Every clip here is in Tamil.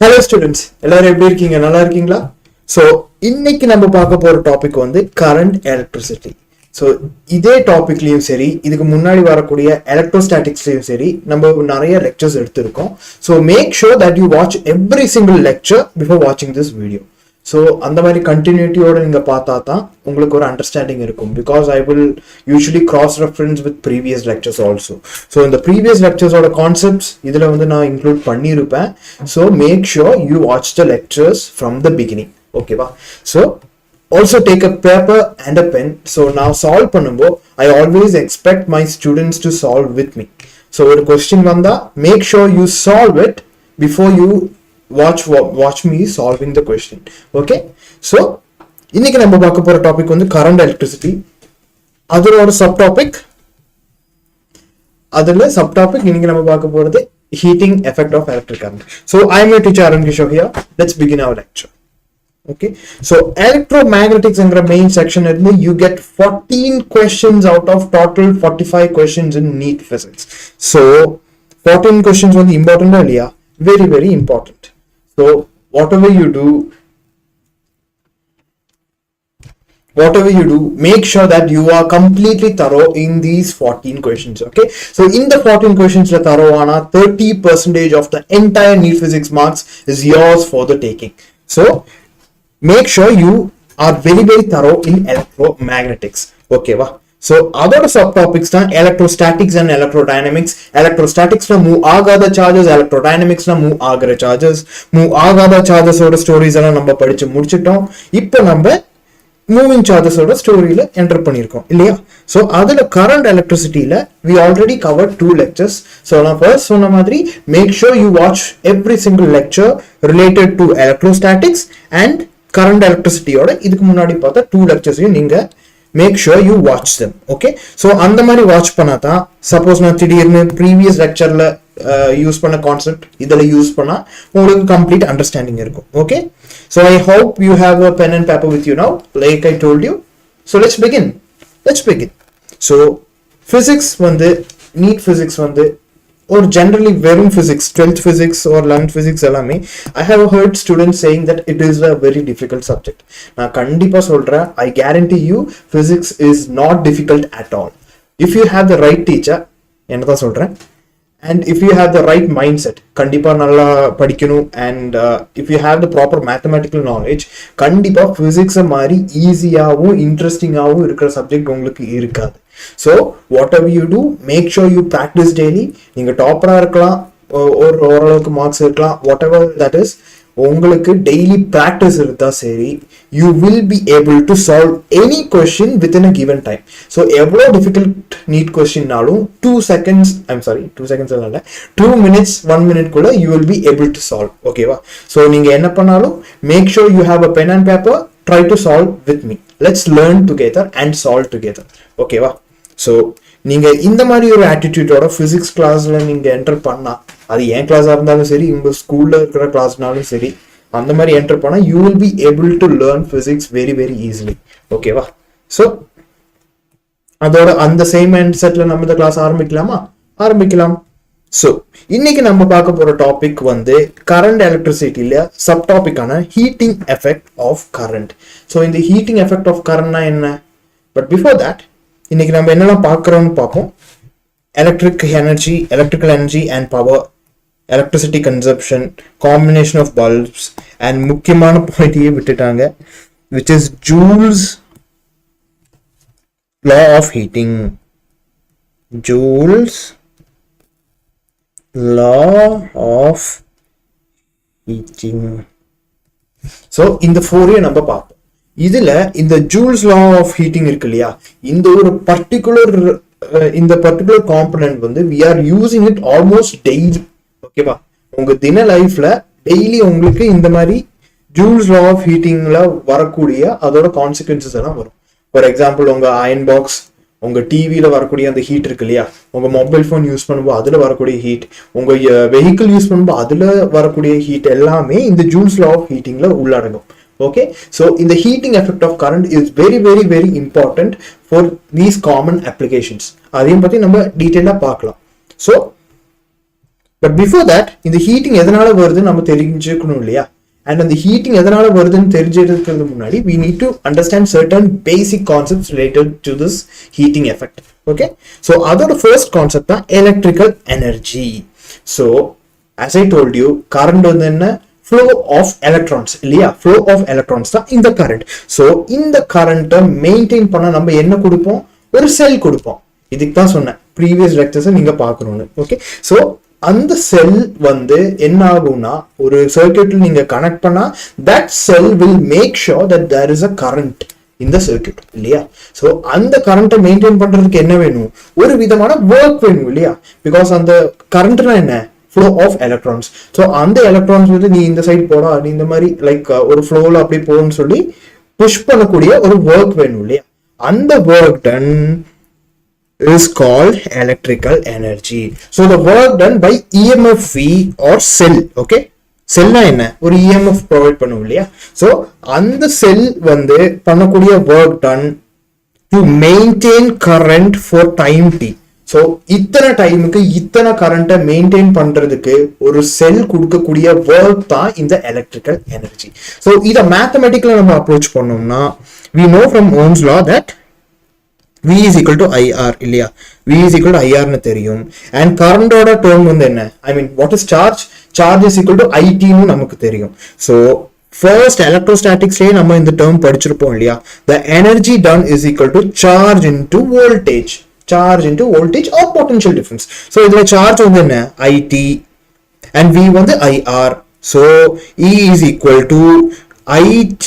ஹலோ ஸ்டூடெண்ட்ஸ், எல்லாரும் எப்படி இருக்கீங்க? நல்லா இருக்கீங்களா? ஸோ இன்னைக்கு நம்ம பார்க்க போற டாபிக் வந்து கரண்ட் எலக்ட்ரிசிட்டி. ஸோ இதே டாபிக்லயும் சரி, இதுக்கு முன்னாடி வரக்கூடிய எலக்ட்ரோஸ்டாட்டிக்ஸ்லயும் சரி, நம்ம நிறைய லெக்சர்ஸ் எடுத்திருக்கோம். So make sure that you watch every single lecture before வாட்சிங் திஸ் வீடியோ. ஸோ அந்த மாதிரி கண்டினியூட்டியோட நீங்கள் பார்த்தா தான் உங்களுக்கு ஒரு அண்டர்ஸ்டாண்டிங் இருக்கும். Because I will usually cross reference with previous lectures also. So இந்த ப்ரீவியஸ் லெக்சர்ஸோட கான்செப்ட்ஸ் இதில் வந்து நான் இன்க்ளூட் பண்ணியிருப்பேன். So make sure you watch the lectures from the beginning. ஓகேவா? So also take a paper and a pen. So now solve பண்ணும்போ I always expect my students to solve with me. So ஒரு question வந்தா make sure you solve it before you watch me solving the question. Okay? So இன்னைக்கு நம்ம பார்க்க போற டாபிக் வந்து current electricity. அதோட subtopic இன்னைக்கு நம்ம பார்க்க போறது heating effect of electric current. So I am your teacher Arun Kishor here. Let's begin our lecture. Okay, so electromagnetics in the main section you get 14 questions out of total 45 questions in Neet physics. So 14 questions was important earlier, very important. So whatever you do, make sure that you are completely thorough in these 14 questions. Okay, so in the 14 questions la thorough ana 30% of the entire Neet physics marks is yours for the taking. So make sure you are very thorough in electromagnetics. Okay va? So other subtopics are electrostatics and electrodynamics. Electrostatics na move agada charges, electrodynamics na move agara charges. Move agada charges oda stories alla namba padichu mudichitom. Ipo namba moving charges oda story la enter pannirkom illaya. So adula current electricity la we already covered 2 lectures. So na first sonna madri make sure you watch every single lecture related to electrostatics and current electricity oda idukku munadi paatha 2 lectures நீங்க make sure you watch them. Okay, so அந்த மாதிரி வாட்ச் பண்ணாதா சப்போஸ் நான் திடீர்னு previous lectureல யூஸ் பண்ண கான்செப்ட் இதல யூஸ் பண்ணா உங்களுக்கு complete understanding இருக்கும். Okay, so I hope you have a pen and paper with you now like I told you. So let's begin. So physics வந்து Neet physics வந்து or generally verum physics, 12th physics or 11th physics எல்லாமே I have heard students saying that it is a very difficult subject. நான் கண்டிப்பா சொல்றேன், I guarantee you physics is not difficult at all. If you have the right teacher, என்னதான் சொல்றேன், and if you have the right mindset, கண்டிப்பா நல்லா படிக்கணும், and if you have the proper mathematical knowledge, கண்டிப்பா physics மாதிரி ஈஸியாவும் இன்ட்ரெஸ்டிங்காவும் இருக்கிற சப்ஜெக்ட் உங்களுக்கு இருக்காது. So whatever you do, make sure you practice daily. நீங்க டாப்பரா இருக்கலாம், ஓரளவுக்கு மார்க்ஸ் இருக்கலாம், whatever that is, உங்களுக்கு டெய்லி பிராக்டிஸ் இருந்தா சரி, you will be able to solve any question within a given time. So எவ்வளோ டிஃபிகல்ட் நீட் கொஸ்டின்னாலும் 2 minutes 1 minute கூட you will be able to solve. ஓகேவா? ஸோ நீங்க என்ன பண்ணாலும் make sure you have a pen and paper, try to solve with me. Let's learn together and solve together. ஓகேவா? ஸோ நீங்க இந்த மாதிரி ஒரு ஆட்டிடியூடோட பிசிக்ஸ் கிளாஸ்ல நீங்க என்டர் பண்ணா, அது என் கிளாஸா இருந்தாலும் சரி, உங்க ஸ்கூல்ல இருக்கிற கிளாஸ்னாலும் சரி, அந்த மாதிரி என்டர் பண்ணா you will be able to learn physics very easily. ஓகேவா? ஸோ அதோட அந்த சேம் மைண்ட் செட்ல நம்ம இந்த கிளாஸ் ஆரம்பிக்கலாம். ஸோ இன்னைக்கு நம்ம பார்க்க போற டாபிக் வந்து கரண்ட் எலக்ட்ரிசிட்டில சப் டாபிக்கான heating effect of current. So இந்த ஹீட்டிங் எஃபெக்ட் ஆஃப் கரண்ட்னா என்ன? பட் பிஃபோர் தட் இன்னைக்கு நம்ம என்னெல்லாம் பார்க்குறோம்னு பார்ப்போம். Electrical energy and power, electricity consumption, combination of bulbs, and முக்கியமான பாயிண்ட்டையே விட்டுட்டாங்க, which is Joule's law of heating. Joule's law of heating. So இந்த 4 நம்ம பார்ப்போம். இதுல இந்த ஜூல்ஸ் லா ஆஃப் ஹீட்டிங் இருக்கு இல்லையா, இந்த ஒரு பர்டிகுலர் காம்பனன்ட் வந்து we are using it almost daily. ஓகேவா? உங்க தின லைஃப்ல டெய்லி உங்களுக்கு இந்த மாதிரி ஜூல்ஸ் லா ஆஃப் ஹீட்டிங்ல வரக்கூடிய அதோட கான்சிக்வன்சஸ் எல்லாம் வரும். ஃபார் எக்ஸாம்பிள், உங்க அயன் பாக்ஸ், உங்க டிவியில வரக்கூடிய அந்த ஹீட் இருக்கு இல்லையா, உங்க மொபைல் ஃபோன் யூஸ் பண்ணும்போது அதுல வரக்கூடிய ஹீட், உங்க வெஹிக்கிள் யூஸ் பண்ணும்போது அதுல வரக்கூடிய ஹீட் எல்லாமே இந்த ஜூல்ஸ் லா ஆஃப் ஹீட்டிங்ல உள்ளடங்கும். Okay, so in the heating effect of current is very important for these common applications. அதையும் பத்தி நம்ம டீடைலா பார்க்கலாம். So பட் பிஃபோர் தட் இந்த ஹீட்டிங் எதனால வருதுன்னு நம்ம தெரிஞ்சுக்கணும் இல்லையா? அண்ட் அந்த ஹீட்டிங் எதனால வருதுன்னு தெரிஞ்சிருக்கிறது முன்னாடி we need to understand certain basic concepts related to this heating effect. Okay, so அதோட first concept தான் electrical energy. So as I told you, current வந்து என்ன? Flow of electrons இல்லையா? Flow of electrons தான் இந்த current. So இந்த current maintain பண்ண நம்ம என்ன கொடுப்போம்? ஒரு செல் கொடுப்போம். இதுக்கு தான் சொன்னேன் ப்ரீவியஸ் லெக்சர்ஸ் நீங்க பார்க்கணும்னு. ஓகே, ஸோ அந்த செல் வந்து என்ன ஆகும்னா ஒரு சர்க்யூட்ல நீங்க கனெக்ட் பண்ணா that cell will make sure that there is a current இந்த சர்க்யூட் இல்லையா? ஸோ அந்த கரண்ட்டை மெயின்டைன் பண்றதுக்கு என்ன வேணும்? ஒரு விதமான ஒர்க் வேணும் இல்லையா? பிகாஸ் அந்த கரண்ட்னா என்ன? Flow of electrons. ஸோ அந்த எலக்ட்ரான்ஸ் வந்து நீ இந்த சைட் போடா, நீ இந்த மாதிரி லைக் ஒரு ஃப்ளோவில் அப்படி போகணும்னு சொல்லி புஷ் பண்ணக்கூடிய ஒரு ஒர்க் வேணும் இல்லையா? அந்த work done is called electrical energy. So the work done by EMF V or cell. Okay, cell na enna ஒரு EMF provide பண்ணும் இல்லையா? So அந்த cell வந்து பண்ணக்கூடிய work done to maintain current for time t. So இத்தனை டைமுக்கு இத்தனை கரண்ட்டை மெயின்டைன் பண்றதுக்கு ஒரு செல் கொடுக்கக்கூடிய ஒர்க் தான் இந்த எலக்ட்ரிக்கல் எனர்ஜி. ஸோ இதை மேத்தமெட்டிக்கலா நம்ம அப்ரோச் பண்ணோம்னா we know from Ohm's law that V is equal to IR இல்லையா? V is equal to IR னு தெரியும். and current ஓட term வந்து என்ன? I mean what is charge? Charge is equal to IT னு நமக்கு தெரியும். so first electrostaticsலயே நம்ம இந்த term படிச்சிருப்போம் இல்லையா? the energy done is equal to charge into voltage. Charge into voltage or potential difference. so இதுல charge வந்து என்ன? IT and V வந்து IR. so E is equal to IT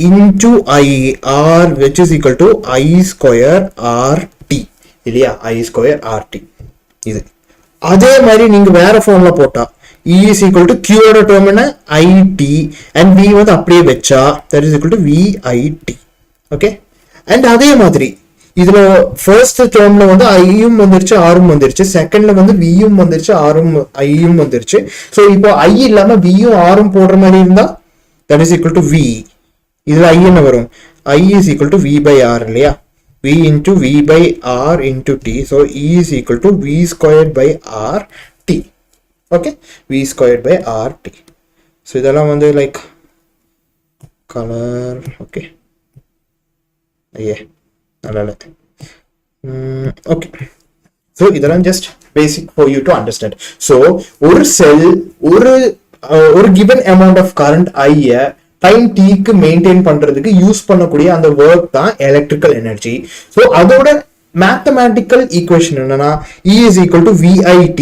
into IR which is equal to I square RT இல்லையா? I square RT. இது அதே மாதிரி நீங்க வேற ஃபார்ம்ல போட்டா E is equal to Q ஓட டேர்ம் என்ன? IT and V வந்து அப்படியே வெச்சா that is equal to VIT. Okay, and அதே மாதிரி இதுல ஃபர்ஸ்ட் டேர்ம்ல வந்து ஐயும் வந்துருச்சு ஆரும் வந்துருச்சு, செகண்ட்ல வந்து வியும் வந்துருச்சு ஆரும் ஐயும் வந்துருச்சு. ஸோ இப்போ ஐ இல்லாம வியும் ஆரும் போடுற மாதிரி இருந்தா that is equal to V. இதுல I என்ன வரும்? I is equal to V by R இல்லையா? V into V by R into T. So E is equal to V squared by R T. Okay, V squared by R T. So இதெல்லாம் வந்து like color. Okay, yeah, நல்லா okay. So இதெல்லாம் just basic for you to understand. So ஒரு செல் ஒரு given amount of current I time t-க்கு மெயின்டைன் பண்றதுக்கு யூஸ் பண்ணக்கூடிய அந்த ஒர்க் தான் எலக்ட்ரிக்கல் எனர்ஜி. ஸோ அதோட மேத்தமேட்டிக்கல் ஈக்குவேஷன் என்னன்னா E is equal to VIT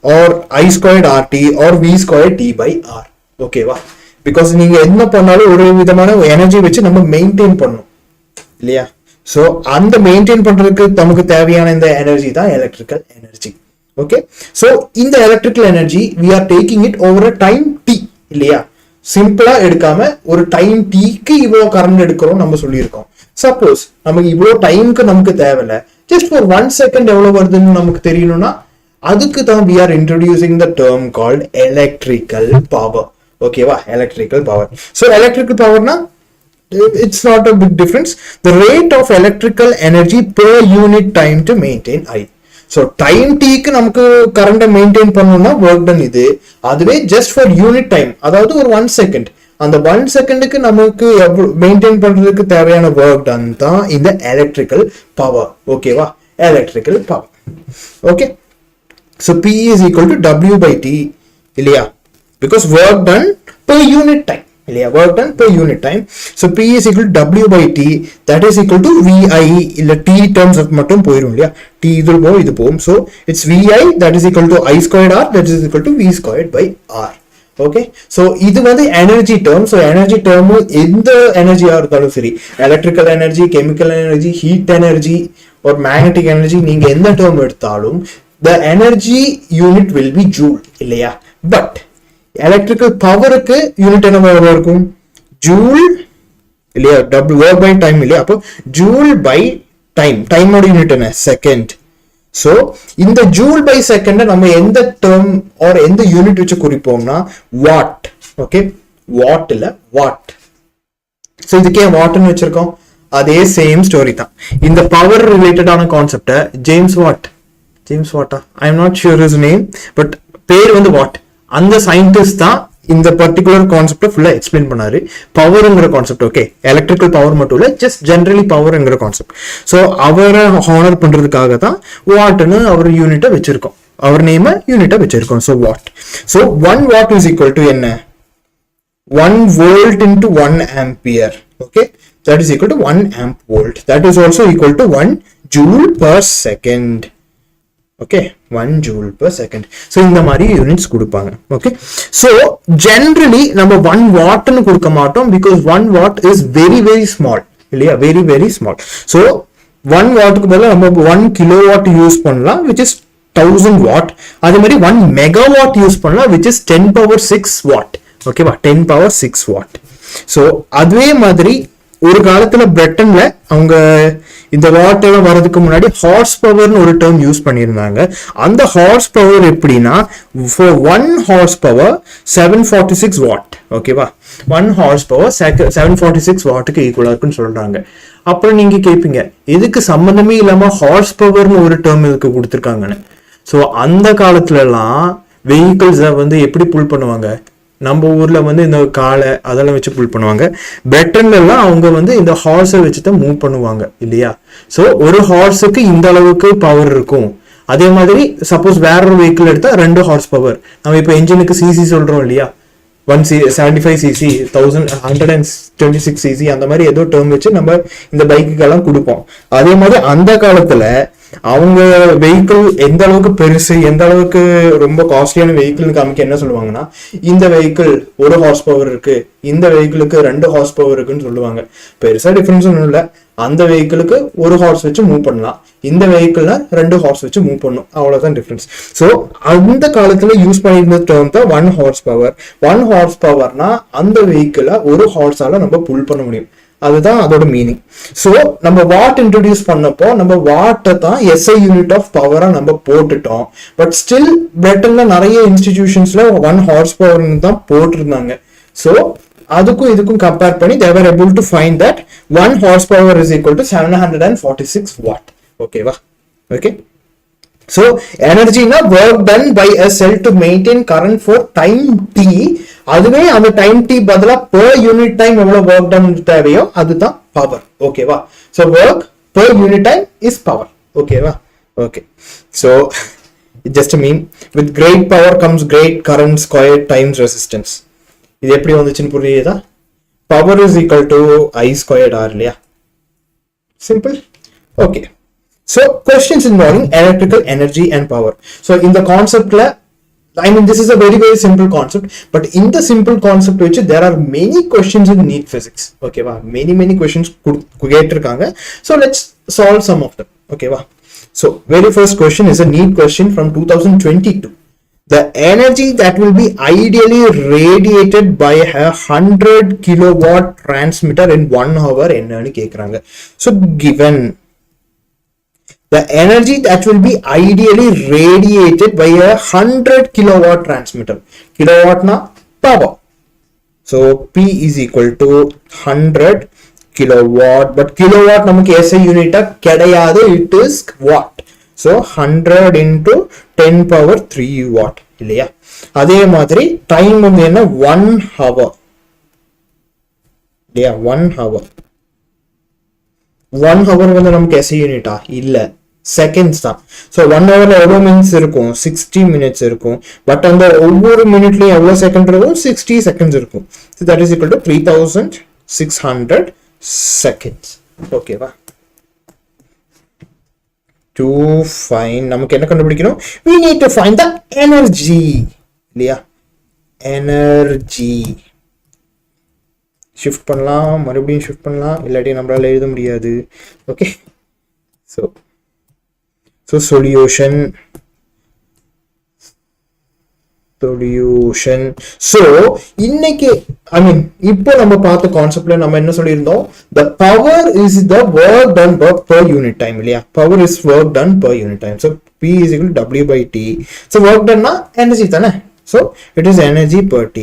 or I squared RT or V squared T by R. ஓகேவா? பிகாஸ் நீங்க என்ன பண்ணாலும் ஒரு விதமான எனர்ஜி வச்சு நம்ம மெயின்டைன் பண்ணணும் இல்லையா? ஸோ அந்த மெயின்டைன் பண்றதுக்கு நமக்கு தேவையான இந்த எனர்ஜி தான் எலக்ட்ரிக்கல் எனர்ஜி. ஓகே, ஸோ இந்த electrical energy we are taking it over a time T இல்லையா? சிம்பிளா எடுக்காம ஒரு டைம் டீக்கு இவ்வளோ கரண்ட் எடுக்கிறோம் நம்ம சொல்லியிருக்கோம். சப்போஸ் நமக்கு இவ்வளோ டைமுக்கு நமக்கு தேவையில்ல, ஜஸ்ட் ஃபார் 1 செகண்ட் எவ்வளோ வருதுன்னு நமக்கு தெரியணும்னா அதுக்கு தான் we are introducing the term called electrical power. ஓகேவா? Electrical power. ஸோ எலக்ட்ரிக்கல் பவர்னா it's not a big difference. The rate of electrical energy per unit time to maintain I. So time t க்கு நமக்கு கரண்ட மெயின்டைன் பண்ணனும்னா work done இது. அதுவே just for unit time, அதாவது ஒரு 1 செகண்ட், அந்த 1 செகண்டுக்கு நமக்கு மெயின்டைன் பண்றதுக்கு தேவையான work done தான் இந்த எலக்ட்ரிக்கல் பவர். ஓகேவா? Electrical power. Okay, so P is equal to W by T இல்லையா? Because work done per unit time இல்லையா? work done per unit time. so P is equal to W by T, that is equal to VI இல்ல T terms மட்டும் போயிடும் இல்லையா? T இது போகும். so it's VI that is equal to I squared R that is equal to V squared by R. okay, so இது வந்து energy term. so energy term எந்த எனர்ஜியா இருந்தாலும் சரி, electrical energy, chemical energy, heat energy or magnetic energy, நீங்க எந்த டேர்ம் எடுத்தாலும் the energy unit will be joule இல்லையா? but எலக்ட்ரிக்கல் பவருக்கு யூனிட் என்ன இருக்கும்? ஜூல் இல்லையா? W work by time இல்லையா? அப்போ ஜூல் பை டைம், டைமோட யூனிட் என்ன? செகண்ட். ஸோ இந்த ஜூல் பை செகண்ட் நம்ம எந்த டேர்ம் ஆர் எந்த யூனிட் வச்சு குறிப்போம்னா வாட். ஓகே, வாட் இல்ல வாட். ஸோ இதுக்கே வாட்னு வச்சிருக்கோம். அதே சேம் ஸ்டோரி தான். இந்த பவர் ரிலேட்டடான கான்செப்டை ஜேம்ஸ் வாட்டா, I am not sure his name, but பேர் வந்து வாட். அந்த சயின்டிஸ்ட் தான் இந்த பர்டிகுலர் கான்செப்டை ஃபுல்லா எக்ஸ்பிளைன் பண்ணாரு. பவர்ங்கிற கான்செப்ட், ஓகே, எலக்ட்ரிக்கல் பவர் மட்டும் இல்ல, ஜஸ்ட் ஜென்ரலி பவர்ங்கிற கான்செப்ட். ஸோ அவரை ஹானர் பண்றதுக்காக தான் வாட்னு அவர் யூனிட்டை வச்சிருக்கோம், அவர் நேம யூனிட்டை வச்சிருக்கோம். So what. So 1 watt is equal to என்ன, 1 volt into 1 ampere. Okay, that is equal to 1 amp volt. That is also equal to 1 joule per second. Okay, 1 joule per second. So இந்த மாதிரி யூனிட்ஸ் கொடுப்பாங்க. Okay, so generally நம்ம 1 watt னு கொடுக்க மாட்டோம், because 1 watt is very very small இல்லையா, very very small. So 1 wattக்கு பதிலா நம்ம 1 kilowatt யூஸ் பண்ணலாம், which is 1000 watt. அதே மாதிரி 1 megawatt யூஸ் பண்ணலாம், which is 10 power 6 watt. ஓகேவா, 10 power 6 watt. ஸோ அதே மாதிரி ஒரு காலத்துல பிரிட்டன்ல அவங்க இந்த வாட் எல்லாம் வர்றதுக்கு முன்னாடி ஹார்ஸ் பவர்னு ஒரு டேர்ம் யூஸ் பண்ணியிருந்தாங்க. அந்த ஹார்ஸ் பவர் எப்படின்னா, ஃபார் 1 horse power 746 watt. ஓகேவா, 1 horse power 746 வாட்டுக்கு ஈக்குவலா இருக்குன்னு சொல்றாங்க. அப்புறம் நீங்க கேட்பீங்க, எதுக்கு சம்பந்தமே இல்லாம ஹார்ஸ் பவர்னு ஒரு டேர்ம் இதுக்கு கொடுத்துருக்காங்கன்னு. ஸோ அந்த காலத்துல எல்லாம் வெஹிக்கிள்ஸை வந்து எப்படி புல் பண்ணுவாங்க, நம்ம ஊர்ல வந்து இந்த காலை அதெல்லாம் வச்சு புல் பண்ணுவாங்க. பிரிட்டன்ல எல்லாம் அவங்க வந்து இந்த ஹார்ஸை வச்சு தான் மூவ் பண்ணுவாங்க இல்லையா. ஸோ ஒரு ஹார்ஸுக்கு இந்த அளவுக்கு பவர் இருக்கும். அதே மாதிரி சப்போஸ் வேற ஒரு வெஹிக்கிள் எடுத்தா 2 horse power. நம்ம இப்போ என்ஜினுக்கு சிசி சொல்றோம் இல்லையா, 175 cc, 126 cc, அந்த மாதிரி ஏதோ டேர்ம் வச்சு நம்ம இந்த பைக்குக்கெல்லாம் கொடுப்போம். அதே மாதிரி அந்த காலத்துல அவங்க வெஹிக்கிள் எந்த அளவுக்கு பெருசு, எந்த அளவுக்கு ரொம்ப காஸ்ட்லியான வெஹிக்கிள்னு காமிக்க என்ன சொல்லுவாங்கன்னா, இந்த வெஹிக்கிள் 1 horse power இருக்கு, இந்த வெஹிக்கிளுக்கு 2 horse power இருக்குன்னு சொல்லுவாங்க. பெருசா டிஃபரன்ஸ் ஒன்றும் இல்லை, அந்த வெஹிக்கிளுக்கு 1 horse வச்சு மூவ் பண்ணலாம், இந்த வெஹிக்கிள்ல 2 horse வச்சு மூவ் பண்ணும், அவ்வளவுதான் டிஃபரன்ஸ். ஸோ அந்த காலத்துல யூஸ் பண்ணியிருந்த டேர்ம் தான் 1 horse power. 1 horse powerனா அந்த வெஹிக்கிளை 1 horseால நம்ம புல் பண்ண முடியும், அதுதான் அதோட மீனிங். ஸோ நம்ம வாட் இன்ட்ரோடியூஸ் பண்ணப்போ நம்ம வாட்டை தான் எஸ்ஐ யூனிட் ஆஃப் பவரா நம்ம போட்டுட்டோம். பட் ஸ்டில் பிரிட்டன்ல நிறைய இன்ஸ்டிடியூஷன்ஸ்ல 1 horse power தான் போட்டிருந்தாங்க. ஸோ அதுக்கும் இதுக்கும் கம்பேர் பண்ணி they were able to find that 1 horse power is equal to 746 watt. ஓகேவா, okay. So energy na work done by a cell to maintain current for time t. அதுவே அந்த டைம் t பதிலா per unit time எவ்வளவு work done தேவையோ அதுதான் பவர். ஓகேவா, so work per unit time is power. ஓகேவா, okay. So just a meme, with great power comes great current squared times resistance. இது எப்படி வந்துச்சுன்னு புரியுதா? Power is equal to I squared R இல்லையா, simple. Okay, so questions involving electrical energy and power. So in the concept la, I mean this is a very very simple concept, but in the simple concept which there are many questions in Neet physics. Okay va, many questions கேட்டிருக்காங்க. So let's solve some of them. Okay va, so very first question is a Neet question from 2022. The energy that will be ideally radiated by a 100 kilowatt transmitter in 1 hour என்னன்னு கேக்குறாங்க. So given the energy that will be ideally radiated by a 100 kilowatt transmitter. Kilowatt na power. So P is equal to 100 kilowatt. But kilowatt namakku SI unit kedaiyadu, it is watt. So 100 into 10 power 3 watt. இல்லையா, அதே மாதிரி டைம் வந்து என்ன, 1 hour இல்லையா, 1 hour. 1 hour வந்து நமக்கு SI யூனிட்டா இல்ல, செகண்ட்ஸ் தான். ஸோ 1 ஹவர்ல எவ்வளோ மினிட்ஸ் இருக்கும், 60 minutes இருக்கும். பட் அந்த ஒவ்வொரு மினிட்லயும் எவ்வளோ செகண்ட் இருக்கும், 60 seconds இருக்கும். So that is equal to 3600 seconds. ஓகேவா, to find நமக்கு என்ன கண்டுபிடிக்கணும், we need to find the energy இல்லையா, energy. ஷிஃப்ட் பண்ணலாம், மறுபடியும் ஷிஃப்ட் பண்ணலாம், இல்லாட்டி நம்மளால எழுத முடியாது. Okay, so solution. So இன்னைக்கு I mean இப்போ நம்ம பார்த்த கான்செப்ட்ல நம்ம என்ன சொல்லியிருந்தோம், the power is the work done per unit time இல்லையா, power is work done per unit time. So P is equal to W by T. So work done na energy தானே, so it is energy per T.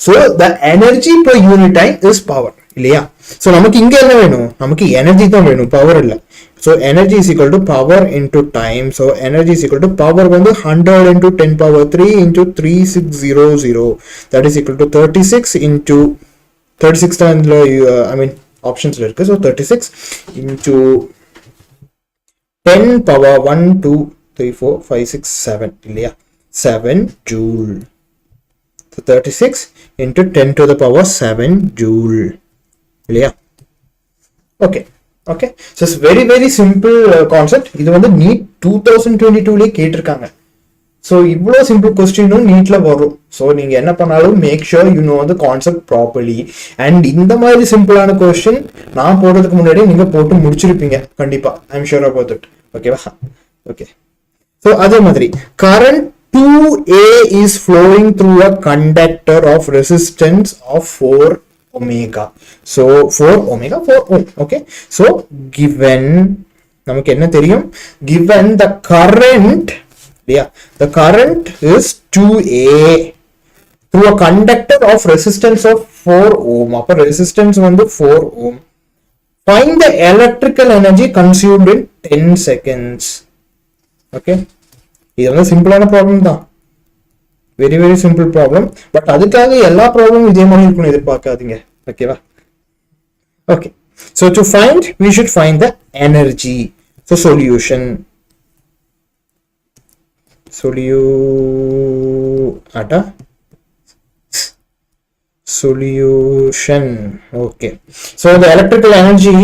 So the energy per unit time is power இல்லையா. ஸோ நமக்கு இங்க என்ன வேணும், நமக்கு எனர்ஜி தான் வேணும், பவர் இல்லை. So energy is equal to power into time. So energy is equal to power வந்து 100 into 10 power 3 into 3600. That is equal to 36 into 36 தான் இதுல I mean options இருக்கு. So 36 into 10 power 1 2 3 4 5 6 7 இல்லையா 7 joule. So 36 into 10 to the power 7 joule இல்லையா. Okay. Okay, so it's very simple concept. இது வந்து NEET 2022 லே கேட்டிருக்காங்க. So இவ்வளோ simple question NEETல வரும். So நீங்க என்ன பண்ணாலும் make sure you know the concept properly. And இந்த மாதிரி சிம்பிளான question நான் போடுறதுக்கு முன்னாடி நீங்க போட்டு முடிச்சிருப்பீங்க கண்டிப்பா. I'm sure about it. ஓகேவா? Okay. So அதே மாதிரி current 2A is flowing through a conductor of resistance of 4 omega. So 4 omega 4 ohm. Okay, so given நமக்கு என்ன தெரியும், given the current, yeah, the current is 2A through a conductor of resistance of 4 ohm. அப்ப resistance வந்து 4 ohm. Find the electrical energy consumed in 10 seconds. Okay, இது வந்து சிம்பிளான ப்ராப்ளம் தான், very simple problem. பட் அதுக்காக எல்லா ப்ராப்ளமும் இதே மாதிரி இருக்குன்னு எதிர்பார்க்காதீங்க. ஓகேவா? Okay, so to find, we should find the energy. So solution okay, so the electrical energy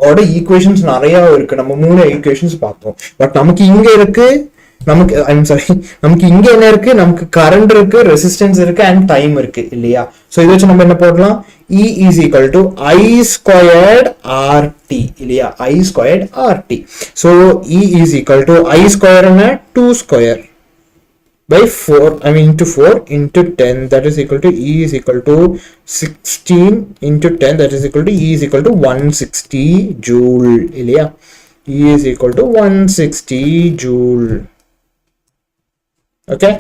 ஓட equations நிறைய இருக்கு. நம்ம 3 equations பார்த்தோம். பட் நமக்கு இங்க இருக்கு, நமக்கு நமக்கு இங்க என்ன இருக்கு, நமக்கு கரண்ட் இருக்கு, ரெசிஸ்டன்ஸ் இருக்கு அண்ட் டைம் இருக்கு இல்லையா. சோ இத வச்சு நம்ம என்ன போடலாம், E is equal to I squared RT இல்லையா, I squared RT. so E is equal to I square என்ன 2 square by 4, I mean into 4 into 10, that is equal to E is equal to 16 into 10, that is equal to E is equal to 160 joule இல்லையா. E is equal to 160 joule. Okay,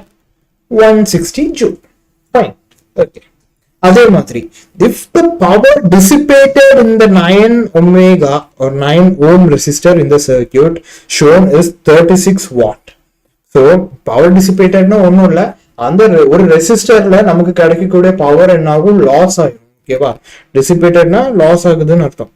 160 joule. Fine. Okay. Other மாதிரி, if the power dissipated in the 9 omega or 9 ohm resistor in the circuit shown is 36 watt. So power dissipated na ஒண்ணும் இல்ல, அந்த ஒரு ரெசிஸ்டர்ல நமக்கு கிடைக்கக்கூடிய பவர் என்ன ஆகும், லாஸ் ஆகும். ஓகேவா? டிசிபேட்டட்னா லாஸ் ஆகுதுன்னு அர்த்தம்.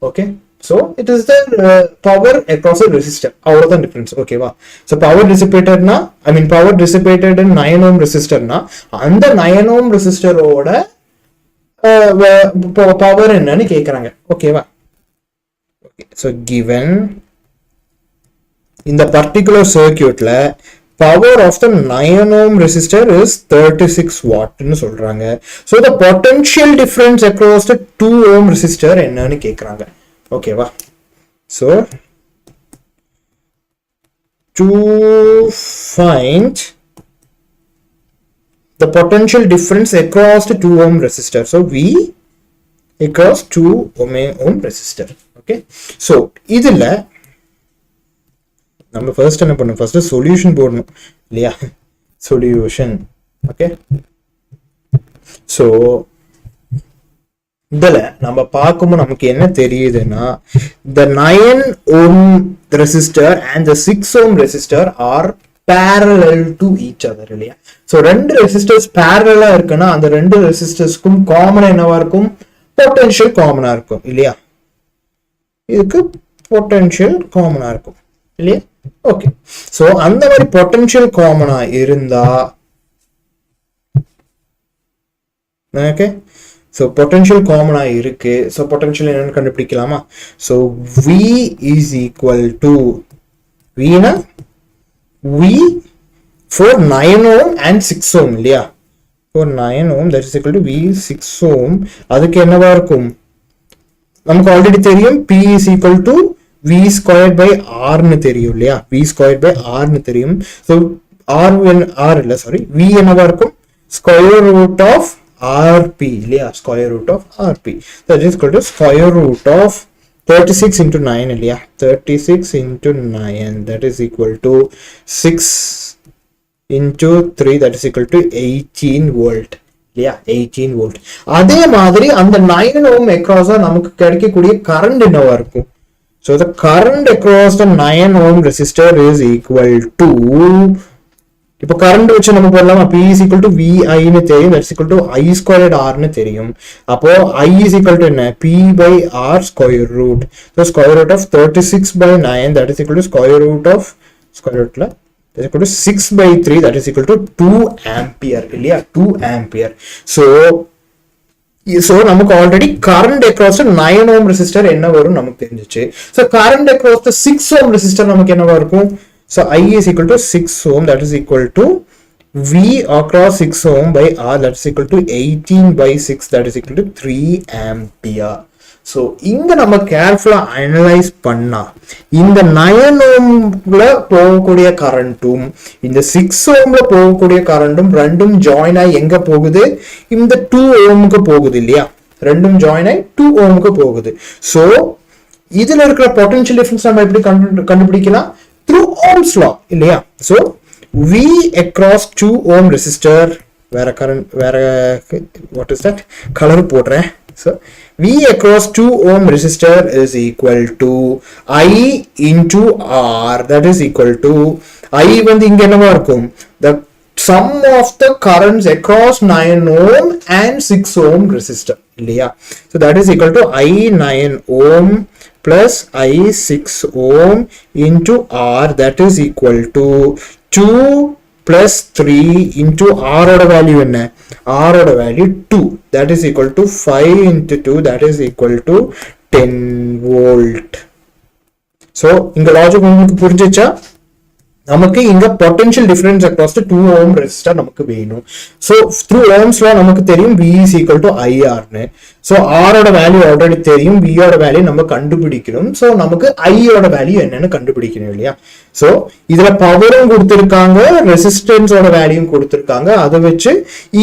Okay, so it is the power across a resistor. அவ்வளவுதான் டிஃபரன்ஸ். ஓகேவா? so power dissipated na, I mean power dissipated in 9 ohm resistor na, அந்த 9 ohm resistor ஓட பவர் என்னன்னு கேக்குறாங்க. ஓகேவா? okay, so given in the particular circuit la power of the 9 ohm resistor is 36 watt ன்னு சொல்றாங்க. so the potential difference across the 2 ohm resistor என்னன்னு கேக்குறாங்க. ஓகேவா? so to find the potential difference across the 2 ohm resistor, so V across 2 ohm resistor. okay, so இதுல நம்ம ஃபர்ஸ்ட் என்ன பண்ணணும், ஃபர்ஸ்ட் சொல்யூஷன் போடணும் இல்லையா, சொல்யூஷன். ஓகே, சோ இதுல நம்ம பார்க்கும்போது நமக்கு என்ன தெரியுதுன்னா, the 9 ohm resistor and the 6 ohm resistor are parallel to each other இல்லையா. சோ ரெண்டு ரெசிஸ்டர்ஸ் parallel இருக்குன்னா அந்த ரெண்டு ரெசிஸ்டர்ஸ்க்கும் காமனா என்னவா இருக்கும், பொட்டன்ஷியல் காமனா இருக்கும் இல்லையா. இதுக்கு பொட்டன்ஷியல் காமனா இருக்கும் இல்லையா. ஓகே, சோ அந்த மாதிரி பொட்டன்ஷியல் காமனா இருந்தா, ஓகே, so potential common இருக்கு. so potential என்னன்னு கண்டுபிடிக்கலாமா. so V is equal to, V na V for 9 ohm and 6 ohm இல்லையா. for 9 ohm that is equal to V 6 ohm. அதுக்கு என்னவா இருக்கும், நமக்கு ஆல்ரெடி தெரியும் P is equal to V squared by R னு தெரியும் இல்லையா. V squared by R னு தெரியும். so R இல்ல, சாரி, V என்னவா இருக்கும், square root of RP இல்லையா, square root of RP, that is equal to square root of 36 into 9 இல்லையா, 36 into 9, that is equal to 6 into 3, that is equal to 18 volt இல்லையா, 18 volt. அதே மாதிரி அந்த 9 ohm across நமக்கு கிடைக்கக்கூடிய கரண்ட் என்னவா இருக்கும், So the current across the 9 ohm resistor is equal to, இப்போ கரண்ட் வச்சு நம்ம போடலாமா, P is equal to VI னு தெரியும், that's equal to I squared R னு தெரியும். அப்போ I is equal to என்ன, P by R square root. So square root of 36 by 9, that is equal to square root of square rootல that is equal to 6 by 3, that is equal to 2 ampere இல்லையா, 2 ampere. So நமக்கு already current across the 9 ohm resistor என்ன வரும் நமக்கு தெரிஞ்சிச்சு. So current across the 6 ohm resistor நமக்கு என்னவா இருக்கும். So I is equal to 6 ohm, that is equal to V across 6 ohm by R, that is equal to 18 by 6, that is equal to 3 ampere. So இங்க நம்ம கேர்ஃபுல்லா அனலைஸ் பண்ணா இந்த 9 ohmல போகக்கூடிய கரண்ட்டும் இந்த 6 ohmல போகக்கூடிய கரண்ட்டும் ரெண்டும் ஜாயின் ஆகி எங்க போகுது, இந்த 2 ohmக்கு போகுது இல்லையா, ரெண்டும் ஜாயின் ஆகி 2 ohmக்கு போகுது. சோ இதுல இருக்கிற பொட்டன்ஷியல் டிஃபரன்ஸ் நம்ம எப்படி கண்டுபிடிக்கலாம், through Ohm's law இல்லையா. So V across 2 ohm resistor, வேற current வேற what is that color போடுறேன். So V across 2 ohm resistor is equal to I into R, that is equal to I வந்து இங்க என்னவா இருக்கும், the sum of the currents across 9 ohm and 6 ohm resistor இல்லையா. So that is equal to I 9 ohm plus I 6 ohm into R, that is equal to 2 plus 3 into R oda value என்ன, R oda value 2, that is equal to 5 into 2, that is equal to 10 volt. So இங்க லாஜிக் உங்களுக்கு புரிஞ்சிச்சா, நமக்கு இங்க potential difference across the 2 ohm resistor நமக்கு வேணும். So through Ohm's law நமக்கு தெரியும் V is equal to IR னு. So R ஓட வேல்யூ ஆல்ரெடி தெரியும், V ஓட வேல்யூ நம்ம கண்டுபிடிக்கணும். So நமக்கு I ஓட வேல்யூ என்னன்னு கண்டுபிடிக்கணும் இல்லையா. So இதுல பவரும் கொடுத்திருக்காங்க, ரெசிஸ்டன்ஸ் ஓட வேல்யூ கொடுத்திருக்காங்க, அதை வச்சு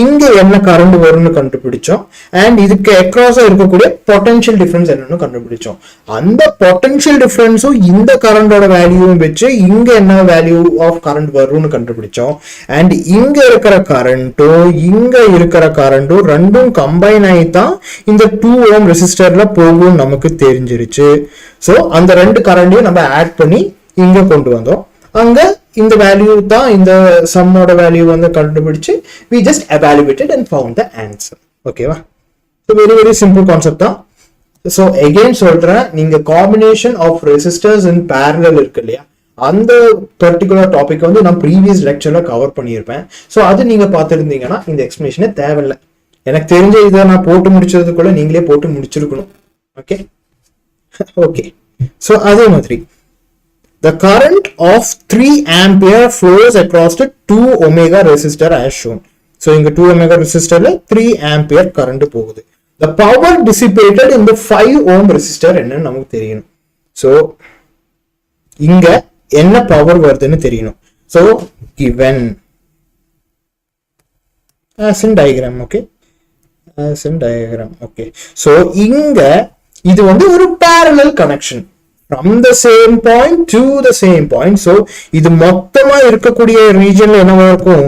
இங்க என்ன கரண்ட் வரும்னு கண்டுபிடிச்சோம். அண்ட் இதுக்கு அக்ராஸா இருக்கக்கூடிய பொட்டன்ஷியல் டிஃபரன்ஸ் என்னன்னு கண்டுபிடிச்சோம். அந்த பொட்டன்ஷியல் டிஃபரன்ஸும் இந்த கரண்டோட வேல்யூவும் வச்சு இங்க என்ன வேல்யூ ஆஃப் கரண்ட் வரும்னு கண்டுபிடிச்சோம். அண்ட் இங்க இருக்கிற கரண்ட்டும் இங்க இருக்கிற கரண்ட்டும் ரெண்டும் கம்பைன் ஆகி தான் இந்த 2 ohm ரெசிஸ்டர்ல போகும் நமக்கு தெரிஞ்சிருச்சு. சோ அந்த ரெண்டு கரண்டையும் நம்ம ஆட் பண்ணி இங்க கொண்டு வந்தோம். அங்க இந்த வேல்யூ தான் இந்த சம்மோட வேல்யூ வந்து கண்டுபிடிச்சு we just evaluated and found the answer. ஓகேவா. so very very simple concept தான். so again சொல்றேன், நீங்க combination of resistors in parallel இருக்கு இல்லையா, அந்த பர்டிகுலர் டாபிக் வந்து நான் ப்ரீவியஸ் லெக்சர்ல கவர் பண்ணியிருப்பேன். ஸோ அது நீங்க பார்த்துருந்தீங்கன்னா இந்த எக்ஸ்பிளேஷனே தேவையில்லை. எனக்கு தெரிஞ்ச இதை நான் போட்டு முடிச்சதுக்குள்ள நீங்களே போட்டு முடிச்சிருக்கணும். Okay okay. ஸோ அதே மாதிரி the current of 3 ampere flows across the 2 omega resistor as shown. So இங்க 2 omega resistorல 3 ampere current போகுது. The power dissipated in the 5 ohm resistor என்னன்னு நமக்கு தெரியணும். So இங்க என்ன பவர் வருதுன்னு தெரியணும். So given as in diagram, okay, as in diagram, okay. So இங்க இது வந்து ஒரு parallel connection from the same point to the same point. So இது மொத்தமா இருக்கக்கூடிய ரீஜன்ல என்னவா இருக்கும்,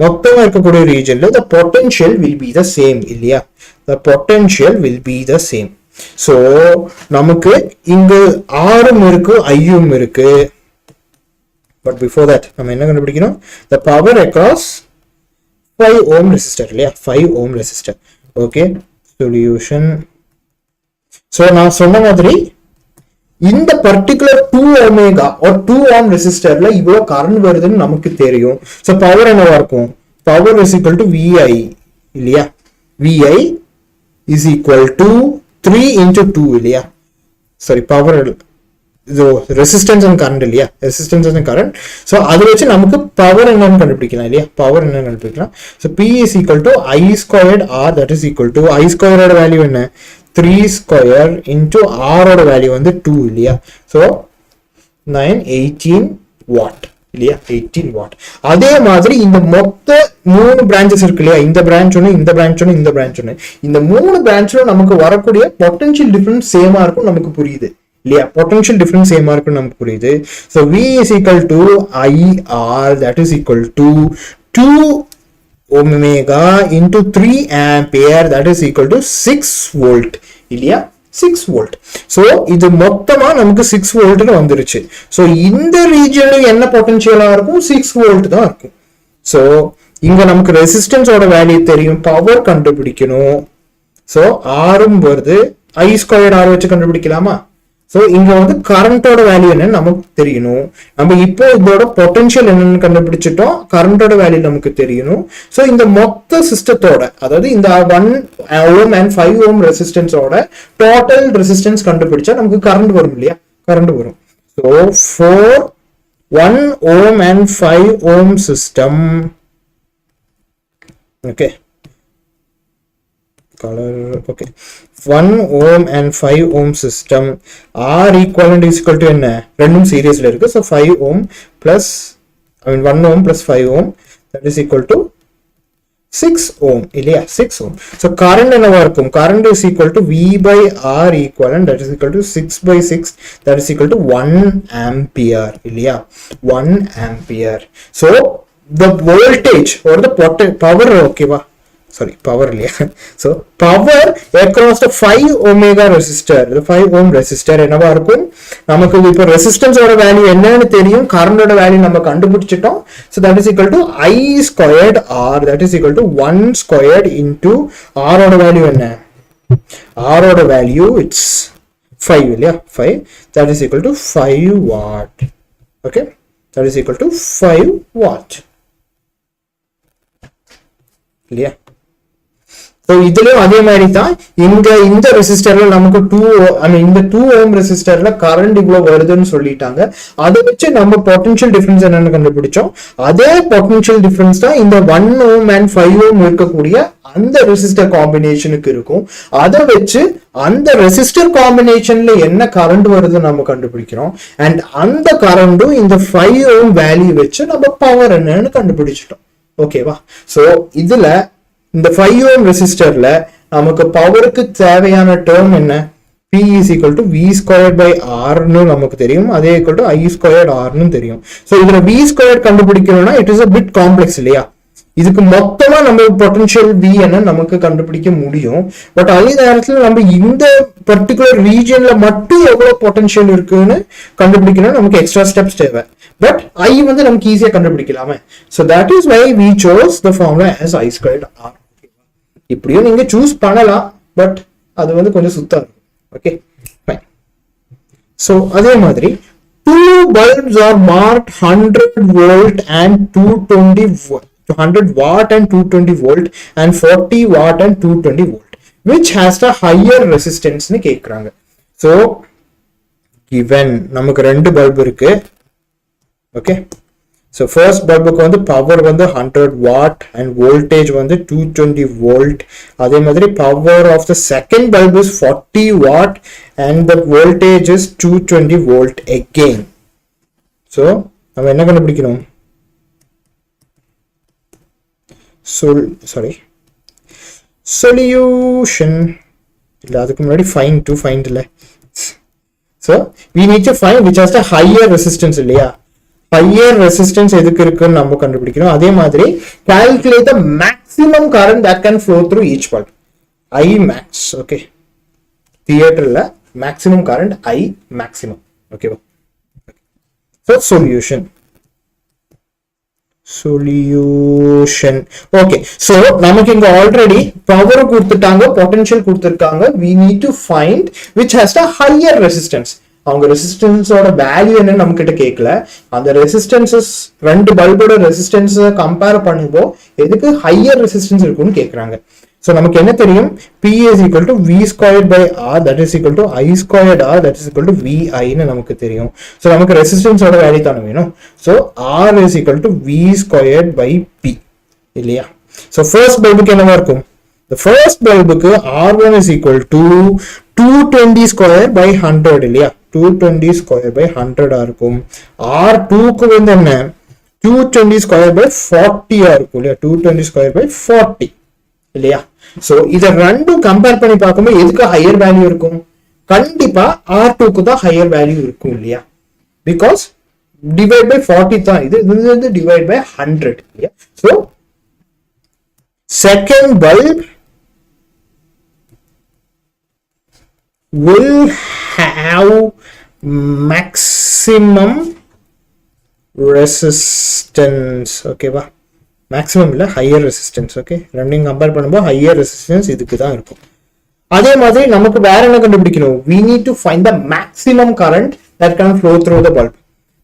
மொத்தமா இருக்கக்கூடிய ரீஜன்ல the potential will be the same இல்லையா, the potential will be the same. So நமக்கு இங்க ஆரும் இருக்கு ஐயும் இருக்கு. But before that நம்ம என்ன கண்டுபிடிக்கணும், the power across 5 ohm resistor இல்லையா, 5 ohm resistor. Okay, solution. So நான் சொன்ன மாதிரி இந்த பர்டிகுலர் 2 omega or 2 ohm resistorல இவ்வளவு கரண்ட் வருதுன்னு நமக்கு தெரியும். So பவர் என்னவா இருக்கும், power is equal to VI இல்லையா, VI is equal to 3 into 2 இல்லையா, sorry power resistance and current இல்லையா, ரெசிஸ்டன்ஸ் அண்ட் கரண்ட். ஸோ அதை வச்சு நமக்கு பவர் என்னன்னு கண்டுபிடிக்கலாம் இல்லையா, பவர் என்னன்னு கண்டுபிடிக்கலாம். So P is equal to I squared R, that is equal to I squared value என்ன 3 square into R ஓட வேல்யூ வந்து 2 இல்லையா. ஸோ 18 வாட் இல்லையா, 18 வாட். அதே மாதிரி இந்த மொத்த 3 பிரான்ச்சஸ் இருக்கு இல்லையா, இந்த பிரான்ச் ஒன்று, இந்த பிரான்ச் ஒன்று, இந்த பிரான்ச் ஒன்று, இந்த 3 பிரான்ச்ல நமக்கு வரக்கூடிய பொட்டன்ஷியல் டிஃபரன்ஸ் சேமா இருக்கும் நமக்கு புரியுது இல்லையா, பொட்டன்ஷியல் டிஃபரன்ஸ் சேமா இருக்கும் நமக்கு புரியுது. So V is equal to IR, that is equal to 2 omega into 3 ampere, that is equal to 6 volt இல்லையா, 6 volt. So இது மொத்தமா நமக்கு 6 volt னு வந்துருச்சு. So இந்த ரீஜன்ல என்ன பொட்டன்ஷியலா இருக்கும்? 6 volt தான் இருக்கும். So இங்க நமக்கு ரெசிஸ்டன்ஸ் ஓட வேல்யூ தெரியும், பவர் கண்டுபிடிக்கணும். So R வருது, I ஸ்கொயர்ட் R வச்சு கண்டுபிடிக்கலாமா? So இங்க வந்து கரண்டோட வேல்யூ என்னன்னு நமக்கு தெரியணும். நம்ம இப்போ இதோட பொட்டன்ஷியல் என்னன்னு கண்டுபிடிச்சிட்டோம், கரண்டோட வேல்யூ நமக்கு தெரியணும். So இந்த மொத்த சிஸ்டத்தோட, அதாவது இந்த 1 ohm and 5 ohm ரெசிஸ்டன்ஸோட டோட்டல் ரெசிஸ்டன்ஸ் கண்டுபிடிச்சா நமக்கு கரண்ட் வரும் இல்லையா? கரண்ட் வரும். So for 1 ohm and 5 ohm system, okay, color, okay, 1 ohm and 5 ohm system, R equivalent is equal to என்ன? ரெண்டும் சீரிஸ்ல இருக்கு. So 5 ohm plus, I mean 1 ohm plus 5 ohm, that is equal to 6 ohm இல்லையா? 6 ohm. So current என்னவா இருக்கும்? Current is equal to V by R equivalent, that is equal to 6 by 6, that is equal to 1 ampere இல்லையா? 1 ampere. So the voltage or the power, okay வா? Sorry, power இல்லையா? So power across the 5 omega resistor, the 5 ohm resistor என்னவா இருக்கும்? நமக்கு இப்போ ரெசிஸ்டன்ஸ் ஓட வேல்யூ என்னன்னு தெரியும், கரண்டோட வேல்யூ நம்ம கண்டுபிடிச்சிட்டோம். So that is equal to I squared R, that is equal to 1 squared into R ஓட வேல்யூ என்ன? R ஓட வேல்யூ it's 5 இல்லையா? 5, that is equal to 5 watt. Okay, that is equal to 5 watt இல்லையா? So இதுலயும் அதே மாதிரி தான், இந்த ரெசிஸ்டர்ல நமக்கு 2 இந்த 2 ohm ரெசிஸ்டர்ல கரண்ட் இவ்வளவு வருதுன்னு சொல்லிட்டாங்க. அதை வச்சு நம்ம பொட்டன்ஷியல் டிஃபரன்ஸ் என்னன்னு கண்டுபிடிச்சோம். அதே பொட்டன்ஷியல் டிஃபரன்ஸ் தான் இந்த 1 ohm and 5 ohm இருக்கக்கூடிய அந்த ரெசிஸ்டர் காம்பினேஷனுக்கு இருக்கும். அதை வச்சு அந்த ரெசிஸ்டர் காம்பினேஷன்ல என்ன கரண்ட் வருதுன்னு நம்ம கண்டுபிடிக்கிறோம். அண்ட் அந்த கரண்டும் இந்த 5 ohm வேல்யூ வச்சு நம்ம பவர் என்னன்னு கண்டுபிடிச்சிட்டோம். ஓகேவா? சோ இதுல இந்த 5 ohm ரெசிஸ்டர்ல நமக்கு பவருக்கு தேவையான டேர்ம் என்ன? P is equal to V squared by R னு நமக்கு தெரியும், அதே equal to I squared R னு தெரியும். So இதுல V squared கண்டுபிடிக்கணும்னா it is a bit complex இல்லையா? இதுக்கு மொத்தமா நம்ம பொட்டன்ஷியல் V என்ன நமக்கு கண்டுபிடிக்க முடியும். பட் அதே நேரத்துல நம்ம இந்த பர்டிகுலர் ரீஜன்ல மட்டும் எவ்வளவு பொட்டன்ஷியல் இருக்குன்னு கண்டுபிடிக்கணும், நமக்கு எக்ஸ்ட்ரா ஸ்டெப்ஸ் தேவை. பட் I வந்து நமக்கு ஈஸியா கண்டுபிடிக்கலாமே. So that is why we chose the formula as I squared R. இப்படியும் நீங்க சூஸ் பண்ணலாம், பட் அது வந்து கொஞ்சம் சுத்தா இருக்கும். Okay, fine. சோ அதே மாதிரி 2 bulbs are marked 100 volt and 220 volt, 100 watt and 220 volt and 40 watt and 220 volt, which has the higher resistance னு கேக்குறாங்க. சோ given நமக்கு ரெண்டு பல்ப் இருக்கு. ஓகே, so first பல்புக்கு வந்து பவர் வந்து 100 watt and voltage வந்து 220 volt. அதே மாதிரி power of the second bulb is 40 watt and the voltage is 220 volt again. so நம்ம என்ன கண்டுபிடிக்கணும்? solution இல்ல, அதுக்கு முன்னாடி find இல்ல. so we need to find which has the higher resistance இல்லையா? higher resistance எதுக்கு இருக்குன்னு நம்ம கண்டுபிடிக்கணும். அதே மாதிரி calculate the maximum current that can flow through each bulb, I max. okay, தியேட்டர்ல maximum current I maximum. okay, so solution. okay, so நமக்கு இங்க ஆல்ரெடி பவர் கொடுத்துட்டாங்க, பொட்டன்ஷியல் கொடுத்திருக்காங்க. we need to find which has the higher resistance. அவங்க ரெசிஸ்டன்ஸோட வேல்யூ என்னன்னு நம்ம கிட்ட கேட்கல. அந்த ரெசிஸ்டன்சஸ் ரெண்டு பல்போட ரெசிஸ்டன்ஸ் கம்பேர் பண்ணும்போ எதுக்கு ஹையர் ரெசிஸ்டன்ஸ் இருக்குன்னு கேக்குறாங்க. சோ நமக்கு என்ன தெரியும்? P is equal to V squared by R, that is equal to I squared R, that is equal to VI ன்னு நமக்கு தெரியும். சோ நமக்கு ரெசிஸ்டன்ஸோட வேல்யூ தான வேணும். So R is equal to V squared by P இல்லையா? சோ ஃபர்ஸ்ட் பல்புக்கு என்னவா இருக்கும்? The first பல்புக்கு R1 is equal to 220 square by 100 இல்லையா? 220 square by 100 இருக்கும். R2 க்கு வந்து என்ன? 220 square by 40 இருக்கும் இல்லையா? 220 square by 40 இல்லையா? சோ இத ரெண்டும் கம்பேர் பண்ணி பார்க்கும்போது எதுக்கு ஹையர் வேல்யூ இருக்கும்? கண்டிப்பா R2 க்கு தான் ஹையர் வேல்யூ இருக்கும் இல்லையா? because divide by 40 தான் இது வந்து divide by 100 இல்லையா? So second bulb will have maximum resistance. Okay va, maximum இல்ல higher resistance. Okay, ரெண்டையும் கம்பேர் பண்ணும்போது higher resistance இதுக்கு தான் இருக்கும். அதே மாதிரி நமக்கு வேற என்ன கண்டுபிடிக்கணும், we need to find the maximum current that can flow through the bulb.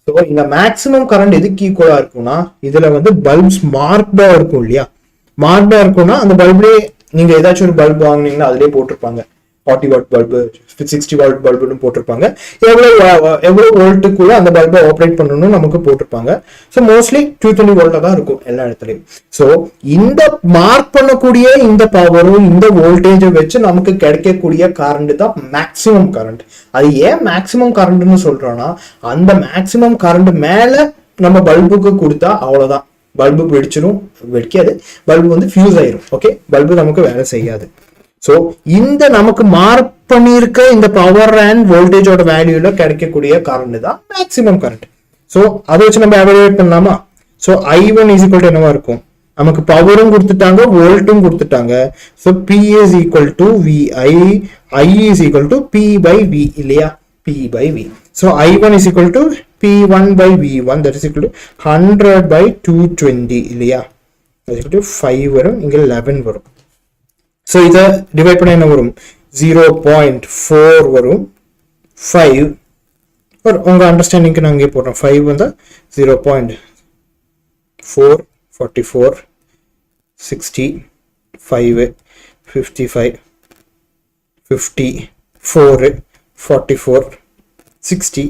So இந்த மேக்ஸிமம் கரண்ட் எதுக்கு ஈக்குவலா இருக்கும்னா, இதுல வந்து பல்ப்ஸ் மார்க்டா இருக்கும் இல்லையா, மார்க்டா இருக்கும்னா அந்த பல்ப்லேயே நீங்க ஏதாச்சும் ஒரு பல்ப் வாங்கினீங்கன்னா அதுலேயே போட்டிருப்பாங்க 40 வாட் பல்பு 60 வாட் பல்புன்னு போட்டிருப்பாங்க, எவ்வளவு வோல்ட்டுக்குள்ள அந்த பல்பை ஆப்ரேட் பண்ணணும்னு நமக்கு போட்டிருப்பாங்க. ஸோ மோஸ்ட்லி 220 வோல்ட்டா தான் இருக்கும் எல்லா இடத்துலையும். ஸோ இந்த மார்க் பண்ணக்கூடிய இந்த பவரும் இந்த வோல்டேஜை வச்சு நமக்கு கிடைக்கக்கூடிய கரண்ட் தான் மேக்சிமம் கரண்ட். அது ஏன் மேக்சிமம் கரண்ட்னு சொல்றோம்னா, அந்த மேக்சிமம் கரண்ட் மேல நம்ம பல்புக்கு கொடுத்தா அவ்வளவுதான், பல்பு வெடிச்சிடும், வெடிக்காது, பல்பு வந்து ஃபியூஸ் ஆயிரும். ஓகே, பல்பு நமக்கு வேலை செய்யாது. ஸோ இந்த நமக்கு மார்க் பண்ணியிருக்க இந்த பவர் அண்ட் வோல்டேஜோட வேல்யூல கிடைக்கக்கூடிய கரண்ட் தான் மேக்ஸிமம் கரண்ட். ஸோ அதை வச்சு நம்ம எவாலுவேட் பண்ணலாமா? So I1 is equal to என்னவா இருக்கும், நமக்கு பவரும் கொடுத்துட்டாங்க வோல்ட்டும் கொடுத்துட்டாங்க. So P is equal to VI, I is equal to P by V இல்லையா, P by V. So I1 is equal to P1 by V1, that is equal to 100 by 220 இல்லையா, that is equal to 5 வரும், இங்க 11 வரும். ஸோ இதை டிவைட் பண்ண என்ன வரும், 0.4 வரும், 5 உங்க அண்டர்ஸ்டாண்டிங்க்கு நான் இங்கே போடுறேன், 5 வந்து 0.4 44 60 5 55 50 4 44 60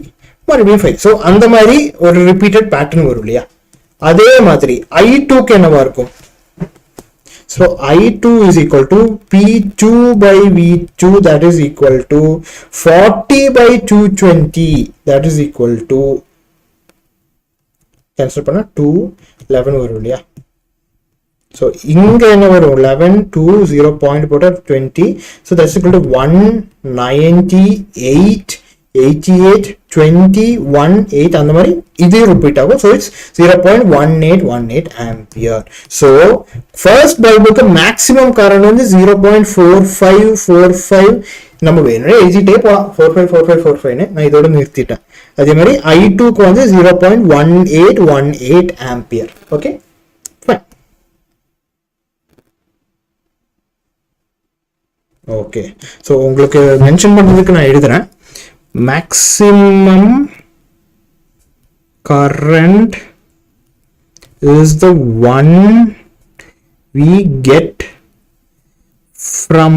மறுபடியும் 5. ஸோ அந்த மாதிரி ஒரு ரிப்பீட்டட் பேட்டர்ன் வரும் இல்லையா. அதே மாதிரி I2க்கு என்னவா இருக்கும், so I2 is equal to P2 by V2, that is equal to 40 by 220, that is equal to cancel பண்ணா 2 11 வரும் இல்லையா. so இங்க என்ன வரும், 11 2 0 பாயிண்ட் போட்டா 20, so that's equal to 198 88 20 18 அந்த மாதிரி இது ரிப்பீட் ஆகும். so it's 0.1818 ampere. so first பல்புக்கு மேக்ஸிமம் கரண்ட் வந்து 0.4545 நம்ம வேணும் எழுதிட்டே போலாம், 454545 நான் இதோட நிறுத்திட்டேன். அதே மாதிரி I2க்கு வந்து 0.1818 ampere. Okay fine. Okay, so உங்களுக்கு மென்ஷன் பண்றதுக்கு நான் எழுதுறேன், maximum current is the one we get from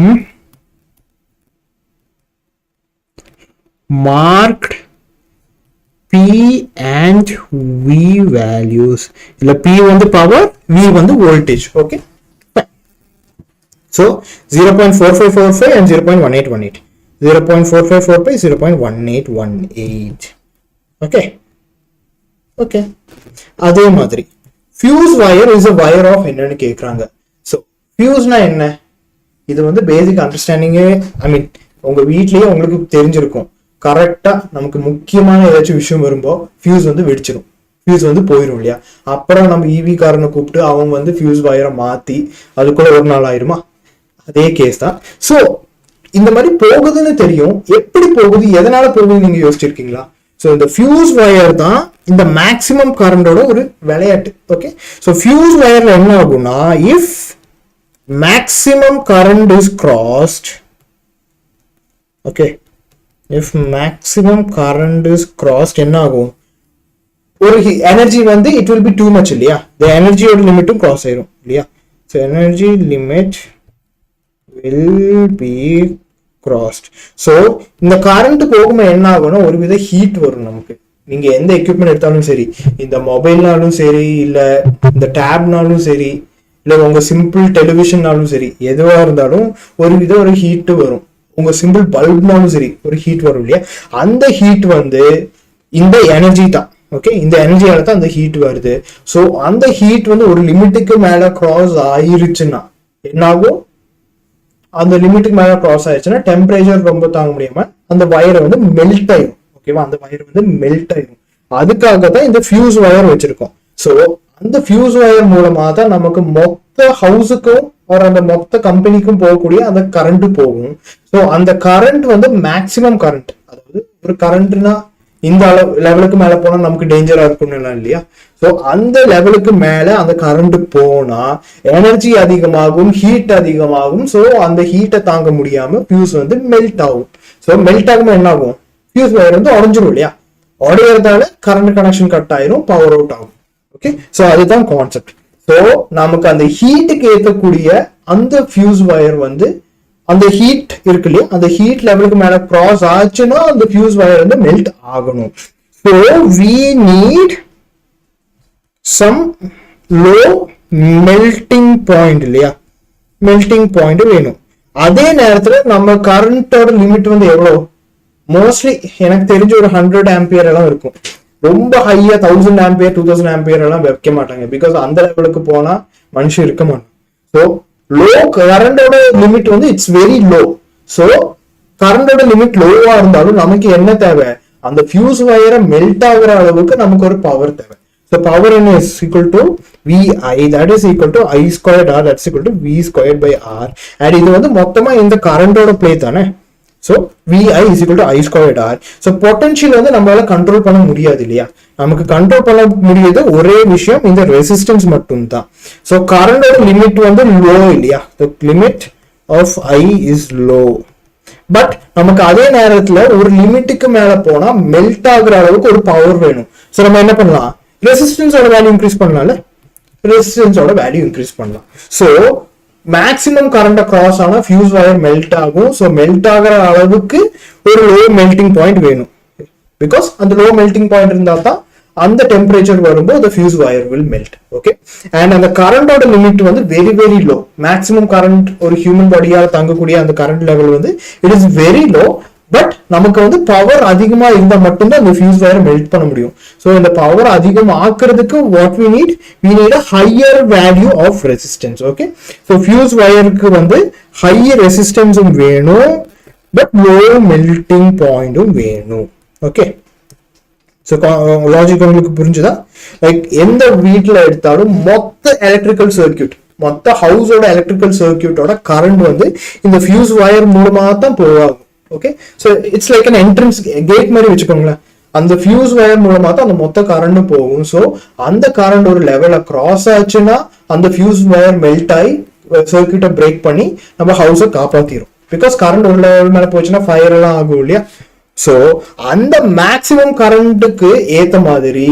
marked P and V values. இல்ல P வந்து power, V வந்து voltage. Okay, so 0.4545 and 0.1818, 0.4545 0.1818. okay okay. அதே மாதிரி fuse wire is a wire of என்னன்னு கேக்குறாங்க. ஸோ ஃபியூஸ்னா என்ன, இது வந்து பேசிக் அண்டர்ஸ்டாண்டிங்கே, ஐ மீன் உங்க வீட்லயே உங்களுக்கு தெரிஞ்சிருக்கும். கரெக்டா நமக்கு முக்கியமான ஏதாச்சும் விஷயம் வரும்போது ஃபியூஸ் வந்து வெடிச்சிடும், ஃபியூஸ் வந்து போயிடும் இல்லையா. அப்புறம் நம்ம இவி காரனை கூப்பிட்டு அவங்க வந்து ஃபியூஸ் வயரை மாத்தி அதுக்குள்ள ஒரு நாள் ஆயிருமா, அதே கேஸ் தான். ஸோ இந்த மாதிரி போகுதுன்னு தெரியும், எப்படி போகுது எதனால போகுதுன்னு நீங்க யோசிச்சிருக்கீங்களா? ஸோ இந்த ஃபியூஸ் வயர் தான் இந்த மேக்சிமம் கரண்டோட ஒரு விளையாட்டு. ஓகே, ஸோ ஃபியூஸ் வயர்ல என்ன ஆகும்னா, if maximum current is crossed, okay, if maximum current is crossed என்ன ஆகும், ஒரு எனர்ஜி வந்து it will B too much இல்லையா, இந்த எனர்ஜியோட லிமிட்டும் கிராஸ் ஆயிரும் இல்லையா. So energy limit will be crossed. so இந்த கரண்ட் போகும்போது என்ன ஆகும்னா ஒரு வித ஹீட் வரும் நமக்கு. நீங்க எந்த எக்யூப்மெண்ட் எடுத்தாலும் சரி, இந்த மொபைல்னாலும் சரி, இல்ல இந்த டேப்னாலும் சரி, இல்ல உங்க சிம்பிள் டெலிவிஷன்னாலும் சரி, எதுவா இருந்தாலும் ஒரு வித ஒரு ஹீட் வரும். உங்க சிம்பிள் பல்ப்னாலும் சரி ஒரு ஹீட் வரும் இல்லையா. அந்த ஹீட் வந்து இந்த எனர்ஜி தான். ஓகே, இந்த எனர்ஜியால தான் அந்த ஹீட் வருது. ஸோ அந்த ஹீட் வந்து ஒரு லிமிட்டுக்கு மேல கிராஸ் ஆயிருச்சுன்னா என்ன ஆகும், அந்த லிமிட்டுக்கு மேல கிராஸ் ஆயிடுச்சுன்னா டெம்பரேச்சர் ரொம்ப தாங்க முடியாம அந்த வயரை வந்து மெல்ட் ஆயிடும். ஓகேவா, அந்த வயர் வந்து மெல்ட் ஆயிடும். அதுக்காக தான் இந்த ஃபியூஸ் வயர் வச்சிருக்கோம். ஸோ அந்த ஃபியூஸ் வயர் மூலமா தான் நமக்கு மொத்த ஹவுஸுக்கும் ஒரு அந்த மொத்த கம்பெனிக்கும் போகக்கூடிய அந்த கரண்ட் போகும். ஸோ அந்த கரண்ட் வந்து மேக்சிமம் கரண்ட், அதாவது ஒரு கரண்ட்னா இந்த லெவலுக்கு மேல போனா நமக்கு டேஞ்சரா இருக்கும்னு இல்லையா. ஸோ அந்த லெவலுக்கு மேல அந்த கரண்ட் போனா எனர்ஜி அதிகமாகும், ஹீட் அதிகமாகும். ஸோ அந்த ஹீட்டை தாங்க முடியாம ஃபியூஸ் வந்து மெல்ட் ஆகும். ஸோ மெல்ட் ஆகும்போது என்ன ஆகும், ஃபியூஸ் வயர் வந்து உடஞ்சிரும் இல்லையா. உடையறதால கரண்ட் கனெக்ஷன் கட் ஆயிரும், பவர் அவுட் ஆகும். ஓகே, ஸோ அதுதான் கான்செப்ட். ஸோ நமக்கு அந்த ஹீட்டுக்கு ஏற்கக்கூடிய அந்த ஃபியூஸ் வயர் வந்து அந்த ஹீட் இருக்கு இல்லையா, அந்த ஹீட் லெவலுக்கு மேல கிராஸ் ஆச்சுன்னா அந்த ஃபியூஸ் வயர் வந்து மெல்ட் ஆகணும். So we need some low melting point இல்லையா, மெல்டிங் பாயிண்ட் வேணும். அதே நேரத்துல நம்ம கரண்டோட லிமிட் வந்து எவ்வளவு, மோஸ்ட்லி எனக்கு தெரிஞ்ச ஒரு 100 ஆம்பியர் எல்லாம் இருக்கும். ரொம்ப ஹையா 1000 ஆம்பியர் 2000 ஆம்பியர் எல்லாம் வைக்க மாட்டாங்க. பிகாஸ் அந்த லெவலுக்கு போனா மனுஷன் இருக்க மாட்டாங்க. ஸோ லோ கரண்டோட லிமிட் வந்து இட்ஸ் வெரி லோ. ஸோ கரண்டோட லிமிட் லோவா இருந்தாலும் நமக்கு என்ன தேவை, அந்த ஃபியூஸ் வயரை மெல்ட் ஆகுற அளவுக்கு நமக்கு ஒரு பவர் தேவை. ஸோ பவர் என்ன is equal to VI, that is equal to I squared R, that's equal to V squared by R. And இது வந்து மொத்தமா இந்த கரண்டோட பிளே தானே. So VI is equal to I squared R. So potential வந்து நம்மளால கண்ட்ரோல் பண்ண முடியாது இல்லையா. நமக்கு கண்ட்ரோல் பண்ண முடியாது ஒரே விஷயம் இந்த ரெசிஸ்டன்ஸ் மட்டும் தான். ஸோ கரண்டோட லிமிட் வந்து லோ இல்லையா, the limit of I is low. But நமக்கு அதே நேரத்துல ஒரு லிமிட்டுக்கு மேல போனா மெல்ட் ஆகுற அளவுக்கு ஒரு பவர் வேணும். ஸோ நம்ம என்ன பண்ணலாம், ரெசிஸ்டன்ஸோட வேல்யூ இன்க்ரீஸ் பண்ணலாம்ல, ரெசிஸ்டன்ஸோட வேல்யூ இன்க்ரீஸ் பண்ணலாம். ஸோ மேக்ஸிமம் கரண்ட் கிராஸ் ஆனா ஃபியூஸ் வயர் மெல்ட் ஆகும். ஸோ மெல்ட் ஆகிற அளவுக்கு ஒரு லோ மெல்டிங் பாயிண்ட் வேணும். பிகாஸ் அந்த லோ மெல்டிங் பாயிண்ட் இருந்தா தான் அந்த டெம்பரேச்சர் வரும்போது the fuse wire will melt. Okay, and அந்த கரண்டோட லிமிட் வந்து very very low. Maximum current ஒரு ஹியூமன் பாடியால் தாங்கக்கூடிய அந்த கரண்ட் லெவல் வந்து it is very low. But நமக்கு வந்து பவர் அதிகமா இருந்தா மட்டும்தான் அந்த ஃபியூஸ் வயரை மெல்ட் பண்ண முடியும். ஸோ இந்த பவர் அதிகம் ஆக்குறதுக்கு what we need a higher value of resistance. Okay, so fuse வயருக்கு வந்து ஹையர் ரெசிஸ்டன்ஸும் வேணும், பட் லோ மெல்டிங் பாயிண்டும் வேணும். ஓகே, ஸோ லாஜிக் உங்களுக்கு புரிஞ்சுதா? லைக் எந்த வீட்டில் எடுத்தாலும் மொத்த எலக்ட்ரிக்கல் சர்க்கியூட், மொத்த ஹவுஸோட எலக்ட்ரிக்கல் சர்க்கியூட்டோட கரண்ட் வந்து இந்த ஃபியூஸ் வயர் மூலமா தான் போவாகும். Okay, so it's like an entrance gate மாதிரி வச்சுக்கோங்களேன். அந்த ஃபியூஸ் வயர் மூலமா தான் அந்த மொத்த கரண்ட் போகும். ஸோ அந்த கரண்ட் ஒரு லெவலை கிராஸ் ஆச்சுன்னா அந்த ஃபியூஸ் வயர் மெல்ட் ஆகி சர்க்கியூட்டை பிரேக் பண்ணி நம்ம ஹவுஸை காப்பாத்திரும். பிகாஸ் கரண்ட் ஒரு லெவல் மேல போச்சுன்னா ஃபயர் எல்லாம் ஆகும் இல்லையா. ஸோ அந்த மேக்சிமம் கரண்ட்டுக்கு ஏத்த மாதிரி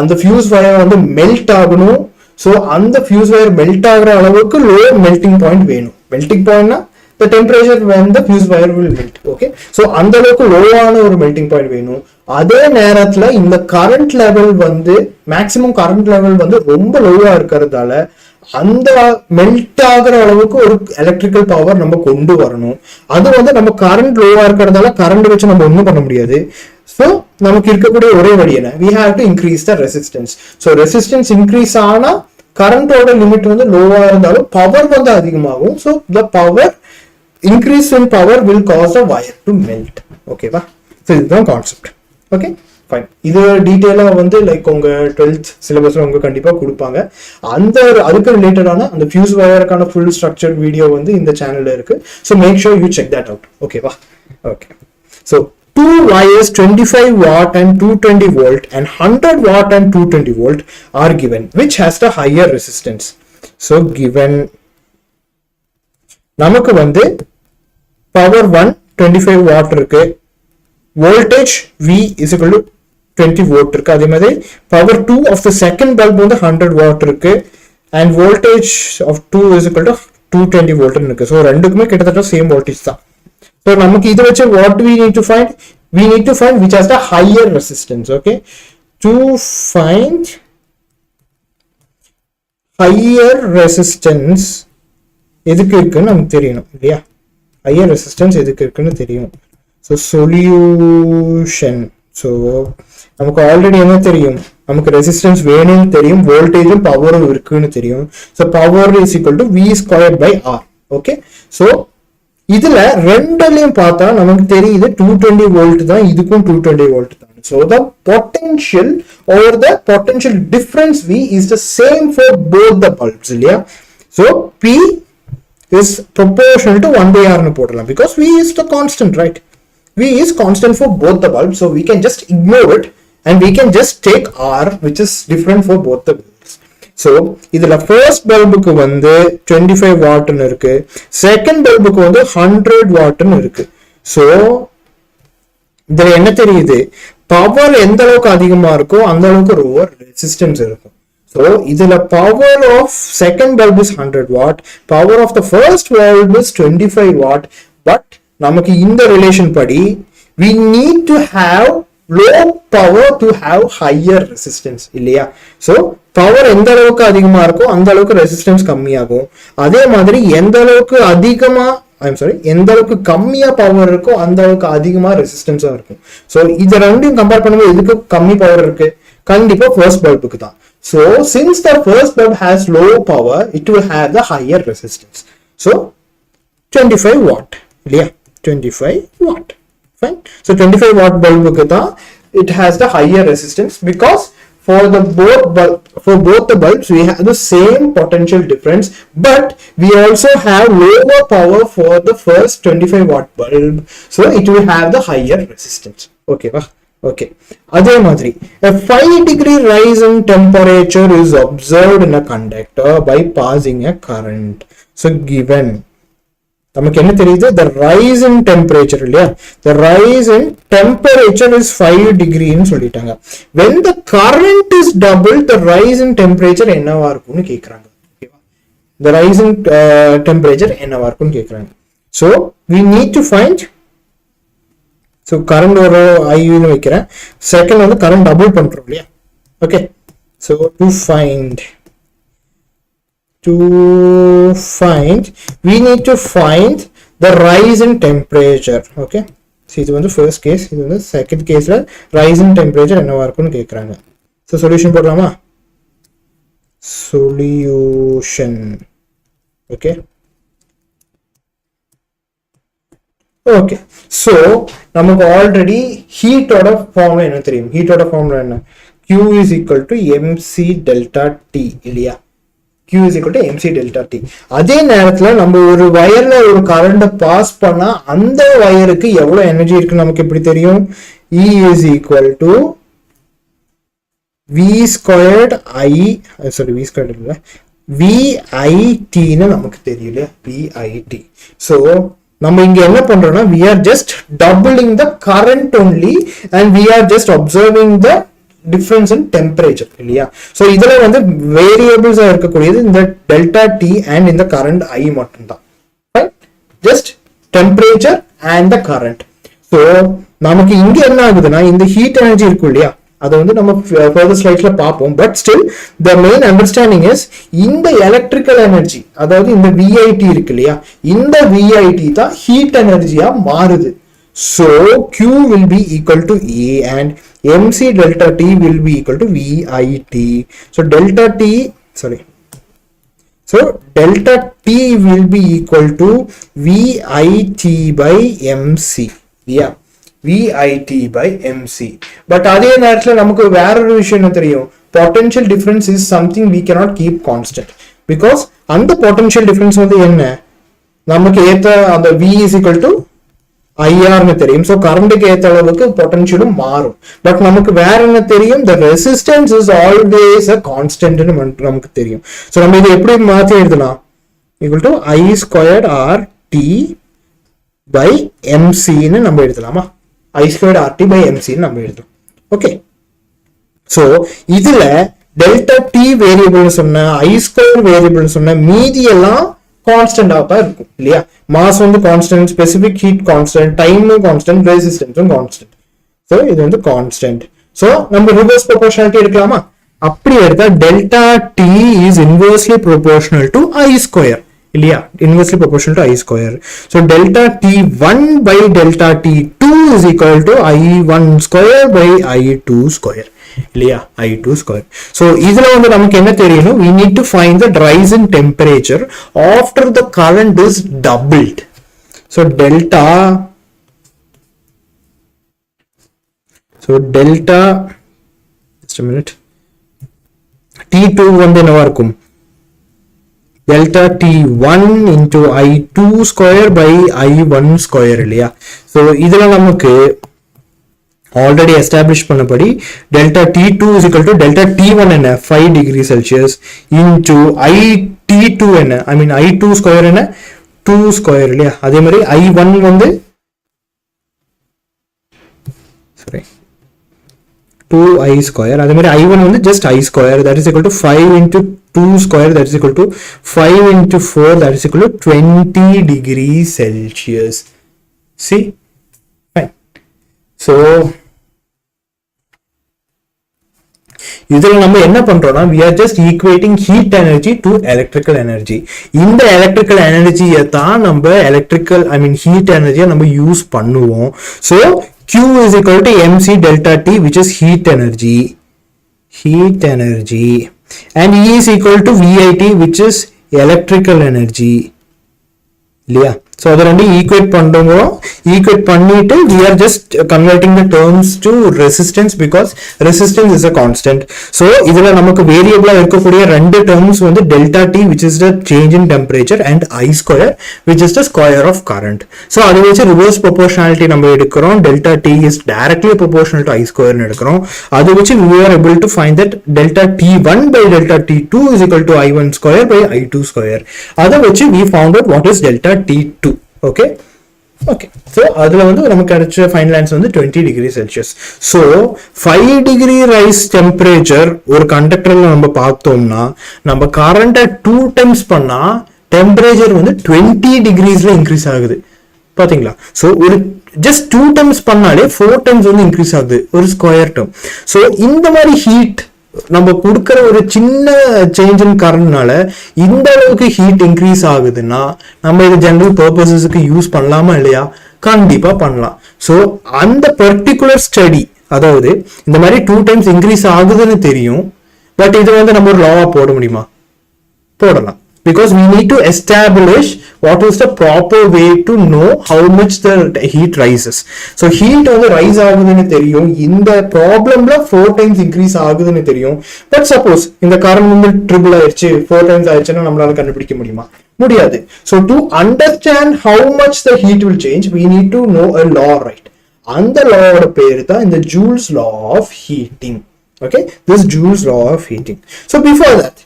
அந்த ஃபியூஸ் வயர் வந்து மெல்ட் ஆகணும். ஸோ அந்த ஃபியூஸ் வயர் மெல்ட் ஆகுற அளவுக்கு லோ மெல்டிங் பாயிண்ட் வேணும். மெல்டிங் பாயிண்ட்னா the temperature when the fuse wire will melt. Okay, so அந்த அளவுக்கு லோவான ஒரு மெல்டிங் பாயிண்ட் வேணும். அதே நேரத்துல இந்த கரண்ட் லெவல் வந்து மேக்ஸிமம் கரண்ட் லெவல் வந்து ரொம்ப லோவா இருக்கிறதால அந்த மெல்ட் ஆகிற அளவுக்கு ஒரு எலக்ட்ரிக்கல் பவர் நம்ம கொண்டு வரணும். அது வந்து நம்ம கரண்ட் லோவா இருக்கிறதால கரண்ட் வச்சு நம்ம ஒன்றும் பண்ண முடியாது. ஸோ நமக்கு இருக்கக்கூடிய ஒரே வழி என்ன, we have to increase the resistance. So resistance increase ஆனா கரண்டோட லிமிட் வந்து லோவா இருந்தாலும் பவர் வந்து அதிகமாகும். So the power increase in power will cause the wire to melt. Okay va, so இதுதான் கான்செப்ட். Okay fine. இது டீடைலா வந்து லைக் உங்க 12th சிலபஸ்ல உங்க கண்டிப்பா கொடுப்பாங்க. அந்த அதுக்கு ரிலேட்டடான அந்த ஃபியூஸ் வயருக்கான ஃபுல் ஸ்ட்ரக்சர்ட் வீடியோ வந்து இந்த சேனல்ல இருக்கு. So make sure you check that out. ஓகேவா? Okay, so 2 wires 25 watt and 220 volt and 100 watt and 220 volt are given, which has the higher resistance. So given நமக்கு வந்து பவர் 1 25 வாட் இருக்கு, voltage V is equal to 20 volt இருக்கு. அதே மாதிரி power 2 of the second bulb வந்து 100 வாட் இருக்கு and voltage of 2 is equal to 220 volt இருக்கு. ஸோ ரெண்டுக்குமே கிட்டத்தட்ட சேம் வோல்டேஜ் தான். ஸோ நமக்கு இது வச்சு what we need to find which has the higher resistance. Okay, to find higher resistance எதுக்கு இருக்குன்னு நமக்கு தெரியணும் இல்லையா. ஹையர் ரெசிஸ்டன்ஸ் எதுக்கு இருக்குன்னு தெரியும். So solution. ஸோ நமக்கு ஆல்ரெடி என்ன தெரியும், நமக்கு ரெசிஸ்டன்ஸ் வேணும்னு தெரியும், வோல்டேஜும் பவரும் இருக்குன்னு தெரியும். So power is equal to V square by R. Okay, so இதுல ரெண்டுலையும் பார்த்தா நமக்கு தெரியுது 220 வோல்ட் தான், இதுக்கும் 220 வோல்ட் தான். So the potential or the potential difference V is the same for both the bulbs இல்லையா. So P is proportional to 1 by r nu போடலாம் because V is the constant, right? V is constant for both the bulbs, so we can just ignore it and we can just take R, which is different for both the bulbs. So இதுல first bulbுக்கு வந்து 25 watt னு இருக்கு, second bulbுக்கு வந்து 100 watt னு இருக்கு. So இதுல என்ன தெரியுது, பவர் எந்த அளவுக்கு அதிகமா இருக்கோ அந்த அளவுக்கு ரோவர் ரெசிஸ்டன்ஸ் இருக்கும். So இதுல power of second bulb is 100 watt, power of the first bulb is 25 watt, but நமக்கு இந்த ரிலேஷன் படி we need to have low power to have higher resistance இல்லையா? So பவர் எந்த அளவுக்கு அதிகமா இருக்கோ அந்த அளவுக்கு ரெசிஸ்டன்ஸ் கம்மியாகும். அதே மாதிரி எந்த அளவுக்கு அதிகமா எந்த அளவுக்கு கம்மியா பவர் இருக்கோ அந்த அளவுக்கு அதிகமா ரெசிஸ்டன்ஸா இருக்கும். ஸோ இதை ரெண்டையும் கம்பேர் பண்ணும்போது எதுக்கு கம்மி பவர் இருக்கு? கண்டிப்பா ஃபர்ஸ்ட் பல்புக்கு தான். So since the first bulb has low power, it will have the higher resistance. So 25 what இல்லையா? 25 watt. Fine. So 25 watt bulb it has the higher resistance because for both the bulbs we have the same potential difference, but we also have lower power for the first 25 watt bulb, so it will have the higher resistance. Okay va? Okay. Adhe madri, a 5-degree rise in temperature is observed in a conductor by passing a current. So given நமக்கு என்ன தெரியுது, the rise in temperature இல்லையா, the rise in temperature is 5 degree ன்னு சொல்லிட்டாங்க. when the current is double, the rise in temperature என்னவா இருக்கும்னு கேக்குறாங்க. ஓகேவா? the rise in temperature என்னவா இருக்கும்னு கேக்குறாங்க. so we need to find, so current ஒரு I ன்னு வைக்கிறேன், செகண்ட் வந்து current double பண்றோம் இல்லையா? okay, so we need to find the rise in temperature. Okay, so இது வந்து first case, இது வந்து second caseல rise in temperature என்னவா இருக்கும்னு கேக்குறாங்க. so solution போடலாமா? solution. okay, so நமக்கு ஆல்ரெடி ஹீட்டோட ஃபார்முலா என்ன தெரியும்? ஹீட்டோட ஃபார்முலா என்ன? Q is equal to mc delta T இல்லையா? Q is equal to mc delta T. அதே நேரத்துல நம்ம ஒரு வயர்ல ஒரு கரண்ட் பாஸ் பண்ணா அந்த வயருக்கு எவ்வளவு எனர்ஜி இருக்கு நமக்கு எப்படி தெரியும்? E is equal to V squared I, sorry V squared இல்ல, VIT ன்னு நமக்கு தெரியல, VIT. So நம்ம இங்க என்ன பண்றோம்னா we are just doubling the current only and we are just observing the difference in temperature இல்லையா? so இதுல வந்து வேரியபிள்ஸ் இருக்கக்கூடியது இந்த டெல்டா T and இந்த current I மட்டும் தான். right, just temperature and the current. so நமக்கு இங்க என்ன ஆகுதுன்னா இந்த ஹீட் எனர்ஜி இருக்கு இல்லையா, அதை வந்து நம்ம further slides ல பார்ப்போம். but still the main understanding is இந்த electrical energy, அதாவது இந்த VIT இருக்கு இல்லையா, இந்த VIT தான் ஹீட் எனர்ஜியா மாறுது. so Q will be equal to E and mc delta T will be equal to VIT. so delta T will be equal to VIT by mc. yeah, VIT by mc. but அதே நேரத்துல நமக்கு வேற ஒரு விஷயம் என்ன தெரியும்? potential difference is something we cannot keep constant because அந்த potential difference வந்து என்ன, நமக்கு ஏத்த அந்த V is equal to IR னு தெரியும். so கரண்ட்க்கு ஏத்த அளவுக்கு பொட்டன்ஷியலும் மாறும். பட் நமக்கு வேற என்ன தெரியும்? the resistance is always a constant னு நமக்கு தெரியும். so நம்ம இதை எப்படி மாத்தி எழுதலாம்? equal to I squared RT by MC னு நம்ம எழுதலாமா? I squared RT by MC னு நம்ம எழுதலாம். okay, so இதுல delta T வேரியபிள் சொன்ன, I squared வேரியபிள் சொன்ன, மீதி எல்லாம் கான்ஸ்டன்ட் ஆக இருக்கும் இல்லையா? மாஸ் வந்து கான்ஸ்டன்ட், ஸ்பெசிபிக் ஹீட் கான்ஸ்டன்ட், டைமும் கான்ஸ்டன்ட், ரெசிஸ்டன்ஸும் கான்ஸ்டன்ட். ஸோ இது வந்து கான்ஸ்டன்ட். ஸோ நம்ம ரிவர்ஸ் ப்ரொபோர்ஷனாலிட்டி எடுக்கலாமா? அப்படி எடுத்தா delta T is inversely proportional to I square இல்லையா? Inversely proportional to I square. So delta T one by delta T two is equal to I one square by I two square இல்லையா? I2 square. so இதுல வந்து நமக்கு என்ன தெரியணும்? we need to find the rise in temperature after the current is doubled. so delta just a minute, T2 வந்து என்னவா இருக்கும்? delta T1 into I2 square by I1 square இல்லையா. So இதுல நமக்கு already established பண்ணபடி delta T2 is equal to delta T1 என்ன 5 degree Celsius into IT2 என்ன I mean I2 square என்ன 2 square இல்லையா. அதே மாதிரி I1 வந்து sorry 2I square, அதே மாதிரி I1 வந்து just I square, that is equal to 5 into 2 square, that is equal to 5 into 4, that is equal to 20 degrees Celsius. See, fine. So இதுல நம்ம என்ன பண்றோம்னா we are just equating heat energy to electrical energy. இந்த electrical energy தான் நம்ம electrical I mean heat energy நம்ம யூஸ் பண்ணுவோம். So Q is equal to mc delta T, which is heat energy, and E is equal to VIT, which is electrical energy இல்லையா. So அதை ரெண்டு ஈக்குவேட் பண்றோம். ஈக்குவேட் பண்ணிட்டு we are just converting the terms to resistance because resistance is a constant. So இதுல நமக்கு வேரியபிளா இருக்கக்கூடிய ரெண்டு terms வந்து delta T, which is the change in temperature, and I square, which is the square of current. So அது வச்சு reverse proportionality நம்ம எடுக்கிறோம். delta T is directly proportional to I square னு எடுக்கிறோம். அது வச்சு we are able to find that delta T1 by delta T2 is equal to I1 square by I2 square. அதை வச்சு we found out what is delta T2. Okay, so அதுல வந்து நமக்கு கிடைச்ச ஃபைனல் ஆன்சர் வந்து 20 degree Celsius. So 5 degree rice temperature ஒரு கண்டக்டர்ல நம்ம பார்த்தோம்னா நம்ம கரண்ட்டை 2 டைம்ஸ் பண்ணா டெம்பரேச்சர் வந்து 20 டிகிரிஸ்ல இன்க்ரீஸ் ஆகுது பாத்தீங்களா. ஸோ ஒரு ஜஸ்ட் 2 டைம்ஸ் பண்ணாலே 4 டைம்ஸ் வந்து இன்க்ரீஸ் ஆகுது ஒரு ஸ்கொயர் டேர்ம். ஸோ இந்த மாதிரி ஹீட் நம்ம கொடுக்கிற ஒரு சின்ன சேஞ்ச் இன் கரண்ட்னால இந்த அளவுக்கு ஹீட் இன்க்ரீஸ் ஆகுதுன்னா நம்ம இது ஜெனரல் பர்பஸஸ்க்கு யூஸ் பண்ணலாமா இல்லையா? கண்டிப்பா பண்ணலாம். ஸோ அந்த பர்டிகுலர் ஸ்டடி, அதாவது இந்த மாதிரி 2 டைம்ஸ் இன்க்ரீஸ் ஆகுதுன்னு தெரியும், பட் இது வந்து நம்ம ஒரு லாவா போட முடியுமா? போடலாம். Because we need to establish what is the proper way to know how much the heat rises. So heat வந்து rise ஆகுதுன்னு தெரியும், இந்த ப்ராப்ளம்ல 4 times increase ஆகுதுன்னு தெரியும். But suppose இந்த கரண்ட் வந்து ட்ரிபிள் ஆயிடுச்சு, 4 times ஆயிடுச்சுன்னா நம்மளால கண்டுபிடிக்க முடியுமா? முடியாது. So to understand how much the heat will change, we need to know a law, right? அந்த lawோட பேரு தான் இந்த Joule's law of heating. Okay, this Joule's law of heating. So before that,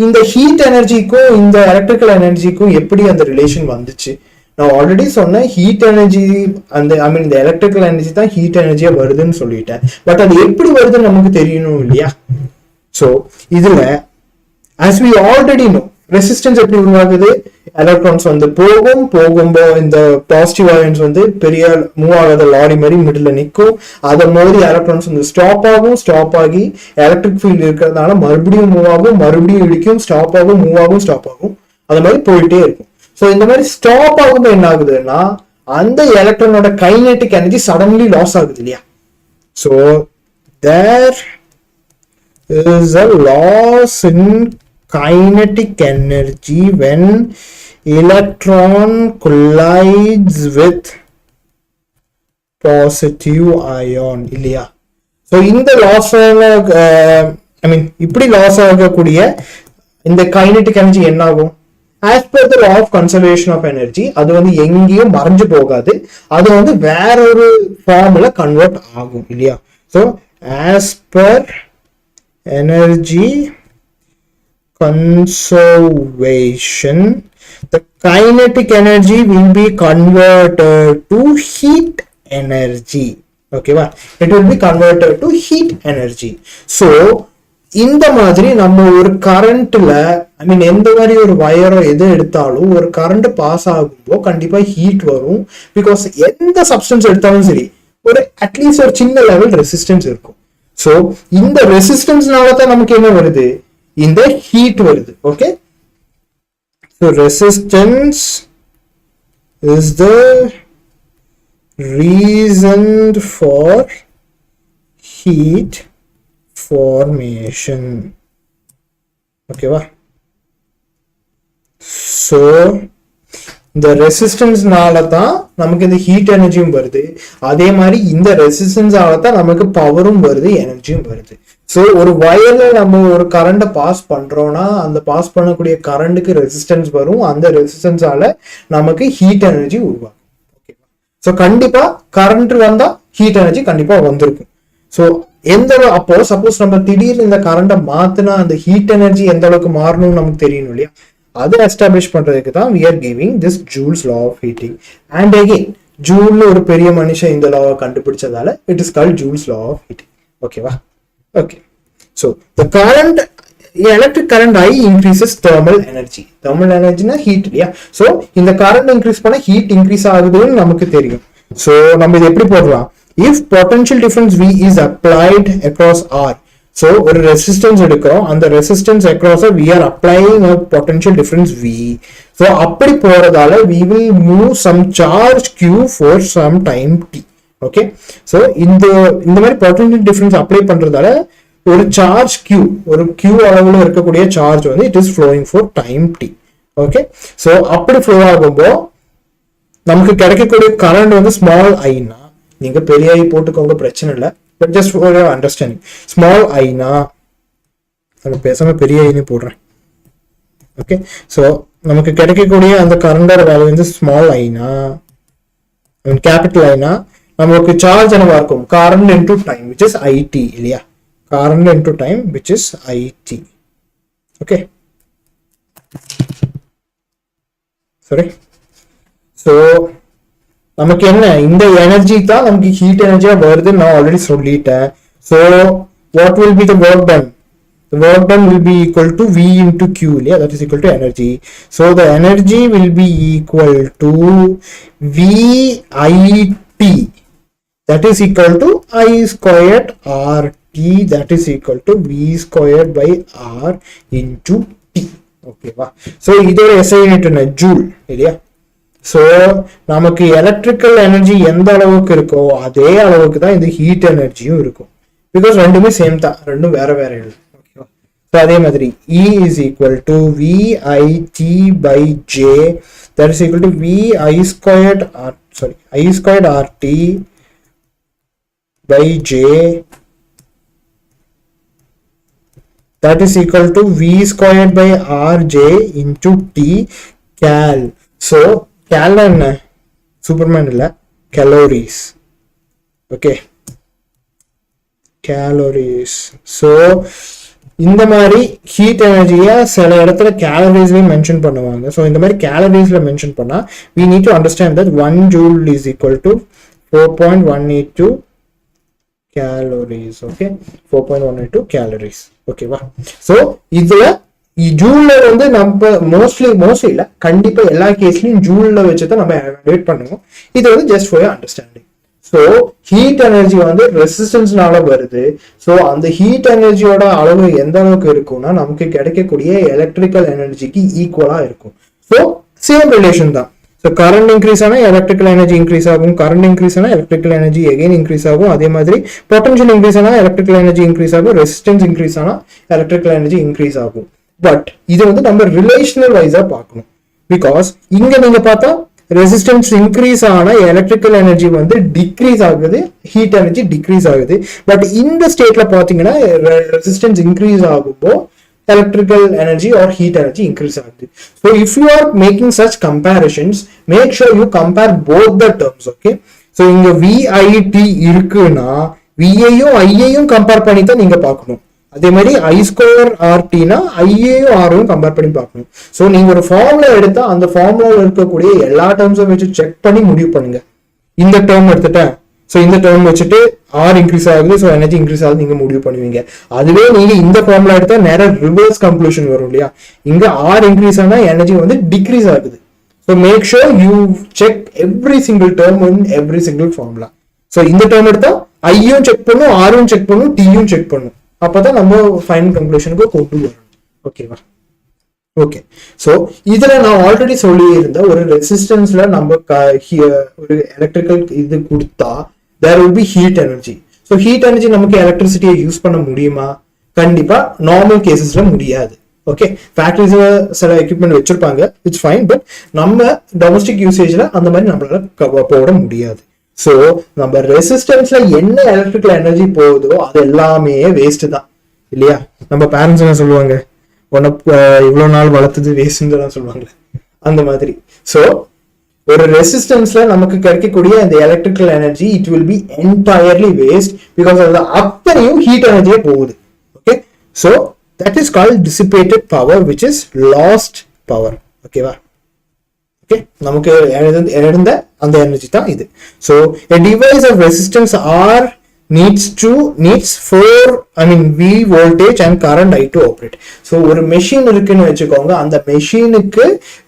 இந்த ஹீட் எனர்ஜிக்கும் இந்த எலக்ட்ரிக்கல் எனர்ஜிக்கும் எப்படி அந்த ரிலேஷன் வந்துச்சு? நான் ஆல்ரெடி சொன்னேன், ஹீட் எனர்ஜி அந்த ஐ மீன் இந்த எலக்ட்ரிக்கல் எனர்ஜி தான் ஹீட் எனர்ஜியா வருதுன்னு சொல்லிட்டேன். பட் அது எப்படி வருதுன்னு நமக்கு தெரியணும் இல்லையா? ஸோ இதுல as we already know, resistance எப்படி உருவாகுது? எலக்ட்ரான்ஸ் வந்து போகும்போ இந்த பாசிட்டிவ் அயன்ஸ் வந்து பெரிய மூவ் ஆகாத லாரி மாதிரி மிடில் நிற்கும். அதை மாதிரி எலக்ட்ரான்ஸ் வந்து ஸ்டாப் ஆகி எலக்ட்ரிக் ஃபீல்ட் இருக்கிறதுனால மறுபடியும் மூவ் ஆகும், மறுபடியும் இடிக்கும், ஸ்டாப் ஆகும், மூவ் ஆகும், ஸ்டாப் ஆகும், அது மாதிரி போயிட்டே இருக்கும். ஸோ இந்த மாதிரி ஸ்டாப் ஆகும்போது என்ன ஆகுதுன்னா அந்த எலக்ட்ரானோட கைனெட்டிக் எனர்ஜி சடன்லி லாஸ் ஆகுது இல்லையா? So there is a loss in kinetic energy when electron collides with positive ion இல்லையா? ஸோ இந்த லாஸ் ஐ மீன் இப்படி லாஸ் ஆகக்கூடிய இந்த கைனெட்டிக் எனர்ஜி என்ன ஆகும்? As per the law of conservation of energy அது வந்து எங்கேயும் மறைஞ்சு போகாது, அது வந்து வேற ஒரு ஃபார்ம்ல கன்வெர்ட் ஆகும் இல்லையா? So as per energy conservation, the kinetic energy will be converted to heat energy. Okay va, it will be converted to heat energy. So இந்த மாதிரி நம்ம ஒரு கரண்ட்ல ஐ மீன் எந்த மாதிரி ஒரு வயரோ எது எடுத்தாலும் ஒரு கரண்ட் பாஸ் ஆகும்போது கண்டிப்பா ஹீட் வரும். பிகாஸ் எந்த சப்ஸ்டன்ஸ் எடுத்தாலும் சரி ஒரு அட்லீஸ்ட் ஒரு சின்ன லெவல் ரெசிஸ்டன்ஸ் இருக்கும். ஸோ இந்த ரெசிஸ்டன்ஸ்னால தான் நமக்கு என்ன வருது? இந்த ஹீட் வருது. Okay, so resistance is the reason for heat formation. ஓகேவா? ஸோ இந்த ரெசிஸ்டன்ஸ்னால தான் நமக்கு இந்த ஹீட் எனர்ஜியும் வருது, அதே மாதிரி இந்த ரெசிஸ்டன்ஸால தான் நமக்கு பவரும் வருது, எனர்ஜியும் வருது. ஸோ ஒரு வயர்ல நம்ம ஒரு கரண்ட்டை பாஸ் பண்றோம்னா அந்த பாஸ் பண்ணக்கூடிய கரண்ட்டுக்கு ரெசிஸ்டன்ஸ் வரும், அந்த ரெசிஸ்டன்ஸால நமக்கு ஹீட் எனர்ஜி உருவாகும். ஓகேவா? ஸோ கண்டிப்பா கரண்ட் வந்தா ஹீட் எனர்ஜி கண்டிப்பா வந்திருக்கும். ஸோ அப்போ சப்போஸ் நம்ம திடீர்னு இந்த கரண்ட்டை மாத்தினா அந்த ஹீட் எனர்ஜி எந்த அளவுக்கு மாறணும்னு நமக்கு தெரியணும் இல்லையா? அதை எஸ்டாப்ளிஷ் பண்றதுக்கு தான் we are giving this Joule's law of heating. And again ஜூல்ல ஒரு பெரிய மனுஷன் இந்த லாவை கண்டுபிடிச்சதால it is called Joule's law of heating. ஓகேவா? Okay, so the current, electric current I increases thermal energy. Thermal energy na heat இல்லையா? So இந்த current increase பண்ண heat increase ஆகுதுன்னு நமக்கு தெரியும். So நம்ம இதை எப்படி போடலாம்? If potential difference V is applied across R, so ஒரு resistance எடுக்கிறோம், அந்த resistance across we are applying a potential difference V. So அப்படி போறதால we will move some charge Q for some time T. Okay, so இந்த மாதிரி potential difference apply பண்றதால ஒரு சார்ஜ் Q, ஒரு Q அளவுல இருக்கக்கூடிய சார்ஜ் வந்து it is flowing for time T. Okay, so அப்படி flow ஆகும்போது நமக்கு கிடைக்கக்கூடிய கரண்ட் வந்து ஸ்மால் ஐனா, நீங்க பெரிய ஐ போட்டுக்கோங்க பிரச்சனை இல்லை, but just for understanding, small ஐனா அது பேசாம பெரிய ஐனே போடுறேன். ஓகே, ஸோ நமக்கு கிடைக்கக்கூடிய அந்த கரண்டோட வேல்யூ வந்து ஸ்மால் ஐனா, கேபிட்டல் ஐனா, நமக்கு சார்ஜ் என்னவா இருக்கும்? Current into time which is IT இல்லையா? Current into time which is IT. Okay, சரி. ஸோ நமக்கு என்ன, இந்த எனர்ஜி தான் நமக்கு ஹீட் எனர்ஜியா வருதுன்னு நான் ஆல்ரெடி சொல்லிட்டேன். So what will be the work done? The work done will be equal to V into Q, yeah, that is equal to energy. So the energy will be equal to VIT, that is equal to I squared RT, that is equal to V squared by R into T. Okay va? So இதோட SI யூனிட் என்ன? ஜூல் இல்லையா? ஸோ நமக்கு எலக்ட்ரிக்கல் எனர்ஜி எந்த அளவுக்கு இருக்கோ அதே அளவுக்கு தான் இந்த ஹீட் எனர்ஜியும் இருக்கும். பிகாஸ் ரெண்டுமே சேம் தான், ரெண்டும் வேற வேற இல்லை. So அதே மாதிரி E is equal to VIT by J, that is equal to I squared RT by J, that is equal to V squared by RJ into T cal. So cal என்ன? சூப்பர்மேன் இல்லை, calories. Okay, calories. So இந்த மாதிரி ஹீட் எனர்ஜியை சில இடத்துல கேலரிஸ்லயும் மென்ஷன் பண்ணுவாங்க. ஸோ இந்த மாதிரி கேலரிஸ்ல மென்ஷன் பண்ணா we need to understand that 1 joule is equal to 4.182 calories. Okay, 4.182 calories. ஓகேவா? ஸோ இதுல ஜூல்ல வந்து நம்ம மோஸ்ட்லி இல்ல, கண்டிப்பா எல்லா கேஸ்லயும் ஜூல்ல வச்சுதான் நம்ம எவாலுவேட் பண்ணுவோம். இது வந்து just for understanding. So heat energy வந்து ரெசிஸ்டன்ஸ்னால வருது. ஸோ அந்த ஹீட் எனர்ஜியோட அளவு எந்த அளவுக்கு இருக்கும்னா நமக்கு கிடைக்கக்கூடிய எலக்ட்ரிக்கல் எனர்ஜிக்கு ஈக்குவலா இருக்கும். ஸோ சேம் ரிலேஷன் தான். ஸோ கரண்ட் இன்க்ரீஸ் ஆனால் எலக்ட்ரிக்கல் எனர்ஜி இன்க்ரீஸ் ஆகும், கரண்ட் இன்க்ரீஸ் ஆனால் எலக்ட்ரிக்கல் எனர்ஜி எகைன் இன்க்ரீஸ் ஆகும். அதே மாதிரி பொட்டன்ஷியல் இன்க்ரீஸ் ஆனால் எலக்ட்ரிக்கல் எனர்ஜி இன்க்ரீஸ் ஆகும், ரெசிஸ்டன்ஸ் இன்க்ரீஸ் ஆனால் எலக்ட்ரிக்கல் எனர்ஜி இன்க்ரீஸ் ஆகும். பட் இது வந்து நம்ம ரிலேஷனல் வைஸா பார்க்கணும். பிகாஸ் இங்க நீங்க பார்த்தா ரெசிஸ்டன்ஸ் இன்க்ரீஸ் ஆனா எலக்ட்ரிக்கல் எனர்ஜி வந்து டிக்ரீஸ் ஆகுது, ஹீட் எனர்ஜி டிக்ரீஸ் ஆகுது. பட் இந்த ஸ்டேட்ல பாத்தீங்கன்னா ரெசிஸ்டன்ஸ் இன்க்ரீஸ் ஆகும்போ electrical energy or heat energy increase ஆகுது. So if you are making such comparisons, make sure you compare both the terms. Okay, so இங்க VIT இருக்குன்னா VAயும் IAயும் கம்பேர் பண்ணி தான் நீங்க பார்க்கணும். அதே மாதிரி I ஸ்கொயர் RTனா ஐஏயும் ஆரையும் கம்பேர் பண்ணி பார்க்கணும். ஸோ நீங்க ஒரு ஃபார்முலா எடுத்தா அந்த ஃபார்முலாவில் இருக்கக்கூடிய எல்லா டேர்ம்ஸும் வச்சு செக் பண்ணி முடிவு பண்ணுங்க. இந்த டேர்ம் எடுத்துட்டேன், ஸோ இந்த டேர்ம் வச்சுட்டு ஆர் இன்க்ரீஸ் ஆகுது, ஸோ எனர்ஜி இன்க்ரீஸ் ஆகுது நீங்க முடிவு பண்ணுவீங்க. அதுவே நீங்க இந்த ஃபார்முலா எடுத்தா நேரம் ரிவர்ஸ் கன்க்ளூஷன் வரும் இல்லையா? இங்க ஆர் இன்க்ரீஸ் ஆனா எனர்ஜி வந்து டிக்ரீஸ் ஆகுது. So make sure you check every single term in every single formula. So இந்த டேர்ம் எடுத்தா ஐயும் செக் பண்ணும், ஆரும் செக் பண்ணும், டியும் செக் பண்ணும். அப்பதான் நம்ம ஃபைனல் கன்க்ளூஷனுக்கு கொண்டு வரணும். ஓகேவா? ஓகே, ஸோ இதுல நான் ஆல்ரெடி சொல்லி இருந்த ஒரு ரெசிஸ்டன்ஸ்ல நம்ம ஒரு எலக்ட்ரிக்கல் இது கொடுத்தா there will be heat energy. So heat energy நமக்கு எலக்ட்ரிசிட்டியை யூஸ் பண்ண முடியுமா? கண்டிப்பா நார்மல் கேசஸ்ல முடியாது. ஓகே, ஃபேக்டரிஸ்ல சில எக்யூப்மெண்ட் வச்சிருப்பாங்க, இட்ஸ் ஃபைன். பட் நம்ம டொமஸ்டிக் யூசேஜ்ல அந்த மாதிரி நம்மளால போட முடியாது. ஸோ நம்ம ரெசிஸ்டன்ஸ்ல என்ன எலக்ட்ரிக்கல் எனர்ஜி போகுதோ அது எல்லாமே வேஸ்ட் தான். இல்லையா? நம்ம பேரண்ட்ஸ் என்ன சொல்லுவாங்க, உன்னை இவ்வளவு நாள் வளர்த்தது வேஸ்ட்னு தான் சொல்லுவாங்க. அந்த மாதிரி. ஸோ ஒரு ரெசிஸ்டன்ஸ்ல நமக்கு கிடைக்கக்கூடிய இந்த electrical energy it will B entirely waste because அது அத்தனையும் ஹீட் எனர்ஜியே போகுது. Okay, so that is called dissipated power which is last power. ஓகேவா? ஓகே, நமக்கு எழுந்த அந்த எனர்ஜி தான் இது. So a device of resistance R needs V voltage and current I to operate. So ஒரு மெஷின் இருக்குன்னு வச்சுக்கோங்க, அந்த மெஷினுக்கு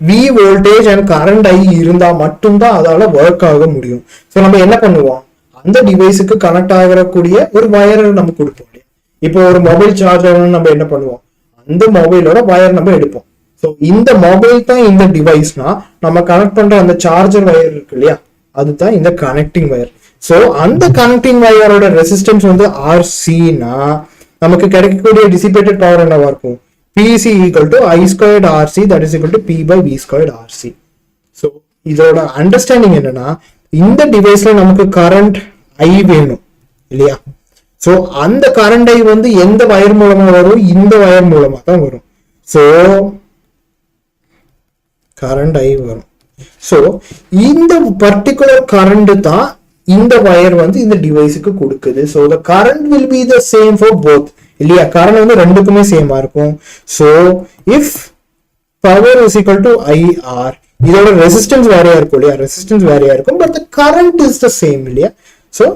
V voltage and current I இருந்தா மட்டும்தான் அதால ஒர்க் ஆக முடியும். ஸோ நம்ம என்ன பண்ணுவோம், அந்த டிவைஸுக்கு கனெக்ட் ஆகக்கூடிய ஒரு வயர் நம்ம கொடுப்போம் இல்லையா? இப்போ ஒரு மொபைல் சார்ஜர் நம்ம என்ன பண்ணுவோம், அந்த மொபைலோட வயர் நம்ம எடுப்போம். ஸோ இந்த மொபைல் தான் இந்த டிவைஸ்னா நம்ம கனெக்ட் பண்ற அந்த சார்ஜர் வயர் இருக்கு இல்லையா, அதுதான் இந்த கனெக்டிங் வயர். ஸோ அந்த கனெக்டிங் வயரோட ரெசிஸ்டன்ஸ் வந்து RCனா நமக்கு கிடைக்கக்கூடிய டிசிபேட்டட் பவர் என்னவா இருக்கும், PC equal to I squared RC that is equal to P by V squared RC. So இதோட அண்டர்ஸ்டாண்டிங் என்னன்னா, இந்த டிவைஸ்ல நமக்கு கரண்ட் I வேணும் இல்லையா? ஸோ அந்த கரண்ட் I வந்து எந்த வயர் மூலமா வரும், இந்த வயர் மூலமா தான் வரும். ஸோ கரண்ட் I வரும். ஸோ இந்த பர்டிகுலர் கரண்ட் தான் இந்த வயர் வந்து இந்த டிவைஸுக்கு கொடுக்குது. So the current will be the same for both இல்லையா? கரண்ட் வந்து ரெண்டுக்குமே சேமா இருக்கும். So if power is equal to IR, இதோட ரெசிஸ்டன்ஸ் வேறையா இருக்கும் இல்லையா? ரெசிஸ்டன்ஸ் வேறையா இருக்கும், but the current is the same இல்லையா? So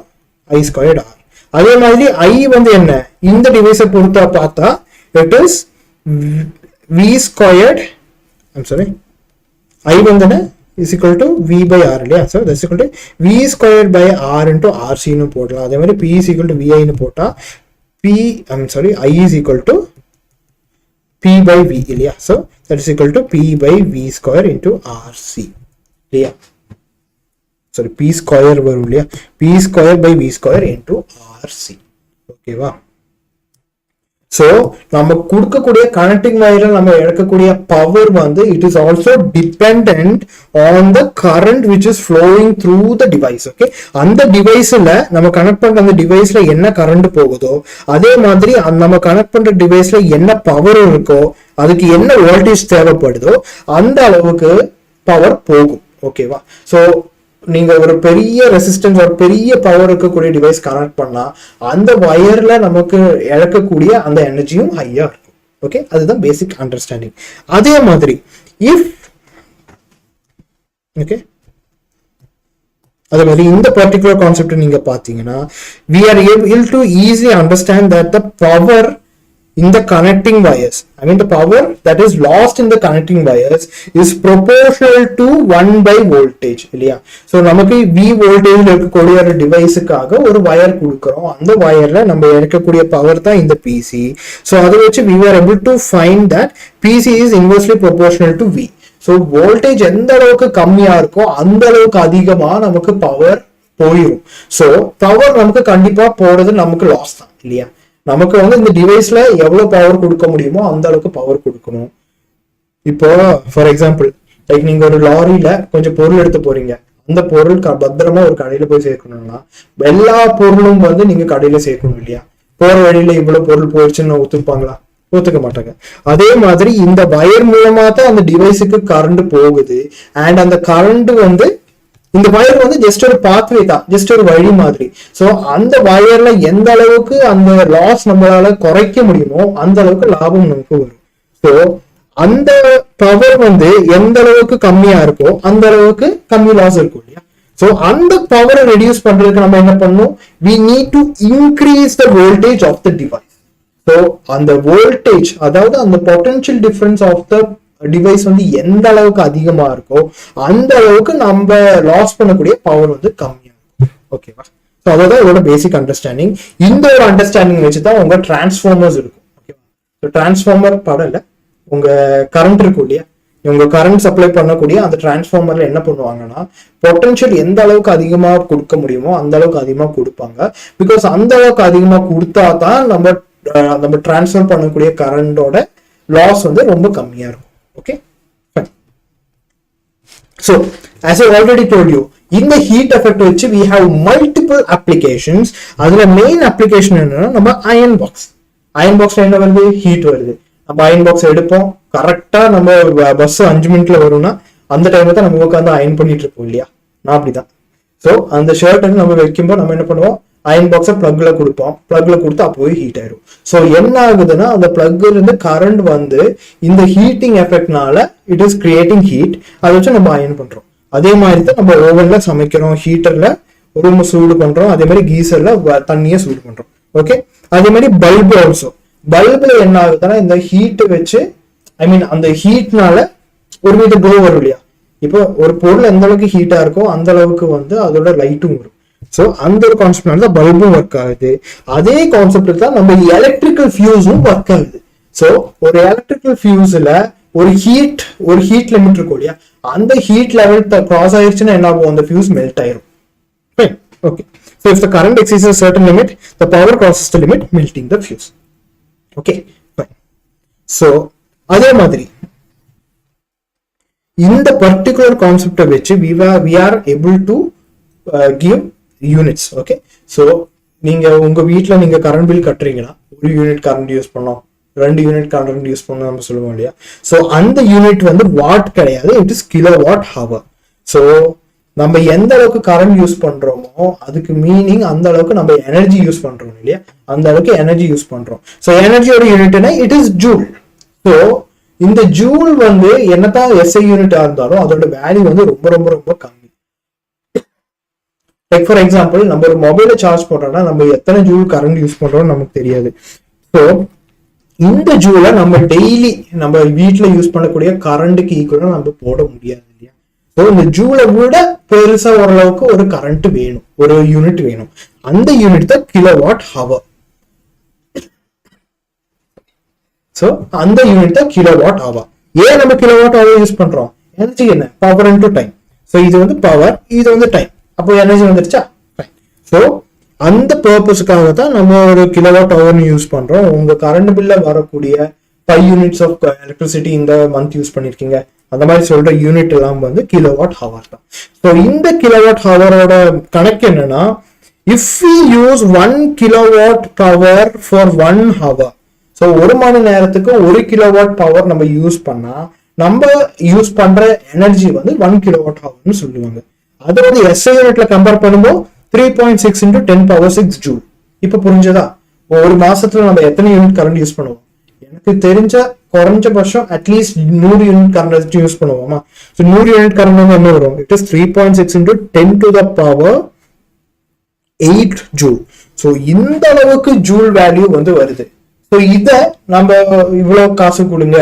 I squared R. அதே மாதிரி I வந்து என்ன, இந்த டிவைஸை பொறுத்தா பார்த்தா it is V squared, I'm sorry, I வந்து என்ன is equal to V by R இல்லையா? So that's equal to V squared by R into RC னு போடலாம். அதே மாதிரி P is equal to VI னு போட்டா I is equal to P by V இல்லையா? So that is equal to P by V square into RC இல்லையா? Sorry, P square வரும் இல்லையா? P square by V square into RC. ஓகேவா? ஸோ நம்ம கொடுக்கக்கூடிய கனெக்டிங் வயர்ல நம்ம எடுக்கக்கூடிய பவர் வந்து it is also depend on the current which is flowing through the device. Okay, அந்த டிவைஸ்ல நம்ம கனெக்ட் பண்ற அந்த டிவைஸ்ல என்ன கரண்ட் போகுதோ, அதே மாதிரி நம்ம கனெக்ட் பண்ற டிவைஸ்ல என்ன பவர் இருக்கோ, அதுக்கு என்ன வோல்டேஜ் தேவைப்படுதோ அந்த அளவுக்கு பவர் போகும். ஓகேவா? ஸோ நீங்க ஒரு பெரிய ரெசிஸ்டன்ஸ் ஒரு பெரிய பவர் இருக்கக்கூடிய டிவைஸ் கனெக்ட் பண்ணா அந்த வயர்ல நமக்கு இழக்கக்கூடிய அந்த எனர்ஜியும் ஹையா இருக்கும். ஓகே, அதுதான் பேசிக் அண்டர்ஸ்டாண்டிங். அதே மாதிரி இஃப் ஓகே அதே மாதிரி இந்த பர்டிகுலர் கான்செப்ட் நீங்க பாத்தீங்கன்னா we are able to easily understand that the power in the connecting wires, I mean the power that is lost in the connecting wires is proportional to 1 by voltage இல்லையா? ஸோ நமக்கு V voltage இருக்கக்கூடிய ஒரு டிவைஸுக்காக ஒரு வயர் கொடுக்குறோம், அந்த வயர்ல நம்ம எடுக்கக்கூடிய பவர் தான் இந்த PC. ஸோ அதை வச்சு we were able to find that PC is inversely proportional to V. So voltage எந்த அளவுக்கு கம்மியா இருக்கோ அந்த அளவுக்கு அதிகமா நமக்கு பவர் போயிடும். ஸோ பவர் நமக்கு கண்டிப்பா போறது நமக்கு லாஸ் தான் இல்லையா? நமக்கு வந்து இந்த டிவைஸ்ல எவ்வளவு பவர் கொடுக்க முடியுமோ அந்த அளவுக்கு பவர் கொடுக்கணும். இப்போ ஃபார் எக்ஸாம்பிள் லைக் நீங்க ஒரு லாரியில கொஞ்சம் பொருள் எடுத்து போறீங்க, அந்த பொருள் பத்திரமா ஒரு கடையில போய் சேர்க்கணும்னா எல்லா பொருளும் வந்து நீங்க கடையில சேர்க்கணும் இல்லையா? போற வழியில இவ்வளவு பொருள் போயிடுச்சுன்னு ஒத்துப்பாங்களா? ஒத்துக்க மாட்டாங்க. அதே மாதிரி இந்த வயர் மூலமா தான் அந்த டிவைஸுக்கு கரண்ட் போகுது. அண்ட் அந்த கரண்ட் வந்து இந்த வயர் வந்து ஜஸ்ட் ஒரு பாத்வே தான், ஜஸ்ட் ஒரு வழி மாதிரி. ஸோ அந்த வயர்ல எந்த அளவுக்கு அந்த லாஸ் நம்மளால குறைக்க முடியுமோ அந்த அளவுக்கு லாபம் நமக்கு வரும். ஸோ அந்த பவர் வந்து எந்த அளவுக்கு கம்மியா இருக்கோ அந்த அளவுக்கு கம்மி லாஸ் இருக்கும் இல்லையா? ஸோ அந்த பவரை ரெடியூஸ் பண்றதுக்கு நம்ம என்ன பண்ணணும், we need to increase the voltage of the device. So அந்த வோல்டேஜ், அதாவது அந்த potential difference of the device வந்து எந்த அளவுக்கு அதிகமா இருக்கோ அந்த அளவுக்கு நம்ம லாஸ் பண்ணக்கூடிய பவர் வந்து கம்மியா இருக்கும். ஓகேவா? ஸோ அதான் இதோட பேசிக் அண்டர்ஸ்டாண்டிங். இந்த ஒரு அண்டர்ஸ்டாண்டிங் வச்சுதான் உங்க டிரான்ஸ்ஃபார்மர்ஸ் இருக்கும். ஓகேவா? ஸோ டிரான்ஸ்ஃபார்மர் படம் இல்லை, உங்க கரண்ட் இருக்கும் இல்லையா? உங்க கரண்ட் சப்ளை பண்ணக்கூடிய அந்த டிரான்ஸ்ஃபார்மர்ல என்ன பண்ணுவாங்கன்னா பொட்டன்ஷியல் எந்த அளவுக்கு அதிகமா கொடுக்க முடியுமோ அந்த அளவுக்கு அதிகமா கொடுப்பாங்க. பிகாஸ் அந்த அளவுக்கு அதிகமா கொடுத்தா தான் நம்ம டிரான்ஸ்ஃபர் பண்ணக்கூடிய கரண்டோட லாஸ் வந்து ரொம்ப கம்மியா இருக்கும். Okay, fine. So as I already told you, in the heat effect which we have multiple applications. அதுல main application என்னன்னா நம்ம iron box. அயன் பாக்ஸ்ல என்ன வருது, ஹீட் வருது. நம்ம அயன் பாக்ஸ் எடுப்போம், கரெக்டா நம்ம பஸ் 5 மினிட்ல வரும்னா அந்த டைம்ல தான் நம்ம உட்காந்து அயன் பண்ணிட்டு இருப்போம் இல்லையா. நான் அப்படிதான். ஸோ அந்த ஷர்ட் வந்து நம்ம வைக்கும்போது நம்ம என்ன பண்ணுவோம், அயன் பாக்ஸை பிளக்ல கொடுப்போம், பிளக்ல கொடுத்து அப்போவே ஹீட் ஆயிரும். ஸோ என்ன ஆகுதுன்னா அந்த பிளக்ல இருந்து கரண்ட் வந்து இந்த ஹீட்டிங் எஃபெக்ட்னால இட் இஸ் கிரியேட்டிங் ஹீட், அதை வச்சு நம்ம அயன் பண்றோம். அதே மாதிரி தான் நம்ம ஓவன்ல சமைக்கிறோம், ஹீட்டர்ல ரூம் சூடு பண்றோம், அதே மாதிரி கீசர்ல தண்ணியை சூடு பண்றோம். ஓகே, அதே மாதிரி பல்பு ஆல்சோ. பல்புல என்ன ஆகுதுன்னா இந்த ஹீட் வச்சு ஐ மீன் அந்த ஹீட்னால ஒரு மீது க்ளோ வரும் இல்லையா. இப்போ ஒரு பொருள் எந்த அளவுக்கு ஹீட்டா இருக்கோ அந்த அளவுக்கு வந்து அதோட லைட்டும் வரும். ஸோ அந்த ஒரு கான்செப்ட்னால தான் பல்பும் ஒர்க் ஆகுது. அதே கான்செப்ட் தான் நம்ம எலக்ட்ரிக்கல் ஃபியூஸும் ஒர்க் ஆகுது. ஸோ ஒரு எலக்ட்ரிக்கல் ஃபியூஸ்ல ஒரு ஹீட் லிமிட் இருக்கும் இல்லையா, அந்த ஹீட் லெவல் கிராஸ் ஆயிடுச்சுன்னா என்ன ஆகும், அந்த ஃபியூஸ் மெல்ட் ஆயிரும். Okay, so if the current exceeds a certain limit, the power crosses the limit, melting the fuse. Okay, fine. So அதே மாதிரி இந்த பர்டிகுலர் கான்செப்டை வச்சு we are able to give units. Okay, so நீங்க உங்க வீட்டில் நீங்க கரண்ட் பில் கட்டுறீங்கன்னா ஒரு யூனிட் கரண்ட் யூஸ் பண்ணோம், 2 யூனிட் கரண்ட் யூஸ் பண்ணோம் நம்ம சொல்லுவோம் இல்லையா. ஸோ அந்த யூனிட் வந்து வாட் கிடையாது, it is kilo watt hour. So நம்ம எந்த அளவுக்கு கரண்ட் யூஸ் பண்றோமோ அதுக்கு மீனிங் அந்த அளவுக்கு நம்ம எனர்ஜி யூஸ் பண்றோம் இல்லையா, அந்த அளவுக்கு எனர்ஜி யூஸ் பண்றோம். ஸோ எனர்ஜியோட யூனிட்னா இட் இஸ் ஜூல். ஸோ இந்த ஜூல் வந்து என்னதான் எஸ்ஐ யூனிட்டா இருந்தாலும் அதோட வேல்யூ வந்து ரொம்ப ரொம்ப ரொம்ப கம்மி. லைக் ஃபார் எக்ஸாம்பிள் நம்ம ஒரு மொபைலை சார்ஜ் பண்றோம்னா நம்ம எத்தனை ஜூல் கரண்ட் யூஸ் பண்றோம் நமக்கு தெரியாது. ஸோ இந்த ஜூலை நம்ம டெய்லி நம்ம வீட்டுல யூஸ் பண்ணக்கூடிய கரண்ட்டுக்கு ஈக்குவலா நம்ம போட முடியாது இல்லையா. ஸோ இந்த ஜூலை விட பெருசா ஓரளவுக்கு ஒரு கரண்ட் வேணும், ஒரு யூனிட் வேணும். அந்த யூனிட் தான் கிலோவாட் ஹவர். ஸோ அந்த யூனிட் தான் கிலோவாட் ஹவர். ஏன் நம்ம கிலோவாட் ஹவர் யூஸ் பண்றோம், எனர்ஜி என்ன, பவர் இன்டு டைம். ஸோ இது வந்து பவர், இது வந்து டைம், அப்போ எனர்ஜி வந்துருச்சா. ஸோ அந்த பர்பஸ்க்காக தான் நம்ம ஒரு கிலோவாட் ஹவர்னு யூஸ் பண்றோம். உங்க கரண்ட் பில்ல வரக்கூடிய 5 யூனிட்ஸ் ஆஃப் எலக்ட்ரிசிட்டி இந்த மந்த் யூஸ் பண்ணிருக்கீங்க, அந்த மாதிரி சொல்ற யூனிட் எல்லாம் வந்து கிலோவாட் ஹவர் தான். ஸோ இந்த கிலோவாட் ஹவரோட கணக்கு என்னன்னா, if we use 1 kilowatt power for 1 hour, so 1 மணி நேரத்துக்கு 1 கிலோவாட் பவர் நம்ம யூஸ் பண்ணா நம்ம யூஸ் பண்ற எனர்ஜி வந்து 1 கிலோவாட் ஹவர்னு சொல்லுவாங்க. அது வந்து எஸ்ஐ யூனிட்ல கம்பேர் பண்ணும்போது 3.6 into 10⁻6 ஜூல். இப்ப புரிஞ்சதா? ஒரு மாசத்துல நம்ம எத்தனை யூனிட் கரண்ட் யூஸ் பண்ணுவோம்? எனக்கு தெரிஞ்ச குறைஞ்சபட்சம் அட்லீஸ்ட் 100 யூனிட் கரண்ட் யூஸ் பண்ணுவோமா. ஸோ 100 யூனிட் கரண்ட் வந்து என்ன வரும்? It is 3.6 into 10⁻8 joule. So இந்த அளவுக்கு ஜூல் வேல்யூ வந்து வருது. ஸோ இதை நம்ம இவ்வளவு காசு கொடுங்க,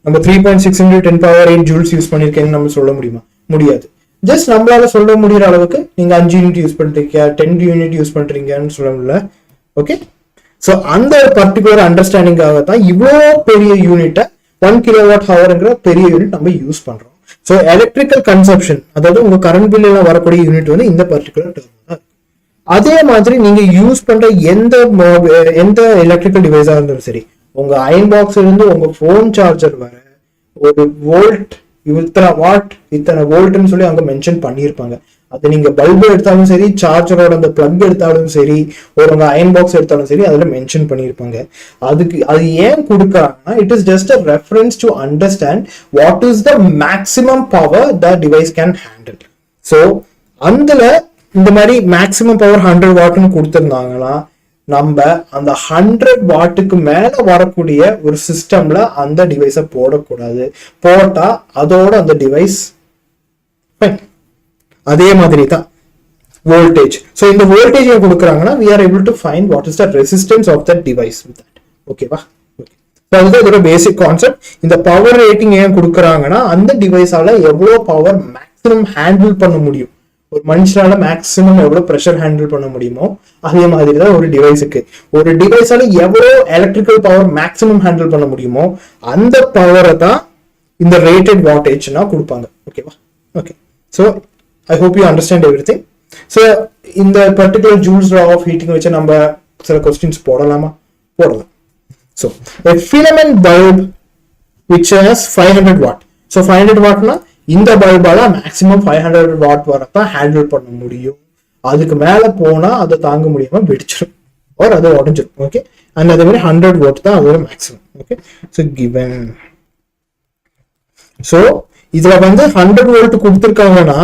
நம்ம 3.6 into 10⁻8 ஜூல்ஸ் யூஸ் பண்ணிருக்கேன்னு நம்ம சொல்ல முடியுமா? முடியாது. ஜஸ்ட் நம்மளால சொல்ல முடியற அளவுக்கு நீங்க 5 யூனிட் யூஸ் பண்றீங்க, 10 யூனிட் யூஸ் பண்றீங்கன்னு சொல்ல முடியல. ஓகே, ஸோ அந்த பர்டிகுலர் அண்டர்ஸ்டாண்டிங்காக தான் இவ்வளோ பெரிய யூனிட்டை 1 கிலோவாட் ஹவர்ங்கிற பெரிய யூனிட் நம்ம யூஸ் பண்றோம். ஸோ எலக்ட்ரிக்கல் கன்சப்ஷன், அதாவது உங்க கரண்ட் பில்ல வரக்கூடிய யூனிட் வந்து இந்த பர்டிகுலர் டேர்ம் தான். அதே மாதிரி நீங்க யூஸ் பண்ற எந்த எலக்ட்ரிக்கல் டிவைஸா இருந்தாலும் சரி, உங்க அயன் பாக்ஸ் இருந்து உங்க போன் சார்ஜர் வர ஒரு வோல்ட், இத்தனை வோல்ட்னு சொல்லி அங்க மென்ஷன் பண்ணியிருப்பாங்க. அது நீங்க பல்பு எடுத்தாலும் சரி, சார்ஜரோட அந்த பிளக் எடுத்தாலும் சரி, ஒரு உங்க அயன் பாக்ஸ் எடுத்தாலும் சரி, அதுல மென்ஷன் பண்ணியிருப்பாங்க. அது ஏன் கொடுக்குறாங்கன்னா, it is just a reference to understand what is the maximum power the device can handle. So அதுல இந்த மாதிரி மேக்ஸிமம் பவர் 100 வாட்னு கொடுத்துருந்தாங்கன்னா நம்ம அந்த 100 வாட்டுக்கு மேல வரக்கூடிய ஒரு சிஸ்டம்ல அந்த டிவைஸை போடக்கூடாது. போட்டா அதோட அந்த டிவைஸ் அதே மாதிரி தான் வோல்டேஜ். ஸோ இந்த வோல்டேஜ் கொடுக்குறாங்கன்னா we are able to find what is the resistance of that device with that. ஓகேவா? அதுதான் இதோட பேசிக் கான்செப்ட். இந்த பவர் ரேட்டிங் ஏன் கொடுக்குறாங்கன்னா அந்த டிவைஸால எவ்வளவு பவர் மேக்ஸிமம் ஹேண்டில் பண்ண முடியும், ஒரு மனுஷனால மேக்ஸிமம் எவ்வளவு ப்ரெஷர் ஹேண்டில் பண்ண முடியுமோ அதே மாதிரி தான் ஒரு டிவைஸுக்கு. ஒரு டிவைஸால எவ்வளவு எலக்ட்ரிக்கல் பவர் மேக்ஸிமம் ஹேண்டில் பண்ண முடியுமோ அந்த பவரை தான் இந்த ரேட்டட் வாட்டேஜ்னா கொடுப்பாங்க. ஓகேவா? Okay, so I hope you understand everything. So இந்த particular Joule's law of heating வச்சு நம்ம சில கொஸ்டின்ஸ் போடலாமா? போடலாம். So a filament bulb which has 500 watt. So 500 wattனா இந்த பல்பால மேக்ஸிமம் 500 வாட் வரப்ப ஹேண்டில் பண்ண முடியும். அதுக்கு மேல போனா அதை தாங்க முடியாம வெடிச்சிடும். or அது உடஞ்சிரும். ஓகே, அண்ட் அதே மாதிரி 100 வாட் தான் அதோட maximum. Okay, so given. So இதுல வந்து 100 வோல்ட் கொடுத்துருக்காங்கன்னா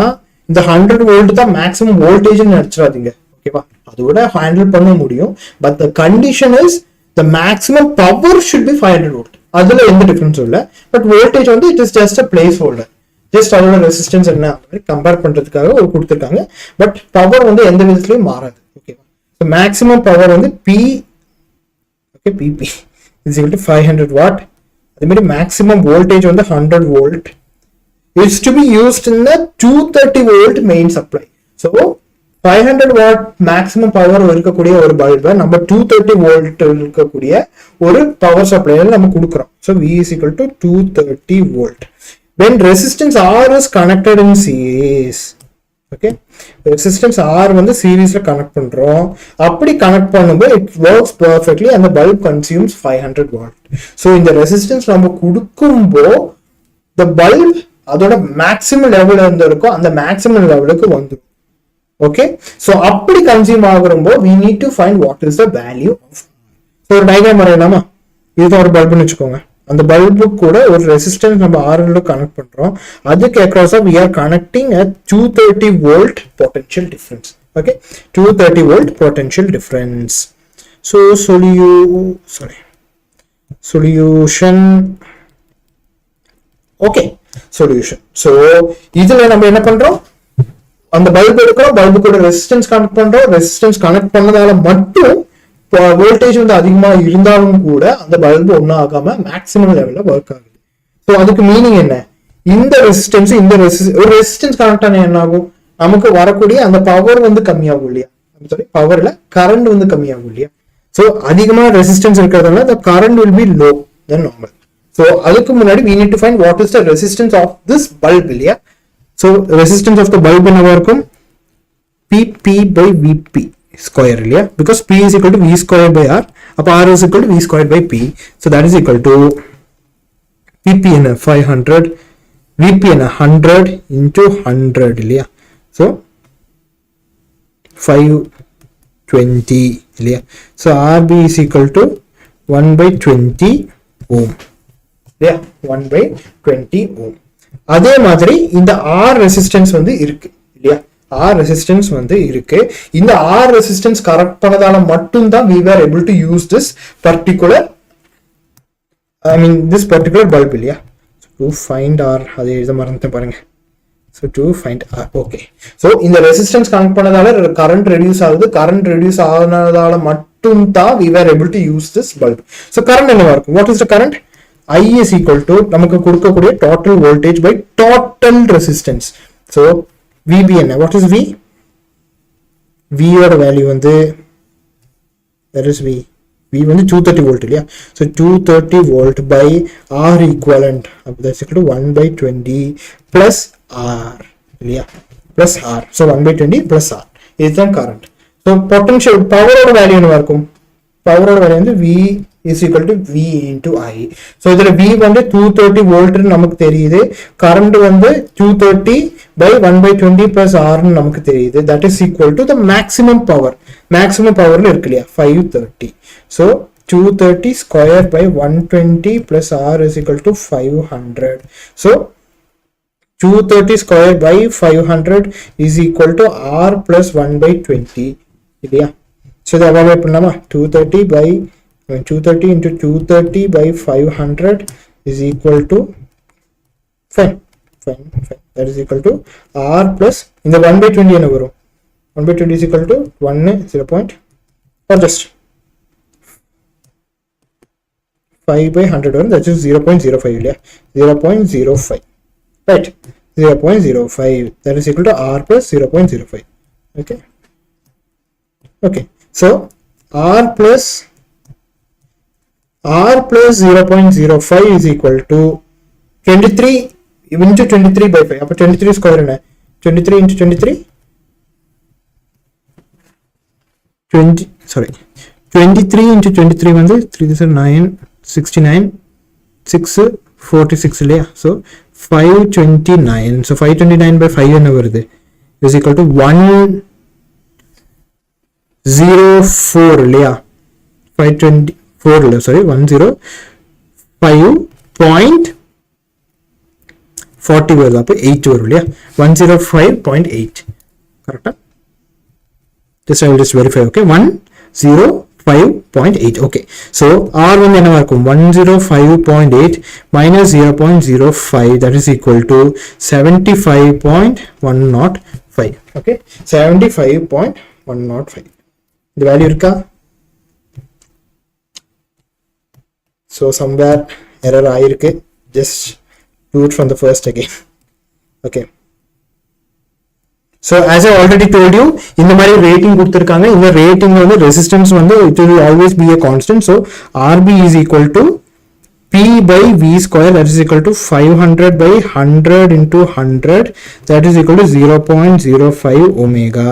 இந்த 100 வோல்ட் தான் மேக்ஸிமம் வோல்டேஜ்னு நினைச்சிடாதீங்க. ஓகேவா, அதோட ஹேண்டில் பண்ண முடியும். But the condition is the maximum power should be 500 volt. அதுல எந்த டிஃபரன்ஸும் இல்லை. பட் வோல்டேஜ் வந்து it is just a place holder. Just அதோட ரெசிஸ்டன்ஸ் என்ன கம்பேர் பண்றதுக்காக ஒரு கொடுத்துருக்காங்க. பட் பவர் வந்து எந்த விதத்துலயும் மாறாது. ஓகேவா, ஸோ மேக்ஸிமம் பவர் வந்து P, okay, P P is equal to 500 watt. அதே மாதிரி மேக்ஸிமம் வோல்டேஜ் வந்து 100 volt is to be used in the 230 volt main supply. So 500 watt maximum power இருக்கக்கூடிய ஒரு பல்பை நம்ம 230 volt இருக்கக்கூடிய ஒரு பவர் சப்ளைல நம்ம கொடுக்கிறோம். So V is equal to 230 volt. When resistance R is connected in series, okay, resistance R வந்து சீரிஸ்ல கனெக்ட் பண்றோம். அப்படி கனெக்ட் பண்ணும்போது it works perfectly and the bulb consumes 500 watt. So இந்த ரெசிஸ்டன்ஸ் நம்ம கொடுக்கும்போது the bulb அதோட மேக்ஸிமம் லெவல் இருந்து இருக்கும், அந்த மேக்ஸிமம் லெவலுக்கு வந்துடும். ஓகே, ஸோ அப்படி கன்சியூம் ஆகுறப்போ we need to find what is the value of. So ஒரு டயக்ராம் வரையலாமா? இதுதான் ஒரு பல்புன்னு வச்சுக்கோங்க. அந்த பல்பு கூட ஒரு ரெசிஸ்டன்ஸ் நம்ம ஆர்ல கனெக்ட் பண்றோம். அதுக்கு அக்ராஸா we are connecting a 230 volt potential difference. Okay, 230 volt potential difference. So solution. Okay, solution. So இதுல நம்ம என்ன பண்றோம், அந்த பல்பு எடுக்கிறோம், பல்பு கூட ரெசிஸ்டன்ஸ் கனெக்ட் பண்றோம். ரெசிஸ்டன்ஸ் கனெக்ட் பண்ணதால மட்டும் வோல்டேஜ் வந்து அதிகமா இருந்தாலும் கூட அந்த பல்பு ஒன்றும் ஆகாம மேக்ஸிமம் லெவல்ல ஒர்க் ஆகுது. ஸோ அதுக்கு மீனிங் என்ன, இந்த ரெசிஸ்டன்ஸ் ஒரு ரெசிஸ்டன்ஸ் கனெக்ட் ஆன என்ன ஆகும், நமக்கு வரக்கூடிய அந்த பவர் வந்து கம்மியாகும் இல்லையா, சாரி பவர்ல கரண்ட் வந்து கம்மியாகும் இல்லையா. ஸோ அதிகமா ரெசிஸ்டன்ஸ் இருக்கிறதுனால the current will be low than normal. So அதுக்கு முன்னாடி we need to find what is the resistance of this bulb இல்லையா. So resistance of the bulb என்னவா இருக்கும், PP by VP square இல்லையா, because P is equal to V square by R, அப்ப R is equal to V square by P. So that is equal to PP என்ன 500, VP என்ன 100 into 100 இல்லையா. So 520 இல்லையா. So RB is equal to 1 by 20 ohm. 1 by 20 ohm. அதே மாதிரி இந்த R ரெசிஸ்டன்ஸ் வந்து இருக்கு இல்லையா, R ரெசிஸ்டன்ஸ் வந்து இருக்கு. இந்த R ரெசிஸ்டன்ஸ் கரெக்ட் பண்ணதால மட்டும்தான் we were able to use this particular bulb இல்லையா. to find R அது எழுத மறந்துட்டேன் பாருங்க. so to find R. okay, so இந்த ரெசிஸ்டன்ஸ் கனெக்ட் பண்ணதால கரண்ட் ரெடியூஸ் ஆகுது. கரண்ட் ரெடியூஸ் ஆனதால மட்டும் தான் we were able to use this bulb. so current என்னவா இருக்கும், what is the current, I is equal to நமக்கு கொடுக்கக்கூடிய total voltage by total resistance. so VB என்ன, what is V, V ஓட வேல்யூ வந்து that is V வந்து 230 volt இல்லையா. so 230 volt by R equivalent, that's equal to 1 by 20 plus R இல்லையா, plus R. so 1 by 20 plus R இதுதான் current. so potential power ஓட வேல்யூ என்னவா இருக்கும், power ஓட வேல்யூ வந்து V is equal to V into I. so இதுல V வந்து 230 volt நமக்கு தெரியுது, current வந்து 230 by 1 by 20 plus R நமக்கு தெரியுது. that is equal to the maximum power. maximum power இருக்கு இல்லையா 530. so 230 square by 120 plus R is equal to 500. so 230 square by 500 is equal to R plus 1 by 20 இல்லையா. so இதை evaluate பண்ணலாமா, 230 by 230 into 230 by 500 is equal to fine. that is equal to R plus இந்த 1 by 20 என்ன வரும், 1 by 20 is equal to 1 0 point or just 5 by 100 வரும், that is 0.05 இல்லையா, 0.05 right, 0.05 that is equal to R plus 0.05. okay, so R plus 0.05 is equal to 23 into 23 by 5. அப்ப 23 square என்ன, 23 into 23 23 into 23 வந்து 3 69 6 46 இல்லையா. so 529. so 529 by 5 என்ன வருது, is equal to 104 இல்லையா. 524 sorry 105.40 வருது அப்போ 8 வரும் இல்லையா 105.8 கரெக்டா just I will just verify okay 105.8 okay so R வந்து என்னவா இருக்கும் 105.8 minus 0.05 that is equal to 75.105 okay 75.105 the value இருக்கா so somewhere error ஆயிருக்கு just do it from the first again okay so as I already told you இந்த மாதிரி rating கொடுத்திருக்காங்க இந்த rating வந்து resistance வந்து it will always be a constant so RB is equal to P by V square that is equal to 500 by 100 into 100 that is equal to 0.05 omega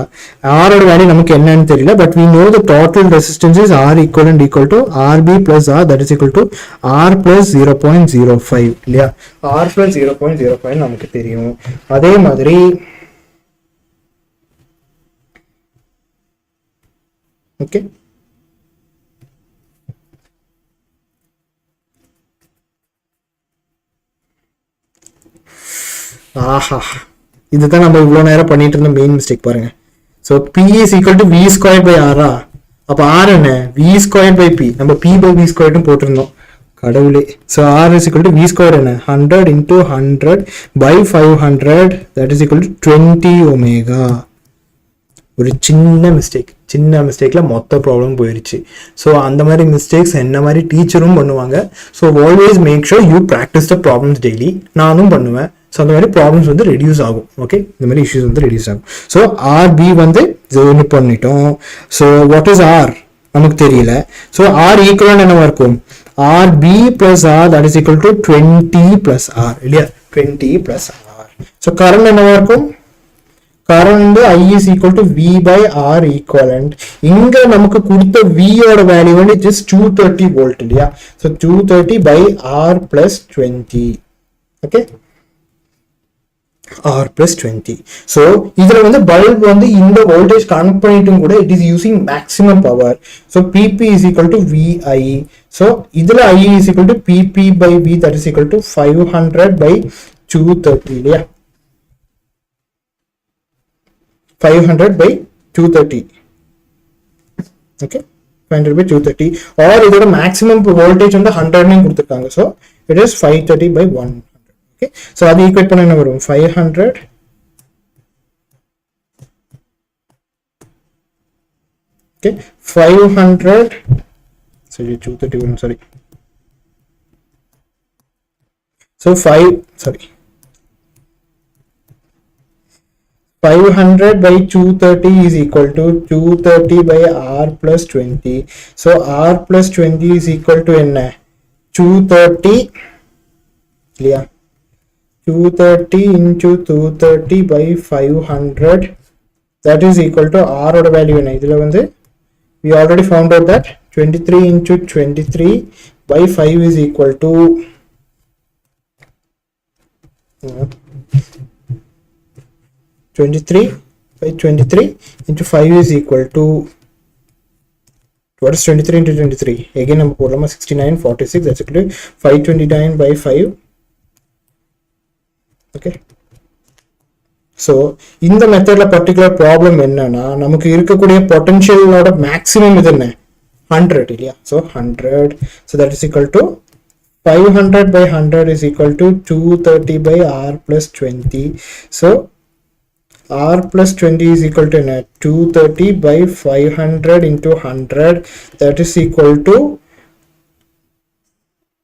R oda value நமக்கு என்னன்னு தெரியல but we know the total resistance is R equivalent equal to RB plus R that is equal to R plus 0.05 இல்லையா R plus 0.05 நமக்கு தெரியும் அதே மாதிரி okay ஆஹா இதுதான் நம்ம இவ்வளோ நேரம் பண்ணிட்டு இருந்த மெயின் மிஸ்டேக் பாருங்க so P is equal to V squared by R அப்போ R என்ன V squared by P நம்ம P by V squared போட்டிருந்தோம் கடவுளே so R is equal to V squared என்ன 100 into 100 by 500 that is equal to 20 omega ஒரு சின்ன மிஸ்டேக்ல மொத்த ப்ராப்ளம் போயிடுச்சு ஸோ அந்த மாதிரி மிஸ்டேக்ஸ் என்ன மாதிரி டீச்சரும் பண்ணுவாங்க so always make sure you practice the problems daily நானும் பண்ணுவேன் ஸோ அந்த மாதிரி ப்ராப்ளம்ஸ் வந்து ரெடியூஸ் ஆகும் ஓகே இந்த மாதிரி இஷ்யூஸ் வந்து ரெடியூஸ் ஆகும் ஸோ RB வந்து ஜோன் பண்ணிட்டோம் ஸோ வாட் இஸ் R நமக்கு தெரியல ஸோ R ஈக்குவல் என்னவா இருக்கும் RB plus R that is equal to 20 plus R இல்லையா 20 plus R ஸோ கரண்ட் என்னவா இருக்கும் current I is equal to V by R equivalent இங்க நமக்கு கொடுத்த V ஓட வேல்யூ வந்து just 230 volt இல்லையா so 230 by R plus 20 okay R plus 20 so இதுல வந்து bulb வந்து இந்த voltage connect பண்ணிட்டும் கூட it is using maximum power so PP is equal to VI so இதுல I is equal to PP by V that is equal to 500 by 230 இல்லையா 500 by 230 okay 500 by 230 or இதோட maximum voltage வந்து 100 னு கொடுத்திருக்காங்க so it is 530 by 100 okay so அது ஈக்குவேட் பண்ணா என்ன வரும் 500 okay 500 sorry 231 sorry so 500 by 230 is equal to 230 by R plus 20 so R plus 20 is equal to என்ன 230 clear 230 into 230 by 500 that is equal to R oda value என்ன இதுல வந்து we already found out that 23 into 23 by 5 is equal to 23 by 23 into 5 is equal to what is 23 into 23 again நம்ம போடலாமா 69 46 that's equal to 529 by 5 okay so இந்த மெத்தட்ல பர்టిక్యులர் ப்ராப்ளம் என்னன்னா நமக்கு இருக்கக்கூடிய பொட்டன்ஷியலோட மேக்ஸिमम இது என்ன 100 இல்லையா so 100 so that is equal to 500 by 100 is equal to 230 by R plus 20 so R plus 20 is equal to 230 by 500 into 100 that is equal to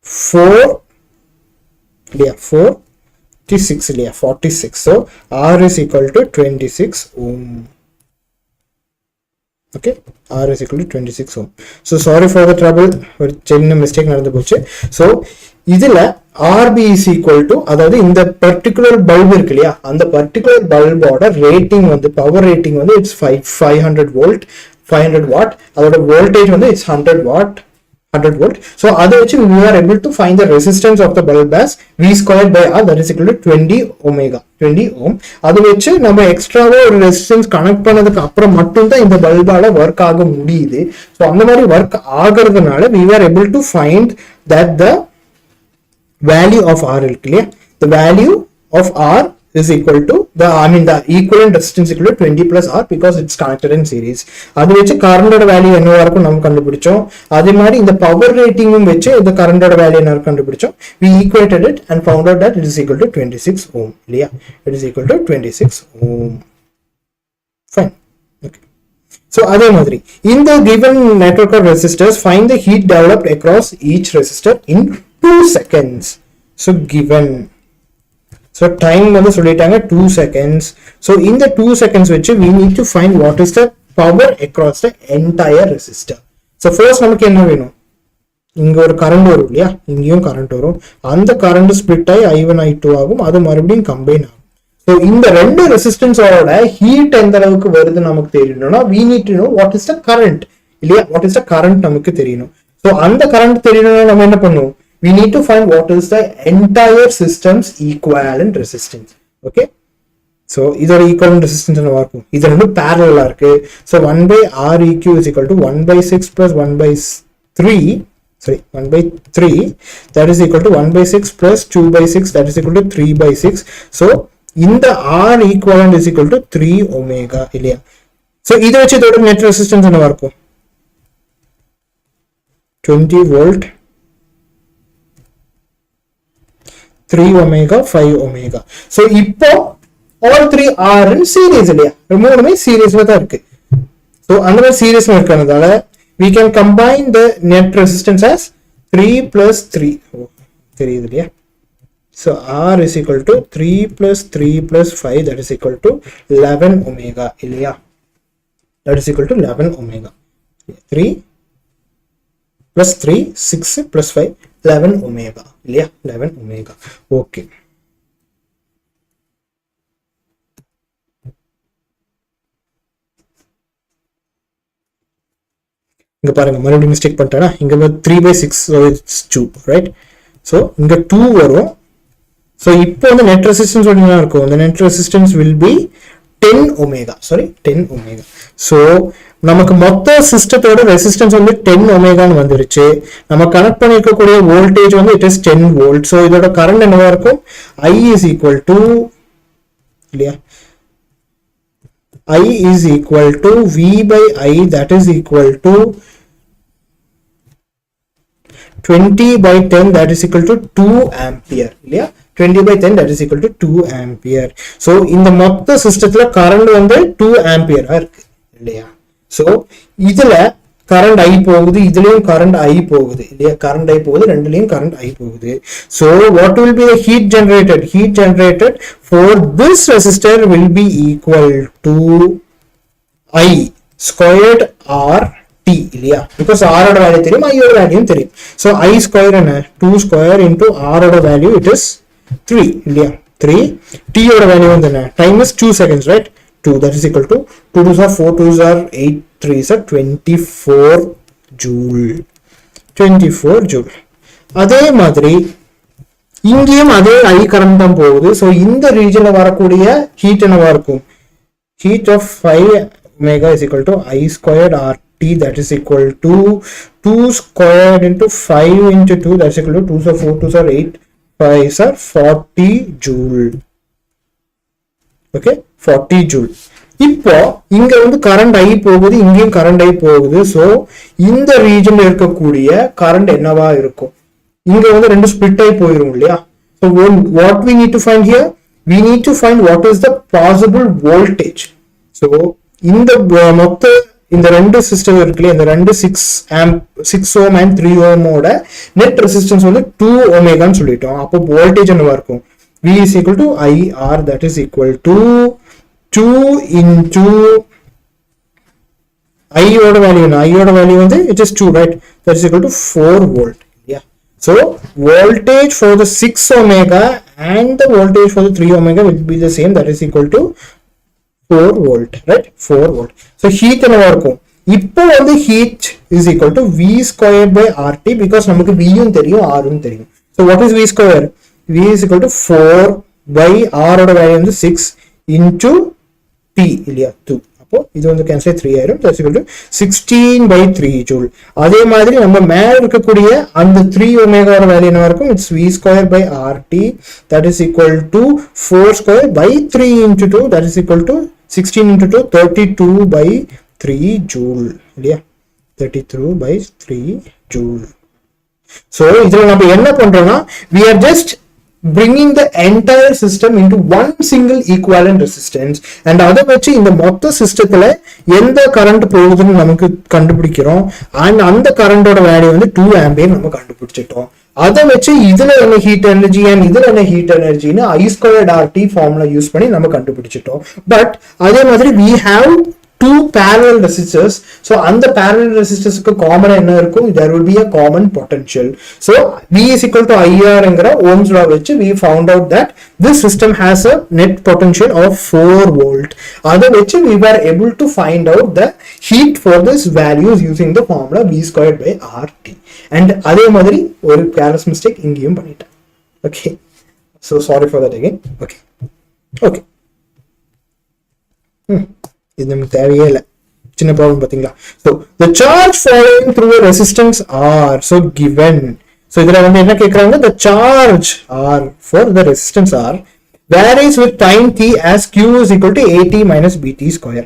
46 so R is equal to 26 ohm okay R is equal to 26 ohm so sorry for the trouble ஒரு சின்ன mistake நடந்து போச்சு so இதுல RB is equal to அதாவது இந்த பர்టిక్యులர் பல்ப் இருக்கு இல்லையா அந்த பர்టిక్యులர் பல்போட ரேட்டிங் வந்து பவர் ரேட்டிங் வந்து இட்ஸ் 500 வோல்ட் 500 வாட் அதோட வோல்டேஜ் வந்து it's 100 what 100 volt. So other we are able to find the resistance of the bulb as V squared by R, that is equal to 20 omega, 20 ohm. அது வச்சு நம்ம எக்ஸ்ட்ராவா ஒரு ரெசிஸ்டன்ஸ் கனெக்ட் பண்ணதுக்கு அப்புறம் மட்டும் தான் இந்த பல்பால ஒர்க் ஆக முடியுது. ஸோ அந்த மாதிரி ஒர்க் ஆகிறதுனால we were able to find that the value of R இருக்கு இல்லையா, the value of R is equal to the equivalent resistance equal to 20 plus R because it's connected in series. அது வச்சு கரண்டோட வேல்யூ என்னவா இருக்கும் நம்ம கண்டுபிடிச்சோம். அதே மாதிரி இந்த பவர் ரேட்டிங்கும் வச்சு இந்த கரண்டோட வேல்யூ என்ன கண்டுபிடிச்சோம். we equated it and found out that it is equal to 26 ohm இல்லையா, it is equal to 26 ohm. Fine. Okay. So அதே மாதிரி in the given network of resistors find the heat developed across each resistor in 2 seconds. So given, so time வந்து சொல்லிட்டாங்க 2 seconds. So in the 2 seconds which we need to find what is the power across the entire resistor. So first நமக்கு என்ன வேணும், இங்க ஒரு கரண்ட் வரும் இல்லையா, இங்கேயும் கரண்ட் வரும், அந்த கரண்ட் ஸ்பிளிட் ஆகி I1 I2 ஆகும், அது மறுபடியும் கம்பைன் ஆகும். ஸோ இந்த ரெண்டு ரெசிஸ்டன்ஸோட ஹீட் எந்த அளவுக்கு வருது நமக்கு தெரியணும்னா we need to know what is the current இல்லையா, what is the current நமக்கு தெரியணும். ஸோ அந்த கரண்ட் தெரியணும்னா நம்ம என்ன பண்ணுவோம், we need to find what is the entire system's equivalent resistance. Okay, so இதோட equivalent resistance என்னவா இருக்கும், இது ரெண்டும் parallel இருக்கு. So 1 by R eq is equal to 1 by 6 plus 1 by 3, sorry 1 by 3, that is equal to 1 by 6 plus 2 by 6, that is equal to 3 by 6. So இந்த R equivalent is equal to 3 omega இல்லையா. So இதை வச்சு இதோட net resistance என்னவா இருக்கும், 20 volt, 3 omega, 5 omega. So இப்போ all 3 are in series இல்லையா, மூணுமே சீரிஸ்ல தான் இருக்கு. So அந்த மாதிரி சீரிஸ்ல இருக்கிறதால we can combine the net resistance as 3 plus 3. தெரியுது இல்லையா. So R is equal to 3 plus 3 plus 5, that is equal to 11 omega இல்லையா, that is equal to 11 omega. 3 plus 3 6 plus 5 11 omega இல்லையா, 11 omega. Okay, இங்க பாருங்க மறுபடியும் மிஸ்டேக் பண்ணிட்டேனா, இங்க 3 by 6, so it's 2 right. So இங்க 2 வரும். So இப்போ வந்து net resistance என்ன இருக்கும், the net resistance will be 10 omega, sorry 10 omega. So நமக்கு மொத்த சிஸ்டத்தோட ரெசிஸ்டன்ஸ் வந்து 10 ஒமேகான்னு வந்துருச்சு. நம்ம கனெக்ட் பண்ணிருக்கக்கூடிய வோல்டேஜ் வந்து இட் இஸ் 10 வோல்ட். ஸோ இதோட கரண்ட் என்னவா இருக்கும், I is equal to இல்லையா, I is equal to V by I, that is equal to 20 by 10, that is equal to 2 ampere இல்லையா, 20 by 10 that is equal to 2 ampere. So இந்த மொத்த சிஸ்டத்துல கரண்ட் வந்து 2 ampere இருக்கு இல்லையா. So இதுல கரண்ட் I போகுது, இதுலயும் கரண்ட் I போகுது இல்லையா, கரண்ட் I போகுது, ரெண்டுலயும் கரண்ட் I போகுது. So what will be the heat generated, heat generated for this resistor will be equal to I squared R T இல்லையா, because R ஓட வேல்யூ தெரியும், I ஓட வேல்யூ தெரியும். So I ஸ்கொயர் என்ன, 2 ஸ்கொயர் into R ஓட வேல்யூ it is 3 இல்லையா, 3. T ஓட வேல்யூ வந்து என்ன, time is 2 seconds right, 2, that is equal to 2 2s are 4, 2s are 8, 3s are 24 joule, 24 joule. அதே மாதிரி இங்கேயும் அதே I கரண்ட் தான் போகுது. ஸோ இந்த ரீஜன்ல வரக்கூடிய ஹீட் என்னவா இருக்கும், heat of 5 omega is equal to I squared RT, that is equal to 2 squared into 5 into 2, that is equal to 2s are 4, 2s are 8, 5s are 40 joule. Okay, 40 joule. இப்போ இங்க வந்து கரண்ட் I போகுது, இங்கேயும் கரண்ட் I போகுது. ஸோ இந்த ரீஜன்ல இருக்கக்கூடிய கரண்ட் என்னவா இருக்கும், இங்க வந்து ரெண்டு ஸ்பிளிட் ஆகி போயிரும் இல்லையா. So what we need to find here, we need to find what is the possible voltage. So இந்த மொத்த இந்த ரெண்டு சிஸ்டம் இருக்குல்ல, இந்த ரெண்டு 6 ohm and 3 ohm ஓட நெட் ரெசிஸ்டன்ஸ் வந்து 2 ஒமேகான்னு சொல்லிட்டோம். அப்போ வோல்டேஜ் என்னவா இருக்கும், V is equal to IR, that is equal to 2 into I oda value na, I oda value வந்து it is 2 right, that is equal to 4 volt. Yeah, so voltage for the 6 omega and the voltage for the 3 omega will be the same, that is equal to 4 volt right, 4 volt. So heat என்னவா இருக்கும், இப்போ வந்து heat is equal to V squared by RT because நமக்கு V யும் தெரியும் R யும் தெரியும். So what is V square? V is equal to 4 by R ஓட வேல்யூ வந்து 6 into T இல்லையா 2. அப்போ இது வந்து cancel 3 ஆயிரும். That's equal to 16 by 3 joule. அதே மாதிரி நம்ம மேல இருக்கக்கூடிய அந்த 3 omega ஓட வேல்யூ என்ன இருக்கும்? It's V square by RT that is equal to 4 square by 3 into 2 that is equal to 16 into 2 32 by 3 joule இல்லையா 32 by 3 joule. So இதுல நம்ம என்ன பண்றோம்னா we are just bringing the entire system into one single equivalent resistance and அதை வச்சு இந்த மொத்த சிஸ்டத்துல எந்த கரண்ட் போகுதுன்னு நமக்கு கண்டுபிடிக்கிறோம் and அந்த கரண்டோட வேல்யூ வந்து 2 ஆம்பியர் நம்ம கண்டுபிடிச்சிட்டோம். அதை வச்சு இதுல என்ன ஹீட் எனர்ஜி அண்ட் இதுல என்ன ஹீட் எனர்ஜின்னு I squared RT formula use பண்ணி நம்ம கண்டுபிடிச்சிட்டோம். பட் அதே மாதிரி we have two parallel resistors. So on the parallel resistors common என்ன இருக்கும்? There will be a common potential. So V is equal to IR என்கிற Ohm's law வச்சு we found out that this system has a net potential of 4 volt. அதை வச்சு we were able to find out the heat for this values using the formula V squared by RT. And அதே மாதிரி ஒரு careless mistake இங்கேயும் பண்ணிட்டேன். Okay. So sorry for that again. Okay. Okay. இது நமக்கு தேவையே இல்லை சின்ன ப்ராப்ளம் பார்த்தீங்களா. So the charge flowing through a resistance R so given. So இதுல வந்து என்ன கேட்கறாங்க? the charge R for the resistance R varies with time t as Q is equal to AT minus BT square.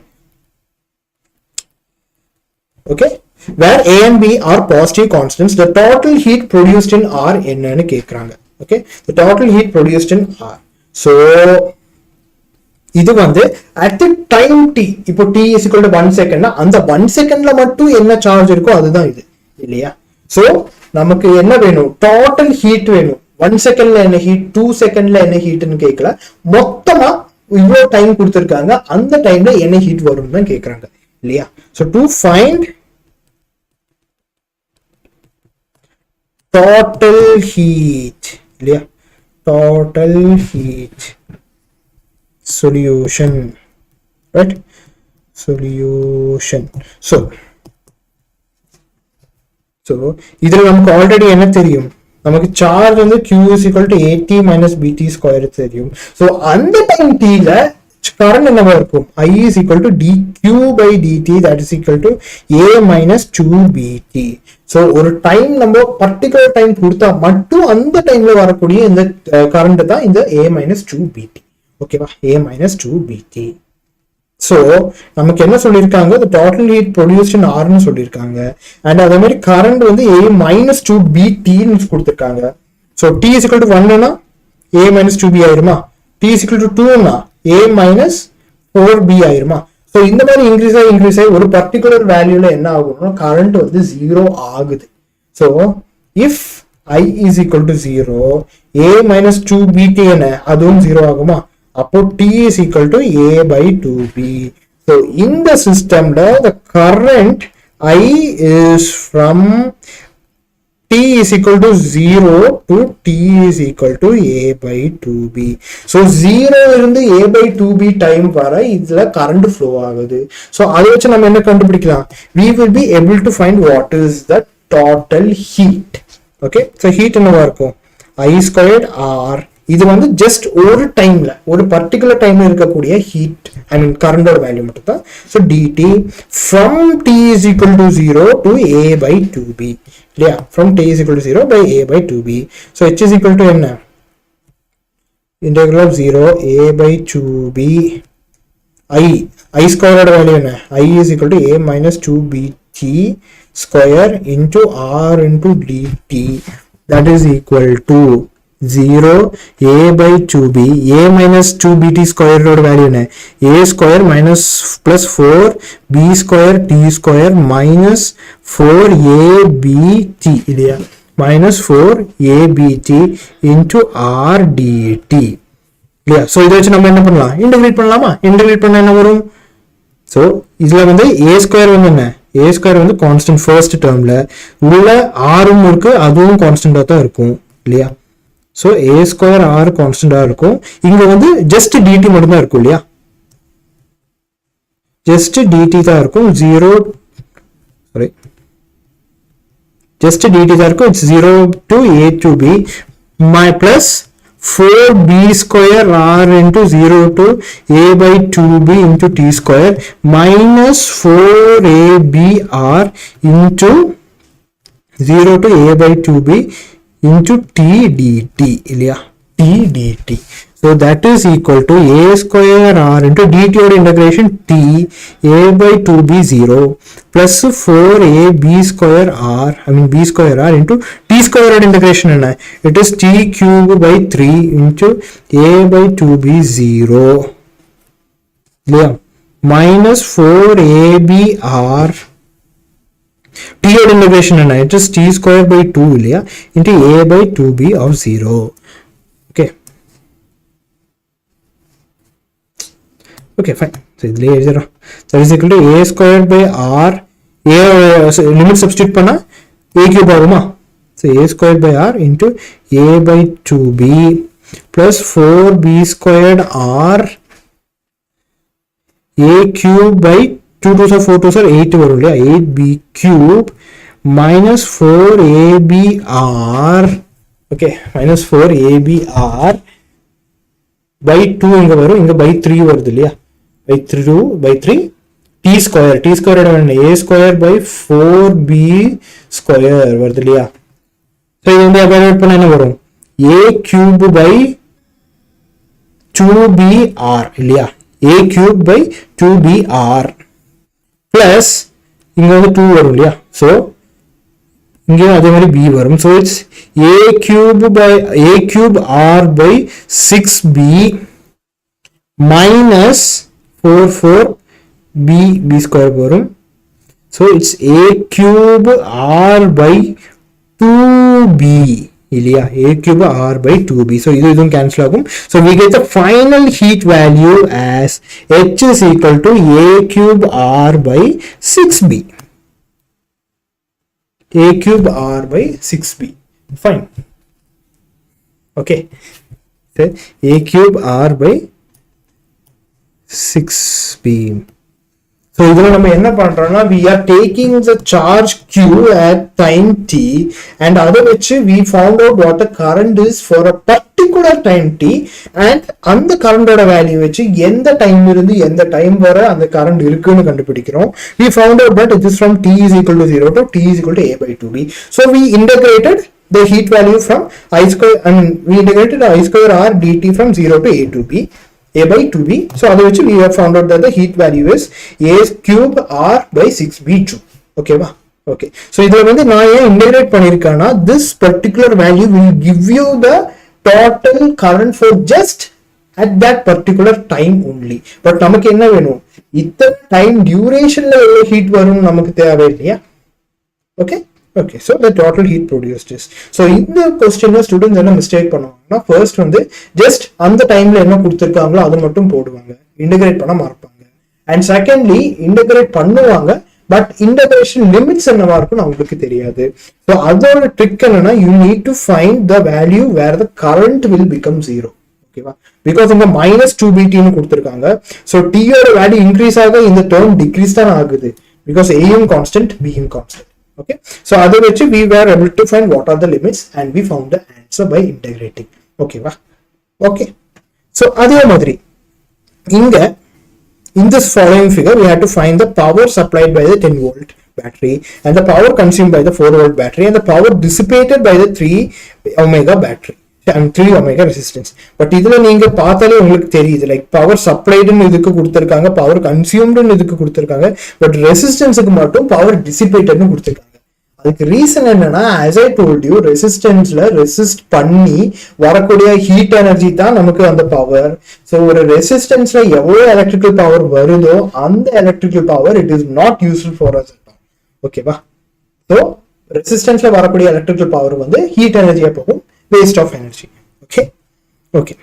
Okay, where A and B are positive constants, the total heat produced in R என்னன்னு கேட்கறாங்க. Okay, the total heat produced in R. So இது வந்து at the time t இப்போ t is equal to 1 second அந்த 1 secondல மட்டும் என்ன சார்ஜ் இருக்கோ அதுதான் இது இல்லையா. சோ நமக்கு என்ன வேணும்? டோட்டல் ஹீட் வேணும். 1 செகண்ட்ல என்ன ஹீட், 2 செகண்ட்ல என்ன ஹீட்னு கேட்கல, மொத்தமா இவ்வளோ டைம் கொடுத்துருக்காங்க அந்த டைம்ல என்ன ஹீட் வரும்னு தான் கேட்கறாங்க இல்லையா. So to find total heat இல்லையா, total heat solution, right? Solution. So இதுல நமக்கு ஆல்ரெடி என்ன தெரியும்? நமக்கு சார்ஜ் வந்து Q is equal to AT minus BT square தெரியும். So அந்த டைம் t ல கரண்ட் என்னவா இருக்கும்? I is equal to dq by dt that is equal to A minus 2BT. So ஒரு டைம் நம்ம பர்டிகுலர் டைம் கொடுத்தா மட்டும் அந்த டைம்ல வரக்கூடிய இந்த கரண்ட் தான் இந்த A minus 2BT. ஓகேவா, A minus 2BT. ஸோ நமக்கு என்ன சொல்லியிருக்காங்க? the total heat produced in R ன்னு சொல்லியிருக்காங்க அண்ட் அதே மாதிரி கரண்ட் வந்து A minus 2BT ன்னு கொடுத்துருக்காங்க. So T is equal to 1னா A minus 2B ஆயிருமா, T is equal to 2னா A minus 4B ஆயிருமா. ஸோ இந்த மாதிரி இன்க்ரீஸ் ஆகி ஒரு பர்டிகுலர் வேல்யூல என்ன ஆகும்னா கரண்ட் வந்து 0 ஆகுது. So if I is equal to 0, A minus 2BT என்ன அதுவும் 0 ஆகுமா. அப்போ T is equal to A by 2B. So in the system the current I is from T is equal to 0 to T is equal to A by 2B. So 0 இருந்து A by 2B டைம் வரை இதுல current flow ஆகுது. So அதை வச்சு நம்ம என்ன கண்டுபிடிக்கலாம்? We will be able to find what is the total heat. Okay, so heat என்னவா இருக்கும்? I squared R. இது வந்து ஜஸ்ட் ஒரு டைம்ல ஒரு பர்டிகுலர் டைம்ல இருக்கக்கூடிய ஹீட் ஐ மீன் கரண்டோட வேல்யூ மட்டும் தான். So dt from t is equal to 0 to A by 2B இல்லையா, from t is equal to 0 by A by 2B. So h is equal to என்ன? integral of 0 A by 2B I ஸ்கொயரோட வேல்யூ என்ன? I is equal to A minus 2BT square into R into dt that is equal to 0 A by 2B A minus 2BT square road value என்ன? A square minus plus 4 B square T square minus 4 ABT இல்லையா, minus 4 ABT into R dt இல்லையா. ஸோ இதை வச்சு நம்ம என்ன பண்ணலாம்? இன்டகிரேட் பண்ணலாமா? இன்டகிரேட் பண்ண என்ன வரும்? ஸோ இதுல வந்து A ஸ்கொயர் வந்து என்ன? A ஸ்கொயர் வந்து கான்ஸ்டன்ட் ஃபர்ஸ்ட் டேர்ம்ல உள்ள ஆரும் இருக்கு, அதுவும் கான்ஸ்டன்டா தான் இருக்கும் இல்லையா. ஸோ A ஸ்கொயர் R கான்ஸ்டன்டா இருக்கும். இங்க வந்து ஜஸ்ட் dt மட்டும் தான் இருக்கும் இல்லையா, ஜஸ்ட் dt தான் இருக்கும். 0 sorry, just dt தான் இருக்கும். It's 0 to a to b my plus 4b square r into 0 to a by 2b into t square minus 4ab r into 0 to a by 2b into t dt இல்லையா, t dt. So that is equal to a square r into dt or integration t a by 2b 0 plus 4ab square r, I mean b square r into t square or integration and it is t cube by 3 into a by 2b 0 yeah, minus 4ab r t or integration and it is t square by 2 yeah, into a by 2b of 0. Okay. Okay, fine. So that is equal to a square by r, a limit substitute panna a cube aguma. So a square by r into a by 2b plus 4b squared r a cube by 2 2s are 4 2s are 8 varum இல்லையா, 8b cube minus 4ab r, okay, minus 4ab r by 2 இங்க வரும், இங்க by 3 வருது இல்லையா, by 3 t square a square by 4b square வருது இல்லையா. So இது வந்து evaluate பண்ணா என்ன வரும், a cube by 2br இல்லையா, a cube by 2br plus இங்க வந்து 2 வரும் இல்லையா, so இங்கேயும் அதே மாதிரி b வரும். So it's a cube r by 6b minus 4b square வரும். So it's a cube r by 2b இல்லையா, a cube r by 2b. So இதுவும் cancel ஆகும். So we get the final heat value as h is equal to a cube r by 6b. a cube r by 6b. Fine. Okay. So a cube r by 6b. So இதுல நம்ம என்ன பண்றோம்னா, we are taking the charge q at time t and அதை வச்சு we found out what the current is for a particular time t and அந்த கரண்டோட வேல்யூ வச்சு எந்த டைம் இருந்து எந்த டைம் வரை அந்த கரண்ட் இருக்குன்னு கண்டுபிடிக்கிறோம். We found out that it is from t is equal to 0 to t is equal to a by 2b. So we integrated the heat value from I square and we integrated I square r dt from 0 to a to b, a by 2b. So அதை வச்சு we have found out that the heat value is a cube r by 6b 2. Okay va? Okay. So இதுல வந்து நான் ஏன் integrate பண்ணிருக்கேன்னா, this particular value will give you the total current for just at that particular time only. But நமக்கு என்ன வேணும், இத்தனை டைம் டியூரேஷன்ல எவ்வளவு ஹீட் வரும் நமக்கு தேவை இல்லையா. Okay. Okay, so the total heat produced is. So இந்த क्वेश्चनல ஸ்டூடண்ட்ஸ் என்ன மிஸ்டேக் பண்ணுவாங்கன்னா, ஃபர்ஸ்ட் வந்து ஜஸ்ட் அந்த டைம்ல என்ன கொடுத்திருக்காங்களோ அதை மட்டும் போடுவாங்க, இன்டகிரேட் பண்ண மறப்பாங்க. அண்ட் செகண்ட்லி இன்டகிரேட் பண்ணுவாங்க, பட் இன்டகிரேஷன் லிமிட்ஸ் என்னவா இருக்குன்னு அவங்களுக்கு தெரியாது. ஸோ அதோட ட்ரிக் என்னன்னா, you need to find the value where the current will become 0. ஓகேவா, பிகாஸ் இங்க -2bt கொடுத்திருக்காங்க. ஸோ டீயோட வேல்யூ இன்க்ரீஸ் ஆக இந்த டேர்ம் டிக்ரீஸ் தான் ஆகுது, பிகாஸ் ஏயும் கான்ஸ்டன்ட் பியும் கான்ஸ்டன்ட். Okay, so அதை வச்சு we were able to find what are the limits and we found the answer by integrating. Okay va? Okay, so அதே மாதிரி இங்க in this following figure we had to find the power supplied by the 10 volt battery and the power consumed by the 4 volt battery and the power dissipated by the 3 ohmega battery and 3 ohmega resistance. But இதுல நீங்க பார்த்தாலே உங்களுக்கு தெரியுது, லைக் பவர் சப்ளைடுன்னு இதுக்கு கொடுத்திருக்காங்க, பவர் கன்சியூம்டுன்னு இதுக்கு கொடுத்திருக்காங்க, பட் ரெசிஸ்டன்ஸுக்கு மட்டும் பவர் டிசிபேட்டட்னு கொடுத்திருக்காங்க. அதுக்கு ரீசன் என்னன்னா, as I told you, ரெசிஸ்டன்ஸ்ல ரெசிஸ்ட் பண்ணி வரக்கூடிய ஹீட் எனர்ஜி தான் நமக்கு அந்த பவர். ஸோ ஒரு ரெசிஸ்டன்ஸ்ல எவ்வளவு எலக்ட்ரிக்கல் பவர் வருதோ அந்த electrical power it is not useful for us. ஓகேவா, ஸோ ரெசிஸ்டன்ஸ்ல வரக்கூடிய எலக்ட்ரிக்கல் பவர் வந்து ஹீட் எனர்ஜியா போகும், waste of energy. Okay.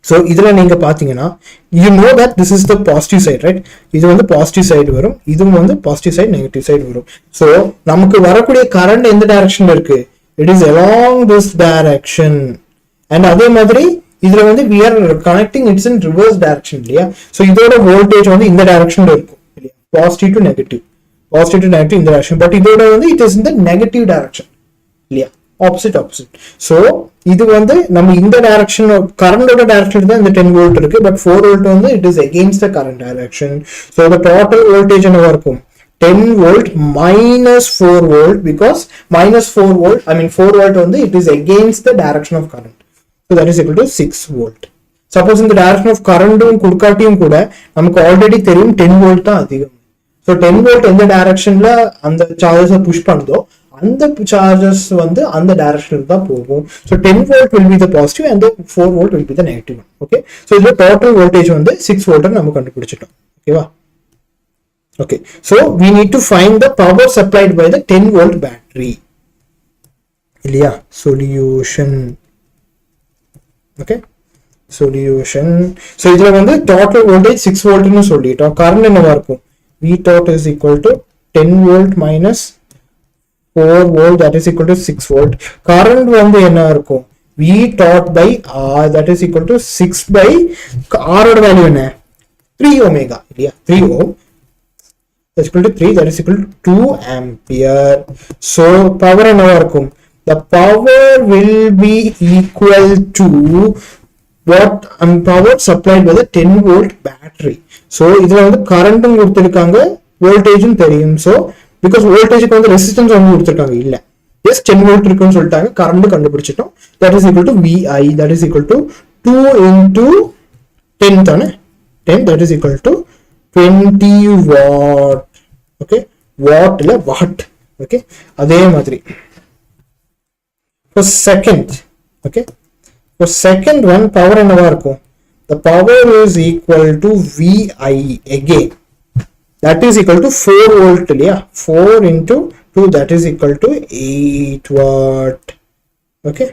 So இதுல நீங்க பாத்தீங்கன்னா, you know that this is the positive side, right? இது வந்து பாசிட்டிவ் சைடு வரும், இதுவும் வந்து பாசிட்டிவ் சைடு நெகட்டிவ் சைடு வரும். ஸோ நமக்கு வரக்கூடிய கரண்ட் எந்த டைரக்ஷன்ல இருக்கு, it is along this direction. And அதே மாதிரி இதுல வந்து we are connecting it's in reverse direction இல்லையா. ஸோ இதோட வோல்டேஜ் வந்து இந்த டைரக்ஷன்ல இருக்கும் இல்லையா, positive to negative. positive to negative in the direction, but it is in the negative direction. Yeah, opposite. So இது நம்ம இந்த direction current direction தான் இந்த 10 volt இருக்கு, but 4 volt it is against the current direction. So the total voltage என்னவா இருக்கும்? 10 volt minus 4 volt, because minus 4 volt, 4 volt it is against the direction of current. So that is equal to 6 volt. Suppose in the direction of current குடுக்காட்டியும் கூட நமக்கு ஆல்ரெடி தெரியும் 10 volt தான் அதிகம். So 10 volt எந்த directionல அந்த charges push பண்ணுதோ அந்த charges அந்த direction தான் போகும். So 10 volt will be the positive and the 4 volt will be the negative one. Okay, so the total voltage 6 volt நம்ம கண்டுபிடிச்சிட்டோம். ஓகேவா? Okay, so we need to find the power supplied by the 10 volt battery. இல்லையா? Solution. Okay, solution. So இதுல total voltage 6 volt னு சொல்லிட்டோம். current என்னவா இருக்கும்? V tot is equal to 10 volt minus 4 volt, that is equal to 6 volt. Current என்ன இருக்கும்? V tot by R, that is equal to 6 by R ஓட வேல்யூ என்ன? 3 omega இல்லையா? 3 ohm, that is equal to 3, that is equal to 2 ampere. So power என்னவா இருக்கும்? The power will be equal to what? Power supplied by the 10 volt battery. So இதுல current கொடுத்திருக்காங்க, voltage தெரியும். So because voltage resistance கொடுத்திருக்காங்க இல்ல, just 10 volt இருக்குன்னு சொல்லிட்டாங்க, current கண்டுபிடிச்சிட்டோம். That is equal to VI, that is equal to 2 into 10 தானே? 10, that is equal to 20 watt. Okay, watt இல்ல watt. Okay, அதே மாதிரி for second. Okay, for second one power என்னவா இருக்கும்? The power is equal to VI again, that is equal to 4 volt இல்லையா? 4 into 2, that is equal to 8 watt. Okay,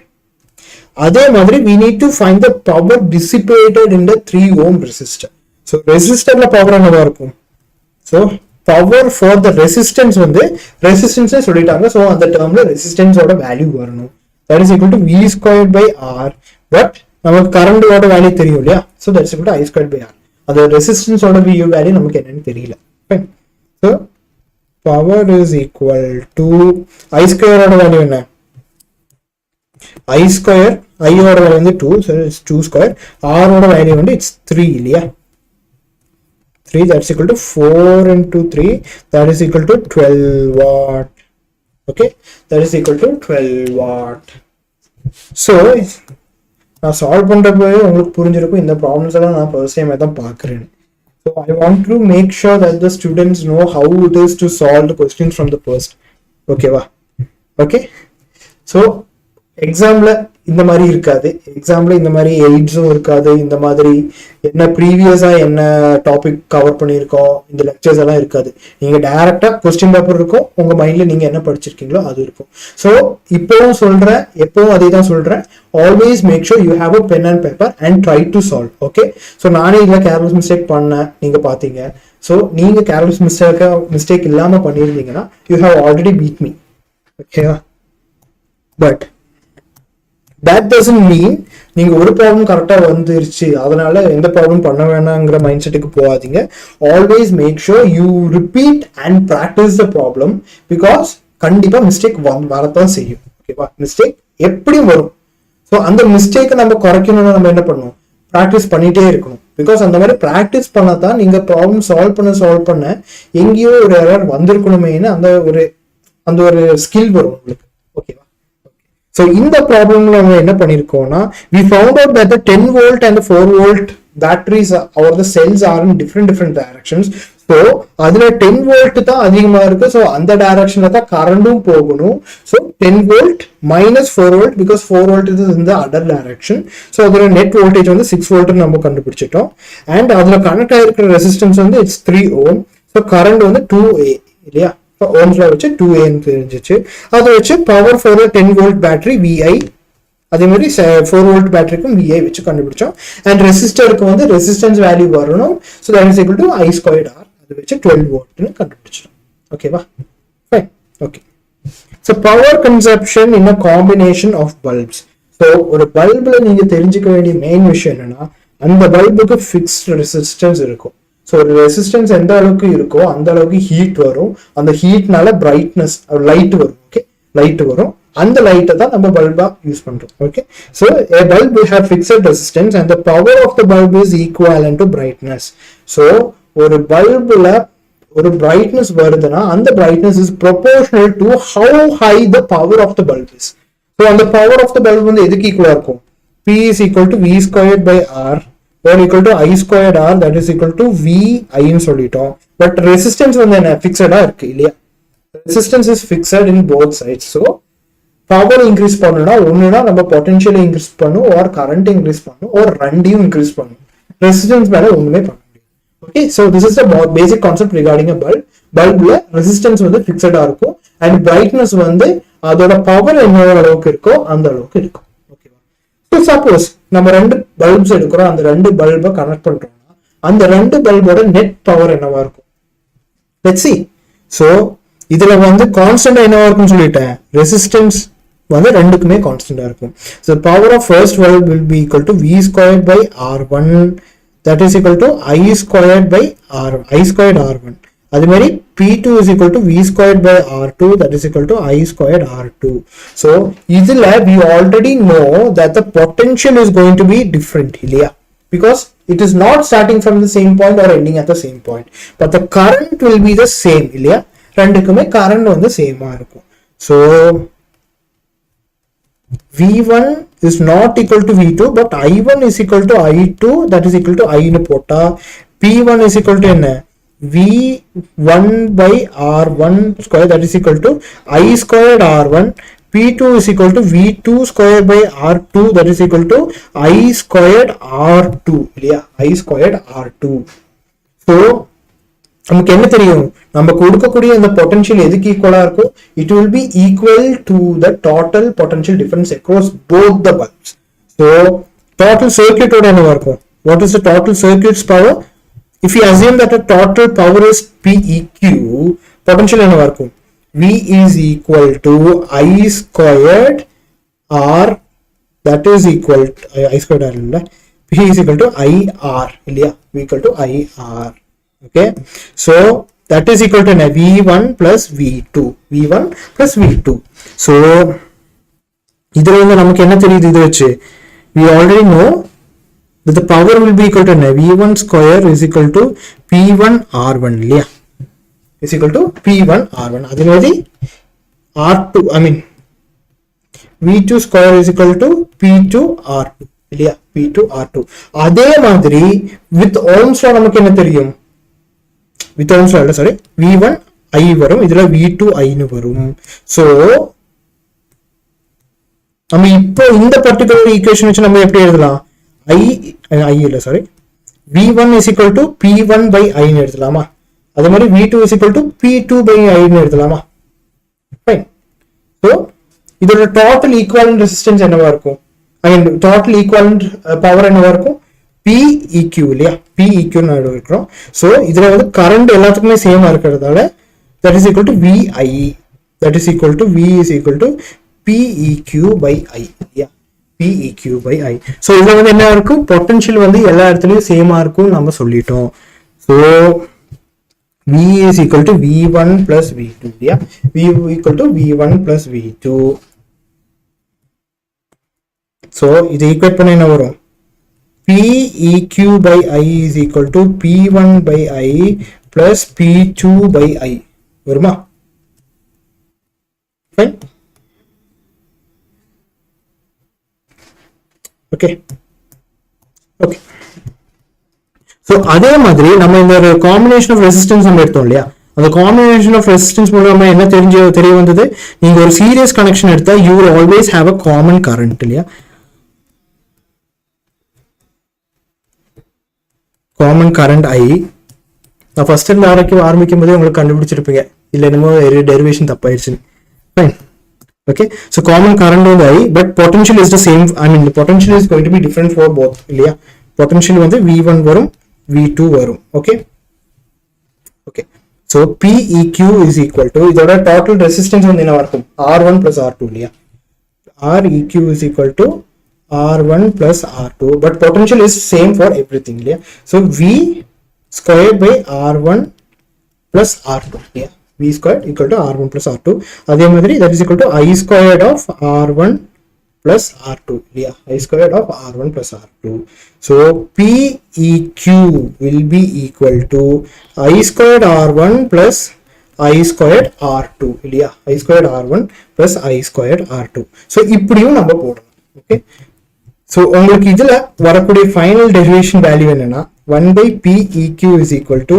அதே மாதிரி we need to find the power dissipated in the 3 ohm resistor. So resistorல power என்னவா இருக்கும்? So power for the resistance resistance சொல்லிட்டாங்க. So அந்த termல resistance ஓட வேல்யூ வரணும். That is equal to V squared by R, but நமக்கு current ஓட வேல்யூ தெரியும் இல்லையா? So that is equal to I squared by R. அந்த resistance ஓட வேல்யூ நமக்கு என்னன்னு தெரியல. Fine. So power is equal to I square ஓட வேல்யூ என்ன? I square, I ஓட value 2, so it's 2 square. R ஓட வேல்யூ it's 3 இல்லையா? 3, that's equal to 4 into 3, that is equal to 12 watt. Okay, that is equal to 12 watt. So நான் சால்வ் பண்றப்போ உங்களுக்கு புரிஞ்சிருக்கும் இந்த ப்ராப்ளம்ஸ் எல்லாம் நான் ஃபர்ஸ்ட் டைம் தான் பார்க்குறேன். So I want to make sure that the students know how it is to solve the questions from the first. Okay va? Okay, so examல இந்த மாதிரி இருக்காது, எக்ஸாம்ல இந்த மாதிரி எய்ட்ஸும் இருக்காது, இந்த மாதிரி என்ன ப்ரீவியஸா என்ன டாபிக் கவர் பண்ணியிருக்கோம் இந்த லெக்சர்ஸ் எல்லாம் இருக்காது. நீங்க டைரக்டா கொஸ்டின் பேப்பர் இருக்கும், உங்க மைண்ட்ல நீங்க என்ன படிச்சிருக்கீங்களோ அது இருக்கும். ஸோ இப்போவும் சொல்றேன், எப்பவும் அதே தான் சொல்றேன், always make sure you have a pen and paper and try to solve. Okay, so நானே இதுல கேர்லெஸ் மிஸ்டேக் பண்ணேன், நீங்க பாத்தீங்க. ஸோ நீங்க கேர்லெஸ் மிஸ்டேக் இல்லாம பண்ணிருந்தீங்கன்னா you have already beat me. ஓகேவா? பட் that doesn't mean நீங்க ஒரு ப்ராப்ளம் கரெக்டா வந்துருச்சு அதனால எந்த ப்ராப்ளம் பண்ண வேணாங்கிற மைண்ட் செட்டுக்கு போகாதீங்க. Always make sure you repeat and practice the problem, because கண்டிப்பா மிஸ்டேக் வரத்தான் செய்யும். ஓகேவா? மிஸ்டேக் எப்படியும் வரும். ஸோ அந்த மிஸ்டேக்கை நம்ம குறைக்கணும்னா நம்ம என்ன பண்ணணும்? ப்ராக்டிஸ் பண்ணிட்டே இருக்கணும். பிகாஸ் அந்த மாதிரி ப்ராக்டிஸ் பண்ணாதான் நீங்க ப்ராப்ளம் சால்வ் பண்ண எங்கேயோ ஒரு எரர் வந்திருக்கணுமேனு அந்த ஒரு ஸ்கில் வரும் உங்களுக்கு. ஓகேவா? So in the problem நம்ம என்ன பண்ணிருக்கோம்னா, we found out that the 10 volt and the 4 volt batteries or the cells are in different directions. So அதுல 10 volt தான் அதிகமா இருக்கு. So அந்த டைரக்ஷன்ல தான் கரண்டும் போகணும். So 10 volt minus 4 volt, because 4 volt is in the other direction. So அதோட net voltage 6 volt நம்ம கண்டுபிடிச்சிட்டோம். And அதுல connect ஆயிருக்கிற resistance it's 3 ohm. So current 2A இல்லையா? ohmsல வச்சு 2A தெரிஞ்சிச்சு. அதை வச்சு power for 10 volt battery VI, அதே மாதிரி 4 volt பேட்டரிக்கும் VI வச்சு கண்டுபிடிச்சோம். அண்ட் ரெசிஸ்டருக்கு ரெசிஸ்டன்ஸ் வேல்யூ வரணும். So that is equal to I squared R, அதை வச்சு 12 voltனு கண்டுபிடிச்சிட்டோம். ஓகேவா? Fine. Okay, so power consumption in a combination of bulbs. So ஒரு பல்பில் நீங்க தெரிஞ்சுக்க வேண்டிய மெயின் விஷயம் என்னன்னா, அந்த பல்புக்கு ஃபிக்ஸ்ட் ரெசிஸ்டன்ஸ் இருக்கும். ஸோ ஒரு ரெசிஸ்டன்ஸ் எந்த அளவுக்கு இருக்கோ அந்த அளவுக்கு ஹீட் வரும், அந்த ஹீட்னால பிரைட்னஸ் லைட் வரும். ஓகே, லைட் வரும், அந்த லைட்டை தான் நம்ம பல்பா யூஸ் பண்றோம். Okay, so a bulb will have fixed resistance and the power of the bulb is equivalent to brightness. So ஒரு பல்புல ஒரு brightness வருதுன்னா அந்த brightness is proportional to how high the power of the bulb is. So அந்த power of the bulb வந்து எதுக்கு ஈக்குவலா இருக்கும்? P is equal to V squared by R or equal to I squared R, that is equal to V I ன்னு சொல்லிட்டோம். பட் ரெசிஸ்டன்ஸ் வந்து என்ன ஃபிக்ஸடா இருக்கு இல்லையா? Resistance is fixed in both sides. So power increase பண்ணணும்னா ஒண்ணுனா நம்ம பொட்டன்ஷியல் இன்க்ரீஸ் பண்ணும், ஆர் கரண்ட் இன்க்ரீஸ் பண்ணும், ஆர் ரெண்டையும் இன்க்ரீஸ் பண்ணும். ரெசிஸ்டன்ஸ் மேல ஒண்ணுமே பண்ண முடியும். Okay, so this is the basic concept regarding a bulb. பல்ப்ல ரெசிஸ்டன்ஸ் வந்து ஃபிக்ஸடா இருக்கும் அண்ட் பிரைட்னஸ் வந்து அதோட பவர் என்ன அளவுக்கு இருக்கோ அந்த அளவுக்கு இருக்கும். ஓகேவா? ஸோ சப்போஸ் நம்ம 2 பல்ப்ஸ் எடுக்கிறோம், அந்த 2 பல்பை கனெக்ட் பண்றோம்னா அந்த 2 பல்போட நெட் பவர் என்னவா இருக்கும்? Let's see. ஸோ இதுல வந்து கான்ஸ்டன்ட் என்னவா இருக்கும்னு சொல்லிட்டேன், ரெசிஸ்டன்ஸ் வந்து ரெண்டுக்குமே கான்ஸ்டன்டா இருக்கும். So power of first bulb will be equal to V squared by R1, that is equal to I squared by R1, I squared R1. அதே மாதிரி P2 is equal to V squared by R2, that is equal to I squared R2. So இதுல we already know that the potential is going to be different இல்லையா? Because it is not starting from the same point or ending at the same point, but the current will be the same இல்லையா? ரெண்டுக்குமே current வந்து சேமா இருக்கும். So V1 is not equal to V2, but I1 is equal to I2, that is equal to I னு போட்டா P1 is equal to என்ன? V1 by R1 square, that is equal to I squared R1. P2 is equal to V2 square by R2, that is equal to I squared R2 இல்லையா? I squared R2. So நமக்கு என்ன தெரியும், நம்ம கொடுக்கக்கூடிய இந்த பொட்டன்ஷியல் எதுக்கு ஈக்குவலா இருக்கும்? It will be equal to the total potential difference across both the bulbs. So total சர்க்யூட்டோட என்னவா இருக்கும்? What is the total circuits power? If you assume that power power is PEQ, potential என்னவா இருக்கும்? V is equal to I squared R, that is equal to I squared R இல்ல, P is equal to IR இல்லையா? V equal to IR. Okay, so that is equal to V1 plus V2, V1 plus V2. So இதுல வந்து நமக்கு என்ன தெரியுது? இது வச்சு we already know that the power will be equal to V1 square is equal to P1 R1 இல்லையா? is equal to P1 R1. அதே மாதிரி R2, I mean V2 square is equal to P2 R2 இல்லையா? P2 R2. அதே மாதிரி with ohms law நமக்கு என்ன தெரியும்? with ohms law sorry, V1 I வரும், இதுல V2 I னு வரும். So நம்ம இப்போ இந்த பர்టిక్యులர் ஈக்குவேஷன் வச்சு நம்ம எப்படி எழுதலாம்? I இல்ல sorry, V1 is equal to P1 by I னு எழுதலாமா? அதே மாதிரி V2 is equal to P2 by I னு எழுதலாமா? ஃபைன். சோ இதோட டோட்டல் ஈக்குவலன்ட் ரெசிஸ்டன்ஸ் என்னவா இருக்கும்? ஐ மீன் டோட்டல் ஈக்குவலன்ட் பவர் என்னவா இருக்கும்? PEQ இல்லையா? PEQ னு எடுக்கிறோம். சோ இதுல வந்து கரண்ட் எல்லாத்துக்குமே சேமா இருக்கிறதால that is equal to VI, that is equal to V is equal to PEQ by I இல்லையா? PEQ by I. சோ இதுல வந்து என்ன இருக்கும்? பொட்டன்ஷியல் வந்து எல்லா இடத்துலயும் சேமா இருக்கும் நம்ம சொல்லிட்டோம். So V is equal to V1 plus V2 இல்லையா? V equal to V1 plus V2. So இதை ஈக்குவேட் பண்ண என்ன வரும்? PEQ by I is equal to P1 by I plus P2 by I வருமா? Fine. Okay. Okay. So அதே மாதிரி நம்ம இந்த ஒரு காம்பினேஷன் ஆஃப் ரெசிஸ்டன்ஸ் நம்ம எடுத்தோம் இல்லையா? அந்த காம்பினேஷன் ஆஃப் ரெசிஸ்டன்ஸ் மூலமா என்ன தெரிய வந்தது? நீங்க ஒரு சீரியஸ் கனெக்ஷன் எடுத்தா you will always have a common current இல்லையா? Common current I. நான் ஃபர்ஸ்ட் டைம் ஆரம்பிக்கும் போதே உங்களுக்கு கண்டுபிடிச்சிருப்பீங்க இல்ல என்னமோ டெரிவேஷன் தப்பாயிருச்சு. Fine. Okay, so common current வந்து I, but potential is the same. I mean the potential is going to be different for both இல்லையா? potential வந்து V1 வரும், V2 வரும். Okay, okay, so PEQ is equal to இதோட total resistance வந்து என்னவா இருக்கும்? R1 plus R2 இல்லையா? REQ is equal to R1 plus R2, but potential is same for everything இல்லையா? So V squared by r1 plus r2. Yeah, v squared equal to r1 plus r2. அதே மாதிரி that is equal to I squared of r1 plus r2. Yeah, I squared of r1 plus r2. So PEQ will be equal to I squared r1 plus I squared r2. இல்லையா, I squared r1 plus I squared r2. So இப்படியும் நம்ம போடணும். Okay, so உங்களுக்கு இதுல வரக்கூடிய final derivation value என்னன்னா 1 by PEQ is equal to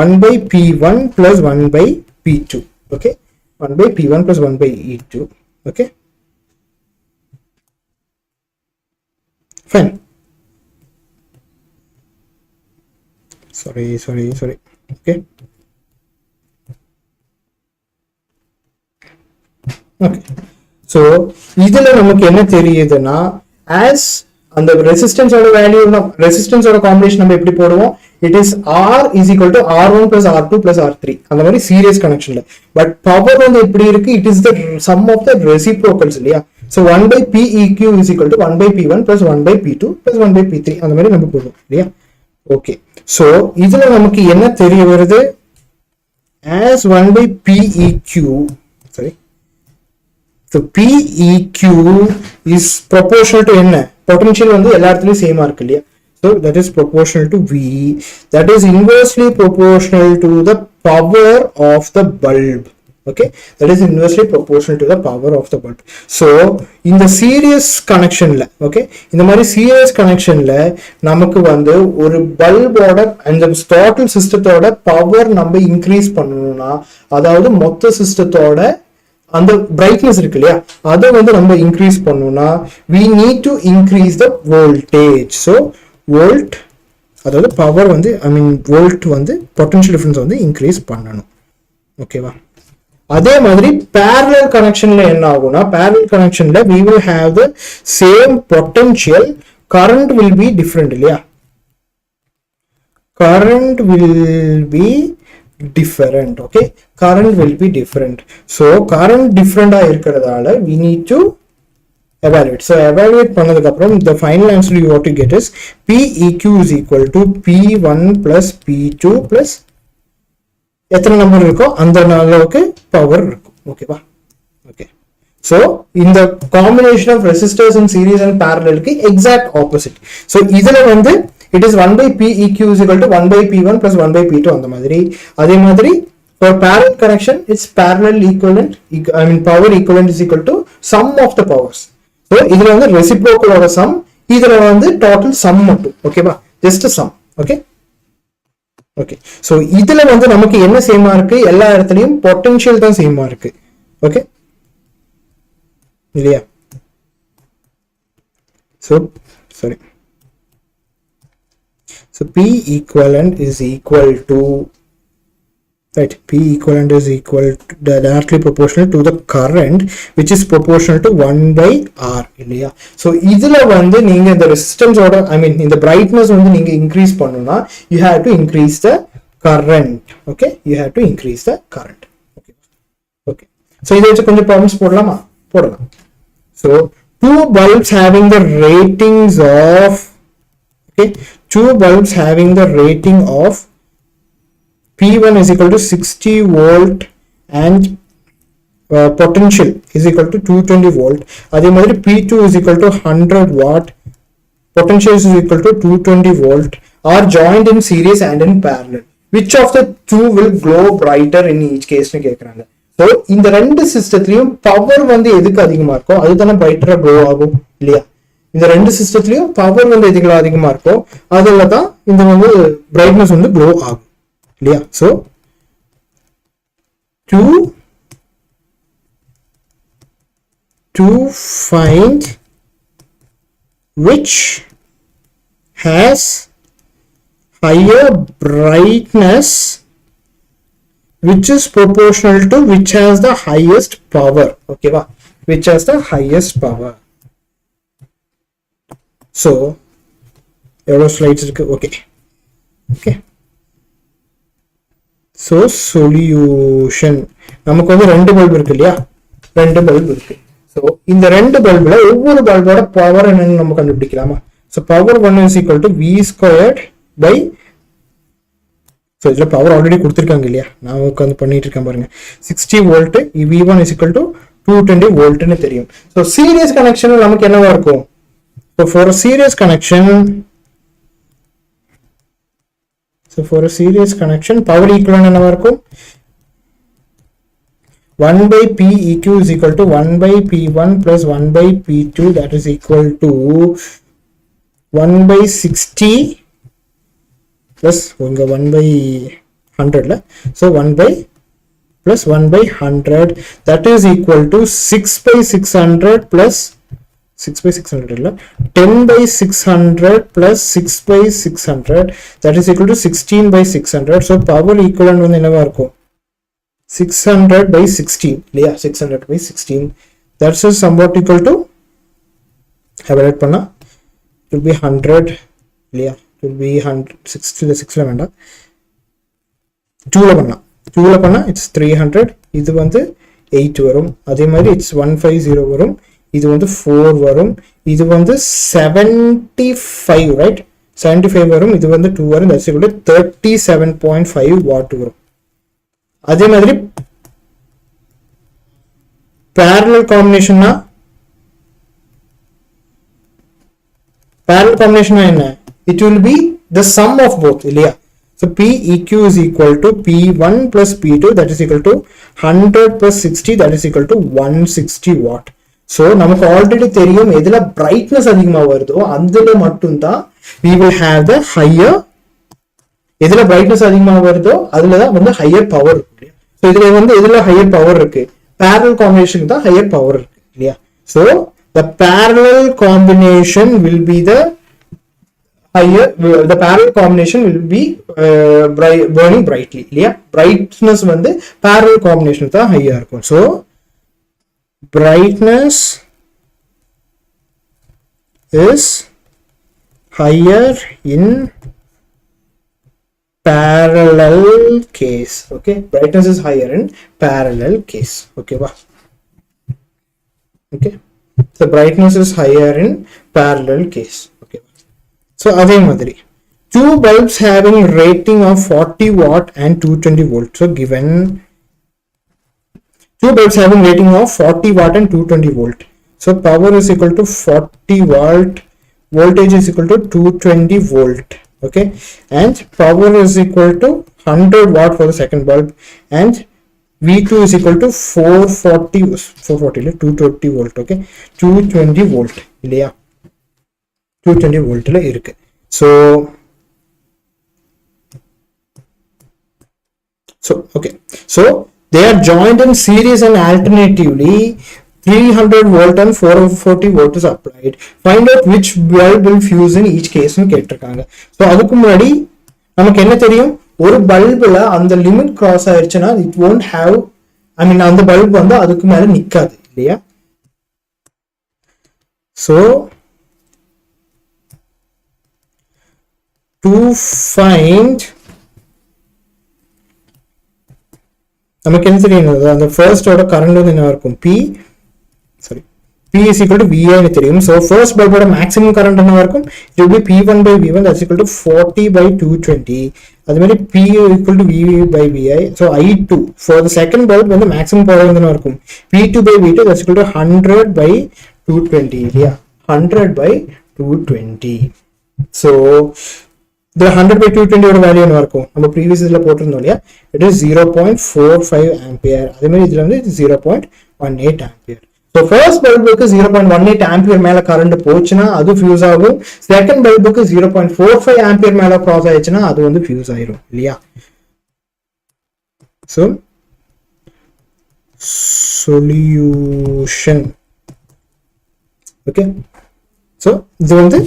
1 by P1 plus 1 by P2. Okay, 1 by P1 plus 1 by E2. Okay, fine. Sorry. Okay, okay. So இதுல நமக்கு என்ன தெரியுதுன்னா, as அந்த ரெசிஸ்டன்ஸ் ஓட வேல்யூ, ரெசிஸ்டன்ஸ் ஓட காம்பினேஷன் நம்ம எப்படி போடுவோம், it is R is equal to R1 plus R2 plus R3 அந்த மாதிரி சீரியஸ் கனெக்ஷன்ல. பட் பவர் வந்து எப்படி இருக்கு, it is the sum of the reciprocals இல்லையா. So 1 by PEQ is equal to 1 by P1 plus 1 by P2 plus 1 by P3 அந்த மாதிரி நம்ம போடுவோம் இல்லையா. ஓகே, so இதுல நமக்கு என்ன தெரிய வருது, as 1 by PEQ, sorry, so PEQ is proportional to என்ன, potential வந்து எல்லா இடத்துலயும் சேமா இருக்கு இல்லையா. So that is proportional to V, that is inversely proportional to the power of the bulb. Okay, that is inversely proportional to the power of the bulb. So in the series connection la, okay, இந்த மாதிரி series connection la நமக்கு வந்து ஒரு பல்போட அந்த total சிஸ்டத்தோட பவர் நம்ம இன்க்ரீஸ் பண்ணணும்னா, அதாவது மொத்த சிஸ்டத்தோட அந்த பிரைட்னஸ் இருக்கு இல்லையா, அதை வந்து நம்ம இன்க்ரீஸ் பண்ணணும்னா we need to increase the voltage. So volt, அதாவது பவர் வந்து வோல்ட் வந்து பொட்டன்ஷியல் டிஃபரன்ஸ் வந்து இன்க்ரீஸ் பண்ணணும். ஓகேவா. அதே மாதிரி parallel கனெக்ஷன்ல என்ன ஆகும்னா, parallel கனெக்ஷன்ல we will have the same potential, current will be different இல்லையா, current will be different. Okay, current will be different. So current different இருக்கிறதால we need to evaluate. So evaluate பண்ணதுக்கு அப்புறம் the final answer you want to get is PEQ is equal to P1 plus P2 plus எத்தனை நம்பர் இருக்கோ அந்த அளவுக்கு பவர் இருக்கும். ஓகேவா. ஓகே, so இந்த combination of resistors in series and parallel க்கு exact opposite. So இதுல வந்து it is 1 by PEQ is equal to 1 by P1 plus 1 by P2 அந்த மாதிரி. அதே மாதிரி for parallel connection it's parallel equivalent, power equivalent is equal to sum of the powers. So இதுல வந்து reciprocal ஓட sum, இதுல வந்து total sum மட்டும். ஓகேவா, just a sum. Okay, okay. So இதுல வந்து நமக்கு என்ன சேமா இருக்கு, எல்லா இடத்துலயும் பொட்டன்ஷியல் தான் சேமா இருக்கு. ஓகே இல்லையா. So sorry, so P equivalent is equal to, right, P equivalent is equal to directly proportional to the current which is proportional to 1 by R இல்லையா. so இதுல வந்து நீங்க இந்த resistance ஓட இந்த brightness வந்து நீங்க increase பண்ணனும்னா you have to increase the current. okay, you have to increase the current. okay, okay. so இதை வச்சு கொஞ்சம் problems போடலாமா, போடலாம். so two bulbs having the ratings of, okay, two bulbs having the rating of P1 is equal to 60 volt and potential is equal to 220 volt. அதே மாதிரி P2 is equal to 100 watt, potential is equal to 220 volt, are joined in series and in parallel. Which of the two will glow brighter in each case னு கேக்குறாங்க. so இந்த ரெண்டு சிஸ்டத்திலயும் பவர் வந்து எதுக்கு அதிகமா இருக்கோ அதுதானே பிரைட்டரா க்ளோ ஆகும் இல்லையா. இந்த ரெண்டு சிஸ்டத்திலயும் பவர் வந்து எதுக்கு அதிகமா இருக்கோ அதுல தான் இந்த வந்து பிரைட்னஸ் வந்து க்ளோ ஆகும் இல்லையா. so to find which has higher brightness which is proportional to which has the highest power. okay va, which has the highest power. so எவ்வளவு ஸ்லைட்ஸ் இருக்கு. okay, okay. so solution, நமக்கு வந்து ரெண்டு பல்ப் இருக்கு இல்லையா, ரெண்டு பல்ப் இருக்கு. so இந்த ரெண்டு பல்புல ஒவ்வொரு பல்போட பவர் என்னன்னு நம்ம கண்டுபிடிக்கலாமா. so power 1 is equal to V squared by so இதில் பவர் ஆல்ரெடி கொடுத்துருக்காங்க இல்லையா, நான் உட்காந்து பண்ணிட்டு இருக்கேன் பாருங்க. 60 volt V1 is equal to 220 வோல்ட்னு தெரியும். ஸோ சீரியஸ் கனெக்ஷன் நமக்கு என்னவா இருக்கும்? So for serious connection power equivalent என்னவா இருக்கும்? 1 by P eq is equal to 1 by P1 plus 1 by P2, that is equal to 1 by 60 plus 1 by 100 la. So 1 by plus 1 by 100, that is equal to 6 by 600 plus 6 by 600 la, 10 by 600 plus 6 by 600, that is equal to 16 by 600. So power equivalent வந்து என்னவா இருக்கும்? 600 by 16 இல்லையா, 600 by 16, that's is somewhat equal to, evaluate பண்ணா it will be 100 இல்லையா, it will be 100, 6 ல வேண்டாம், 2 ல பண்ணா it's 300, இது வந்து 8 வரும், அதே மாதிரி it's 150 வரும், இது வந்து 4 வரும், இது வந்து 75 right, 75 வரும், இது வந்து 2 வரும், that's equal to 37.5 watt வரும். அதே மாதிரி parallel combination என்ன? It will be the sum of both இல்லையா. So P eq is equal to P1 plus P2, that is equal to 100 plus 60, that is equal to 160 watt. So நமக்கு ஆல்ரெடி தெரியும் எதுல brightness அதிகமா வருதோ அதுல மட்டும் தான் we will have the higher, எதுல brightness அதிகமா வருதோ அதுல தான் வந்து higher power இருக்கு. So இதுல வந்து எதுல higher power இருக்கு? Parallel combination தான் higher power இருக்கு இல்லையா. So the parallel combination will be the higher, the parallel combination will be burning brightly இல்லையா. brightness வந்து parallel combination தான் higher இருக்கும். So brightness is higher in parallel case. Okay, brightness is higher in parallel case. Okay wow. Okay, so brightness is higher in parallel case. Okay, so அதே மாதிரி two bulbs having rating of 40 watt and 220 volt. So given two bulbs having rating of 40 watt and 220 volt, so power is equal to 40 watt, voltage is equal to 220 volt. Okay, and power is equal to 100 watt for the second bulb, and V2 is equal to 440 220 volt. Okay, 220 volt இல்லையா, 220 voltல இருக்கு. So okay, so they are joined in series and alternatively 300 volt and 440 volt is applied. Find out which bulb will fuse in each case னு கேட்டிருக்காங்க. ஸோ அதுக்கு முன்னாடி நமக்கு என்ன தெரியும், ஒரு பல்புல அந்த லிமிட் கிராஸ் ஆயிடுச்சுன்னா it won't have, I mean அந்த பல்ப் வந்து அதுக்கு மேல நிக்காது இல்லையா. So to find, நமக்கு என்ன தெரியும், அந்த ஃபர்ஸ்ட் ஓட கரண்ட் வந்து என்ன இருக்கும், P is equal to VI னு தெரியும். So first bulb ஓட maximum current என்னவா இருக்கும், it will be P1 by V1, that's equal to 40 by 220. அதே மாதிரி P equal to VV by VI. So I2 for the second bulb வந்து maximum power வந்து என்னவா இருக்கும், P2 by V2, that's equal to 100 by 220 இல்லையா, 100 by 220. So the 100 by 220 ஓட வேல்யூ என்ன இருக்கும், நம்ம ப்ரீவியஸ் இதுல போட்டிருந்தோம் இல்லையா, it is 0.45 ampere. அதே மாதிரி இதுல வந்து 0.18 ampere. So first பல்புக்கு 0.18 ஆம்பியர் மேல கரண்ட் போச்சுன்னா அது ஃபியூஸ் ஆகும், செகண்ட் பல்புக்கு 0.45 ஆம்பியர் மேல கிராஸ் ஆயிடுச்சுன்னா அது வந்து ஃபியூஸ் ஆயிரும் இல்லையா. So solution. Okay, so இது வந்து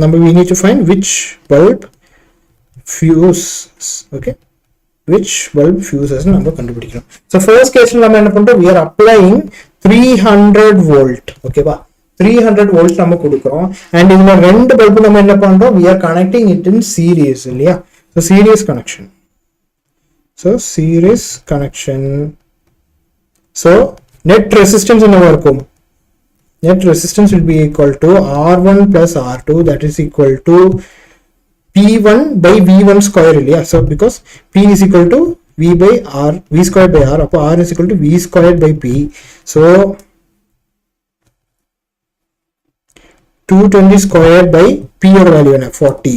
நம்ம we need to find which bulb fuses. Okay, which bulb fuses நம்ம கண்டுபிடிக்கணும். So first caseல நம்ம என்ன பண்றோம், we are applying 300 volt. ஓகேவா, 300 volt நம்ம கொடுக்கிறோம், and இதுல ரெண்டு பல்பு நம்ம என்ன பண்றோம், we are connecting it in series இல்லையா. So series connection. So net resistance என்னவா இருக்கும், net resistance will be equal to R1 plus R2, that is equal to P1 by V1 square இல்லையா? So because P is equal to V by R, V squared by R, அப்போ R is equal to V squared by P. So 220 squared by P or value என்ன 40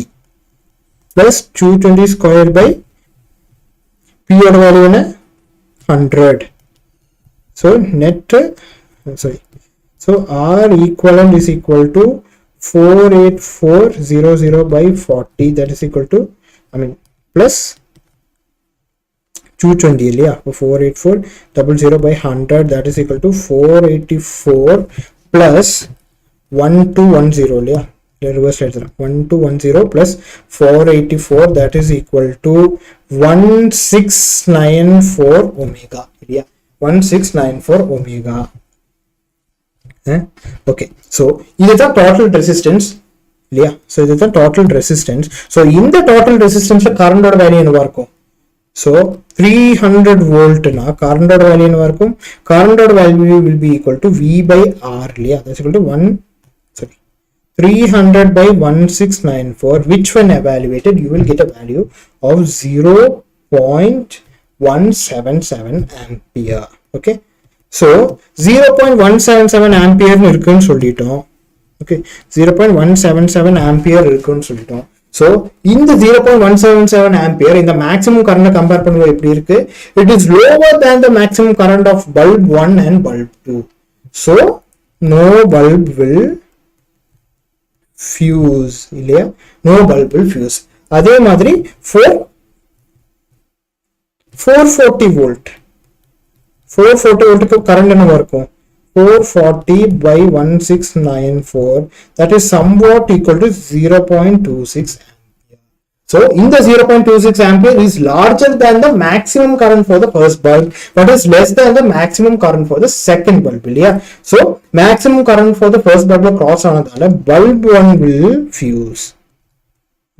plus 220 squared by P or value என்ன 100. So net, sorry, so R equivalent is equal to 48400 by 40, that is equal to, I mean, plus 220 இல்லையா? 48400 by 100, that is equal to 484 plus 1210 இல்லையா? reverse எடுத்துறேன். 1210 plus 484, that is equal to 1694 omega இல்லையா? 1694 omega. Okay, so this is the total resistance இல்லையா? So this is the total resistance. So in the total resistance current or value என்னவா இருக்கும்? So 300 volt na current or value என்னவா இருக்கும்? Current or value will be equal to V by R இல்லையா? That's equal to 300 by 1694, which when evaluated you will get a value of 0.177 ampere. Okay, so 0.177 ampere இருக்குன்னு சொல்லிட்டோம். Okay, 0.177 ampere இருக்குன்னு சொல்லிட்டோம். So இந்த 0.177 ampere இந்த maximum current compare பண்ணும்போது எப்படி இருக்கு? It is lower than the maximum current of bulb 1 and bulb 2. So no bulb will fuse இல்லையா? No bulb will fuse. அதே மாதிரி 440 volt 440 volt current என்னவா இருக்கும்? 440 by 1694, that is somewhat equal to 0.26 ampere. So in the 0.26 ampere is larger than the maximum current for the first bulb, but is less than the maximum current for the second bulb இல்லையா? So maximum current for the first bulb cross ஆனதால bulb 1 will fuse.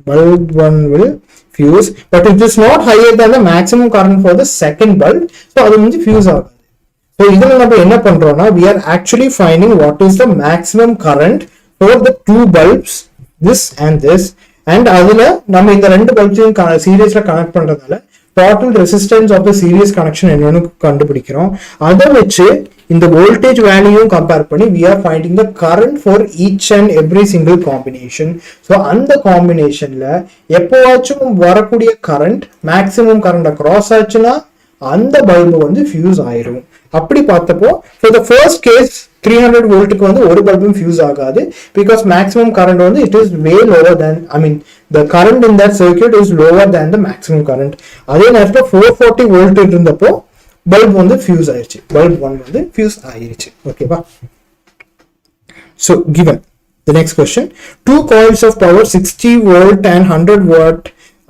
Bulb 1 will fuse, but it is not higher than the maximum current for the second bulb, so அது வந்து fuse ஆகாது. So இதில நம்ம என்ன பண்றோம்னா, we are actually finding what is the maximum current for the two bulbs, this and this, and அதுல நம்ம இந்த ரெண்டு பல்ப்ஸையும் சீரிஸ்ல connect பண்றதால total resistance of the series connection என்னன்னு கண்டுபிடிக்கிறோம். அதை வச்சு இந்த voltage value compare பண்ணி we are finding the current for each and every single combination. So அந்த combinationல எப்போவாச்சும் வரக்கூடிய current maximum current cross ஆச்சுன்னா அந்த பல்பு வந்து ஃபியூஸ் ஆயிரும். அப்படி பார்த்தப்போ for the first case 300 வோல்ட்டுக்கு வந்து ஒரு பல்பும் ஃபியூஸ் ஆகாது, because maximum current வந்து it is way lower than, I mean the current in that circuit is lower than the maximum current. அதே நேரத்துல 440 வோல்ட் இருந்தப்போ பல்ப் வந்து ஃபியூஸ் ஆயிருச்சு, பல்ப் 1 வந்து ஃபியூஸ் ஆயிருச்சு. ஓகேவா? So given the next question, two coils of power 60 volt and 100 watt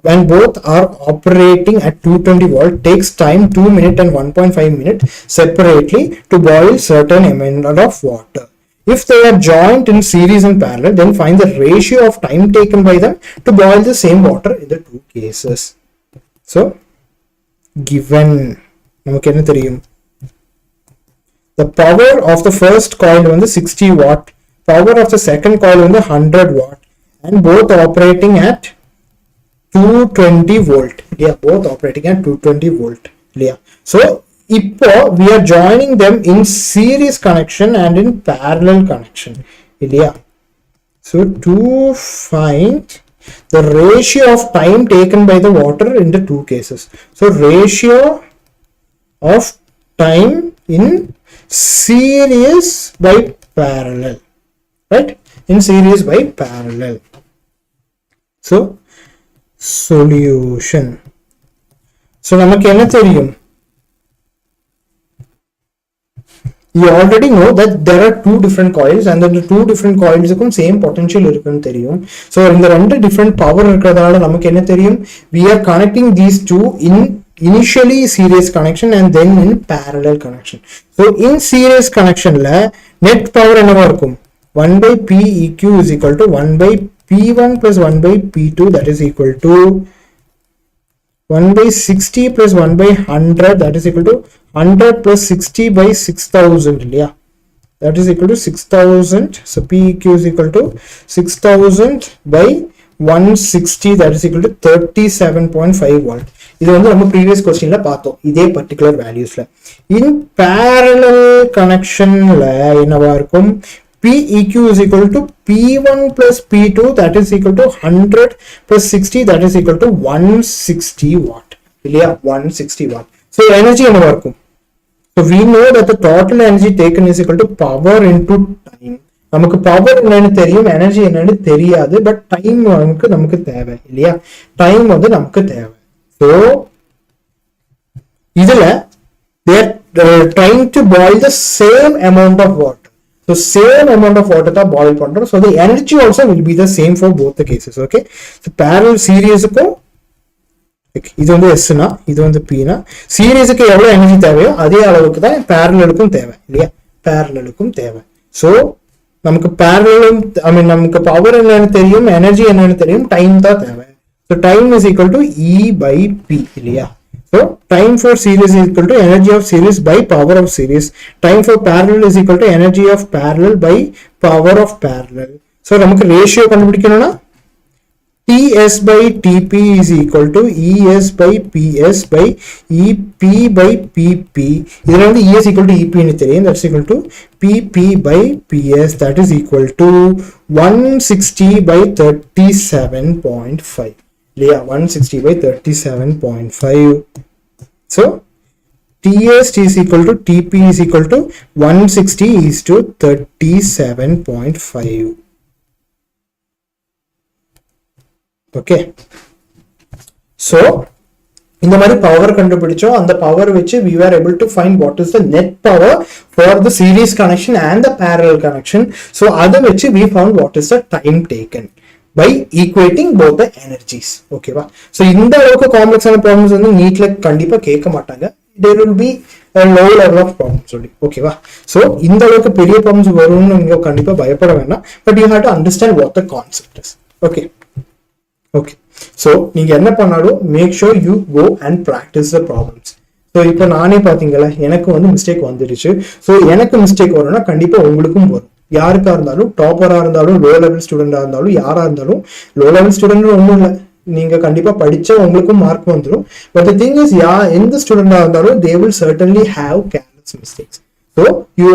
when both are operating at 220 volt takes time 2 minutes and 1.5 minutes separately to boil certain amount of water. If they are joined in series and parallel, then find the ratio of time taken by them to boil the same water in the two cases. So given நமக்கு என்ன தெரியும்? The power of the first coil வந்து 60 watt, power of the second coil வந்து 100 watt, and both operating at 220 volt. Yeah, both operating at 220 volt. Yeah. So இப்போ we are joining them in series connection and in parallel connection. Yeah. So to find the ratio of time taken by the water in the two cases. So ratio of time in series by parallel, right? In series by parallel. So solution. So நமக்கு என்ன தெரியும்? You already know that there are two different coils and the two different coils க்கும் same potential இருக்குன்னு தெரியும். So இந்த ரெண்டு different power இருக்கிறதால நமக்கு என்ன தெரியும்? We are connecting these two in initially series connection and then in parallel connection. So in series connection la net power என்னவா இருக்கும்? 1 by P eq is equal to 1 by P1 plus 1 by P2, that is equal to 1 by 60 plus 1 by 100, that is equal to 100 plus 60 by 6000. Yeah, that is equal to 6000. So P eq is equal to 6000 by 160 that is equal to 37.5 watt. இது வந்து நம்ம previous questionல பார்த்தோம் இதே particular valuesல. In parallel connectionல என்னவா இருக்கும்? PEQ is equal to P1 plus P2 that is equal to 100 plus 60 that is equal to 160 watt. இல்லையா? 160 watt. So energy என்னவா இருக்கும்? So we know that the total energy taken is equal to power into time. நமக்கு power என்னன்னு தெரியும், energy என்னன்னு தெரியாது, but time நமக்கு தேவை இல்லையா? time வந்து நமக்கு தேவை. So இதுல they are trying to boil the same amount of water. So same amount of water தான் boil பண்றோம். So the energy also will be the same for both the cases. Okay. So parallel series-க்கும் இது வந்து S னா இது வந்து P னா சீரிஸ்க்கு எவ்வளவு எனர்ஜி தேவையோ அதே அளவுக்கு தான் parallel-க்கும் தேவை இல்லையா? parallel-க்கும் தேவை. So நமக்கு parallel நமக்கு பவர் என்னன்னு தெரியும், எனர்ஜி என்னன்னு தெரியும், டைம் தான் தேவை. So time is equal to E by P இல்லையா? So time for series is equal to energy of series by power of series. Time for parallel is equal to energy of parallel by power of parallel. So நமக்கு ratio கண்டுபிடிக்கணும்னா TS by TP is equal to ES by PS by EP by PP. இதுல வந்து ES equal to EP னு தெரியும். That's equal to PP by PS. That is equal to 160 by 37.5. இல்லையா? 160 by 37.5. So TS is equal to TP is equal to 160 is to 37.5. Okay. So இந்த மாதிரி பவர் கண்டுபிடிச்சோம். அந்த பவர் வச்சு we were able to find what is the net power for the series connection and the parallel connection. So அதை வச்சு we found what is the time taken by equating both the energies. ஓகேவா? ஸோ இந்த அளவுக்கு காம்ப்ளெக்ஸான ப்ராப்ளம்ஸ் வந்து நீட்ல கண்டிப்பா கேட்க மாட்டாங்க. there will be a low level of problems சொல்லி. ஓகேவா? ஸோ இந்த அளவுக்கு பெரிய ப்ராப்ளம்ஸ் வரும்னு நீங்க கண்டிப்பா பயப்பட வேண்டாம். But you have to understand what the concept is. Okay okay. So நீங்க என்ன பண்ணாலும் make sure you go and practice the problems. So இப்போ நானே பார்த்தீங்களா எனக்கு வந்து மிஸ்டேக் வந்துடுச்சு. ஸோ எனக்கு மிஸ்டேக் வரும்னா கண்டிப்பா உங்களுக்கும் வரும். யாருக்கா இருந்தாலும், டாப்பரா இருந்தாலும், லோ லெவல் ஸ்டூடெண்டா இருந்தாலும், யாரா இருந்தாலும், லோ லெவல் ஸ்டூடெண்ட் ஒன்றும் இல்லை, நீங்க கண்டிப்பா படிச்சா உங்களுக்கும் மார்க் வந்துடும். பட் தி திங் இஸ் எந்த ஸ்டூடெண்டா இருந்தாலும் they will certainly have careless mistakes. So you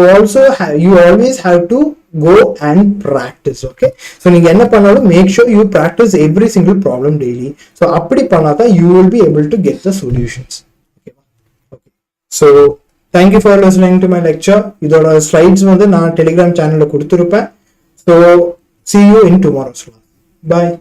always have to go and practice. Okay. So நீங்க என்ன பண்ணாலும் make sure you practice every single problem daily. So அப்படி பண்ணாதான் you will be able to get the solutions. Okay. So thank you for listening to my lecture. இதோட slides வந்து நான் Telegram channelல கொடுத்திருப்பேன். So see you in tomorrow's class. Bye.